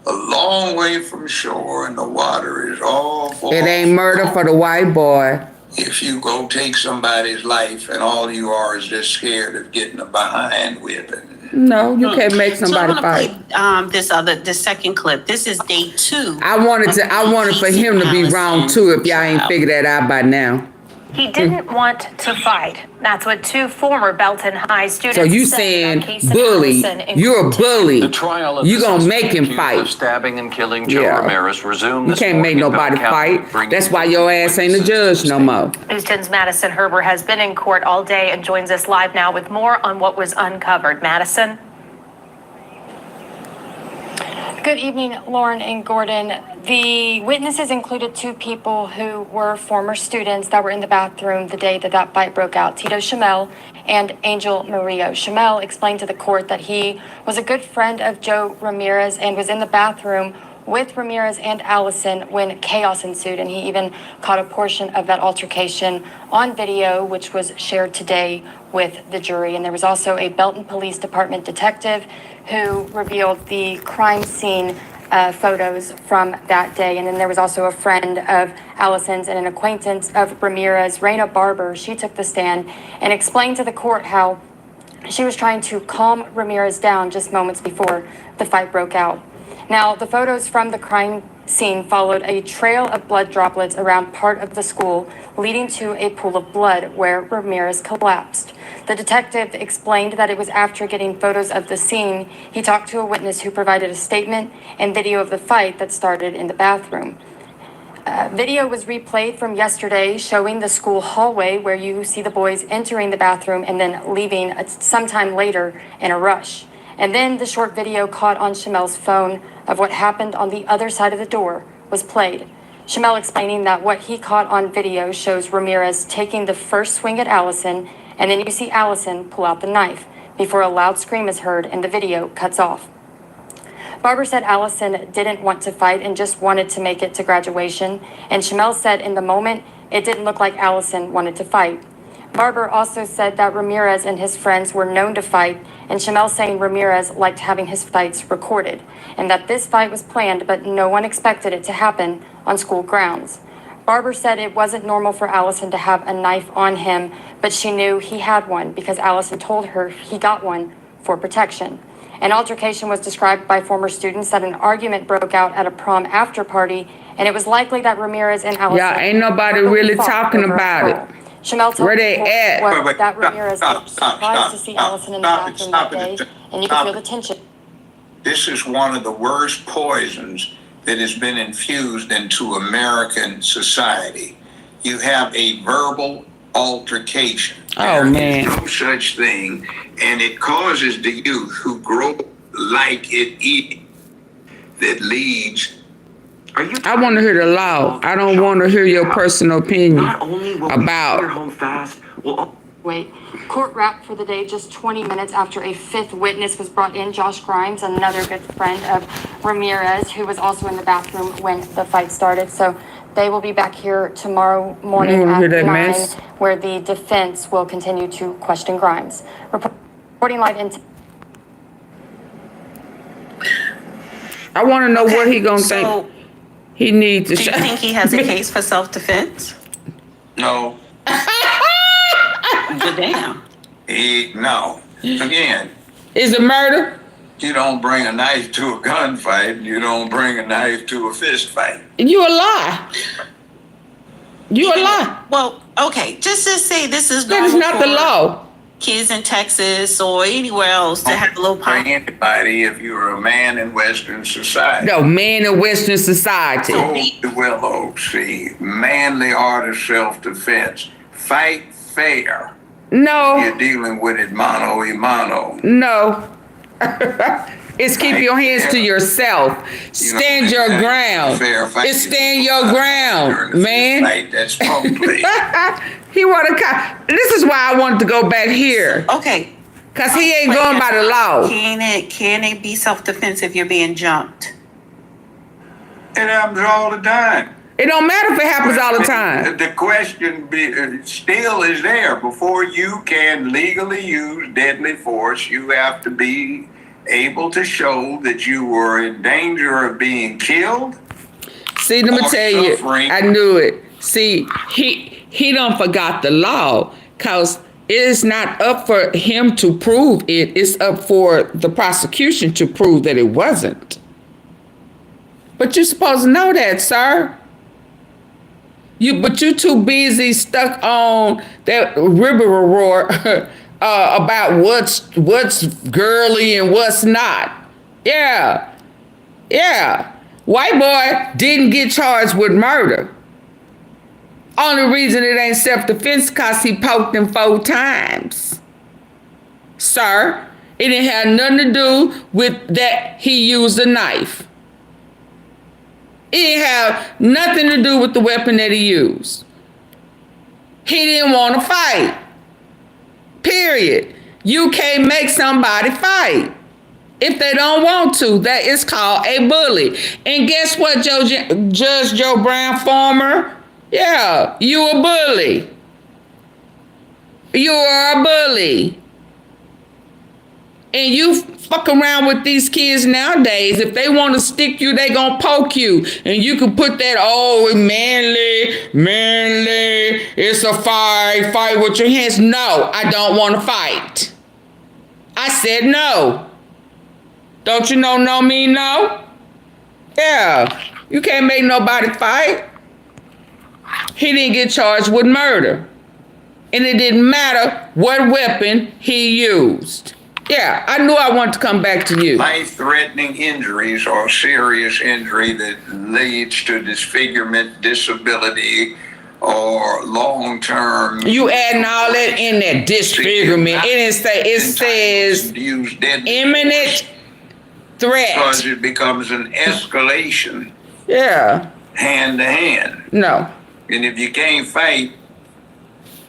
a long way from shore, and the water is all full. It ain't murder for the white boy. If you go take somebody's life and all you are is just scared of getting a behind whipping. No, you can't make somebody fight. This second clip. This is day 2. I wanted for him to be wrong too if y'all ain't figured that out by now. He didn't want to fight. That's what 2 former Belton High students So you said saying about Caysen bully? Allison You're a bully. The trial of you the gonna suspect make him accused fight? of stabbing and killing Joe Ramirez resumed You this can't make morning in nobody Bell County, fight. bringing That's why your ass ain't a judge no more. News 10's Madison Herber has been in court all day and joins us live now with more on what was uncovered. Madison. Good evening, Lauren and Gordon. The witnesses included 2 people who were former students that were in the bathroom the day that fight broke out, Tito Shamel and Angel Murillo. Shamel explained to the court that he was a good friend of Joe Ramirez and was in the bathroom with Ramirez and Allison when chaos ensued, and he even caught a portion of that altercation on video, which was shared today with the jury. And there was also a Belton Police Department detective who revealed the crime scene photos from that day. And then there was also a friend of Allison's and an acquaintance of Ramirez, Raina Barber. She took the stand and explained to the court how she was trying to calm Ramirez down just moments before the fight broke out. Now, the photos from the crime scene followed a trail of blood droplets around part of the school, leading to a pool of blood where Ramirez collapsed. The detective explained that it was after getting photos of the scene, he talked to a witness who provided a statement and video of the fight that started in the bathroom. Video was replayed from yesterday showing the school hallway where you see the boys entering the bathroom and then leaving sometime later in a rush. And then the short video caught on Shamel's phone of what happened on the other side of the door was played. Shamel explaining that what he caught on video shows Ramirez taking the first swing at Allison, and then you see Allison pull out the knife before a loud scream is heard and the video cuts off. Barber said Allison didn't want to fight and just wanted to make it to graduation, and Shamel said in the moment, it didn't look like Allison wanted to fight. Barber also said that Ramirez and his friends were known to fight, and Shamel saying Ramirez liked having his fights recorded, and that this fight was planned, but no one expected it to happen on school grounds. Barbara said it wasn't normal for Allison to have a knife on him, but she knew he had one because Allison told her he got one for protection. An altercation was described by former students that an argument broke out at a prom after party, and it was likely that Ramirez and Allison... Yeah, ain't nobody really talking about it. Shamel told Where they at? that Ramirez was surprised to see Allison in the bathroom that day, and you could feel the tension. This is one of the worst poisons that has been infused into American society. You have a verbal altercation. Oh, man. There is no such thing, and it causes the youth who grow like it eating that leads. I want to hear the law. I don't want to hear your personal opinion about. Wait, court wrapped for the day just 20 minutes after a fifth witness was brought in, Josh Grimes, another good friend of Ramirez, who was also in the bathroom when the fight started. So they will be back here tomorrow morning at 9, where the defense will continue to question Grimes. Reporting live into... I want to know what he gonna think. He needs to. Do you think he has a case for self-defense? No. But damn. No. Again. Is it murder? You don't bring a knife to a gunfight. You don't bring a knife to a fist fight. You a lie. You a lie. Well, okay. Just to say this is that is not the law. Kids in Texas or anywhere else to have a little bring anybody if you're a man in Western society. No, man in Western society. Well, see, manly art of self-defense. Fight fair. No. You're dealing with it mano a mano. No. It's keep your hands to yourself. Stand your ground. It's stand your ground, man. That's probably. He want to. This is why I wanted to go back here. Okay. Cause he ain't going by the law. Can it be self-defense if you're being jumped? It happens all the time. It don't matter if it happens all the time. The question still is there. Before you can legally use deadly force, you have to be able to show that you were in danger of being killed. See, let me tell you, I knew it. See, he don't forgot the law, cause it is not up for him to prove it. It's up for the prosecution to prove that it wasn't. But you're supposed to know that, sir. But you too busy stuck on that rigmarole about what's girly and what's not. Yeah. White boy didn't get charged with murder. Only reason it ain't self-defense cause he poked him 4 times. Sir, it didn't have nothing to do with that he used a knife. It didn't have nothing to do with the weapon that he used. He didn't want to fight. Period. You can't make somebody fight. If they don't want to, that is called a bully. And guess what, Judge Joe Brown, former? Yeah, you a bully. You are a bully. And you fuck around with these kids nowadays. If they want to stick you, they gonna poke you. And you can put that, manly, it's a fight with your hands. No, I don't want to fight. I said no. Don't you know no mean no? Yeah, you can't make nobody fight. He didn't get charged with murder. And it didn't matter what weapon he used. Yeah, I knew I wanted to come back to you. Life-threatening injuries or serious injury that leads to disfigurement, disability, or long-term... You adding all that in there, disfigurement. It says imminent threat. Because it becomes an escalation. Yeah. Hand to hand. No. And if you can't fight,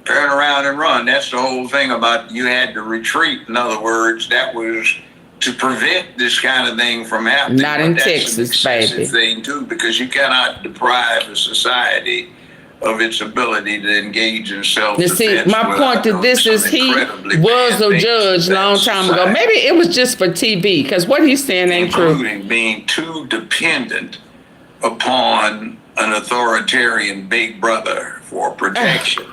turn around and run. That's the whole thing about you had to retreat. In other words, that was to prevent this kind of thing from happening. Not in Texas, baby. Thing too, because you cannot deprive a society of its ability to engage in self-defense. You see, my point to this is he was a judge a long time ago. Maybe it was just for TV, because what he's saying ain't true. Including being too dependent upon an authoritarian big brother for protection.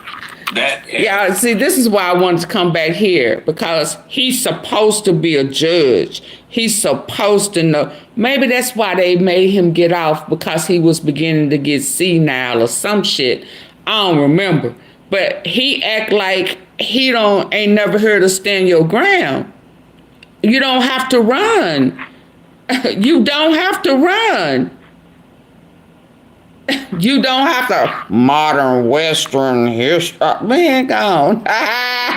Yeah, see, this is why I wanted to come back here, because he's supposed to be a judge. He's supposed to know. Maybe that's why they made him get off, because he was beginning to get senile or some shit. I don't remember. But he act like he ain't never heard of stand your ground. You don't have to run. You don't have to run. You don't have to modern Western history. Man, gone.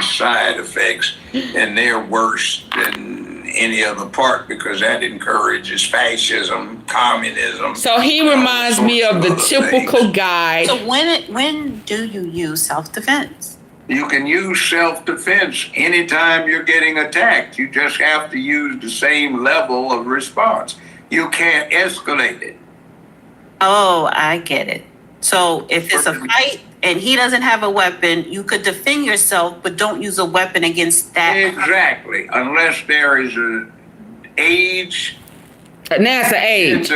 Side effects, and they're worse than any other part because that encourages fascism, communism. So he reminds me of the typical guy. So when do you use self-defense? You can use self-defense anytime you're getting attacked. You just have to use the same level of response. You can't escalate it. Oh, I get it. So if it's a fight and he doesn't have a weapon, you could defend yourself, but don't use a weapon against that. Exactly, unless there is an age. Now it's an age.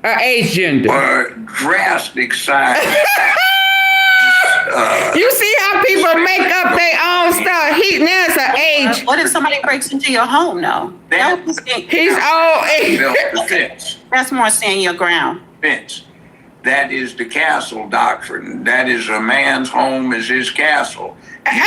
Age gender. Or drastic size. You see how people make up their own stuff. Now it's an age. What if somebody breaks into your home, though? He's all age. Self-defense. That's more stand your ground. Defense. That is the castle doctrine. That is a man's home is his castle. He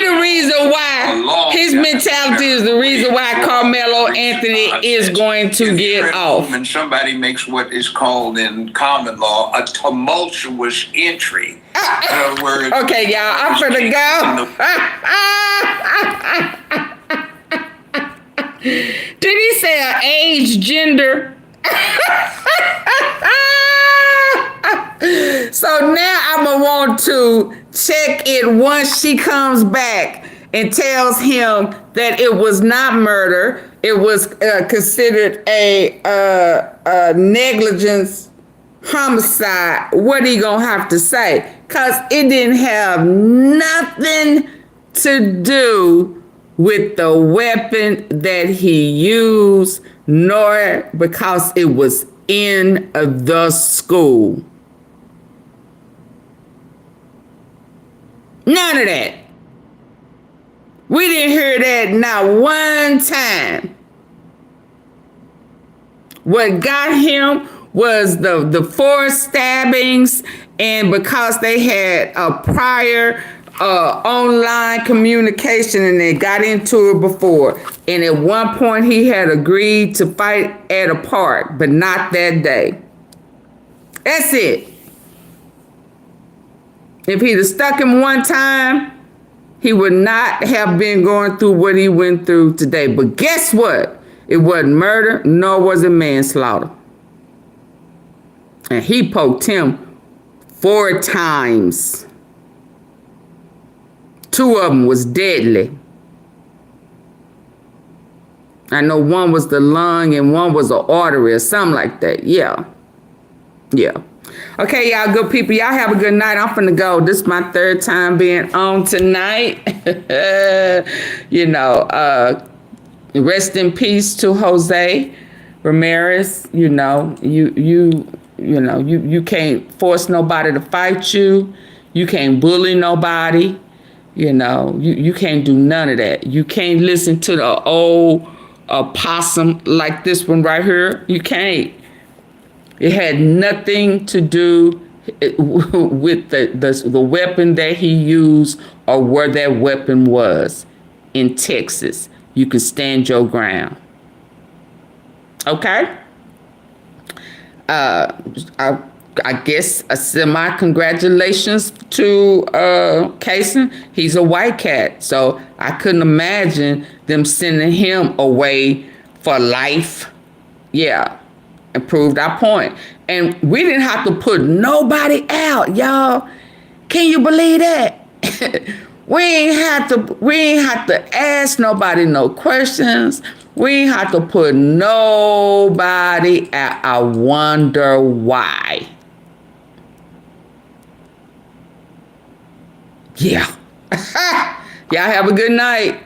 the reason why, his mentality is the reason why Carmelo Anthony is going to get off. And somebody makes what is called in common law a tumultuous entry. In other words, okay, y'all, I'm finna go. Did he say an age gender? So now I'm gonna want to check it once she comes back and tells him that it was not murder. It was considered a negligence homicide. What he gonna have to say? Cause it didn't have nothing to do with the weapon that he used, nor because it was in the school. None of that. We didn't hear that not one time. What got him was the 4 stabbings, and because they had a prior online communication and they got into it before. And at one point he had agreed to fight at a park, but not that day. That's it. If he'd have stuck him one time, he would not have been going through what he went through today. But guess what? It wasn't murder, nor was it manslaughter. And he poked him 4 times. 2 of them was deadly. I know one was the lung and one was an artery or something like that. Yeah. Okay, y'all good people. Y'all have a good night. I'm finna go. This is my 3rd time being on tonight. Rest in peace to Jose Ramirez. You can't force nobody to fight you. You can't bully nobody. You can't do none of that. You can't listen to the old possum like this one right here. You can't. It had nothing to do with the weapon that he used or where that weapon was. In Texas, you can stand your ground. Okay? I guess a semi-congratulations to Caysen. He's a white cat, so I couldn't imagine them sending him away for life. Yeah, and proved our point. And we didn't have to put nobody out, y'all. Can you believe that? We ain't have to ask nobody no questions. We ain't have to put nobody out. I wonder why. Yeah. Y'all have a good night.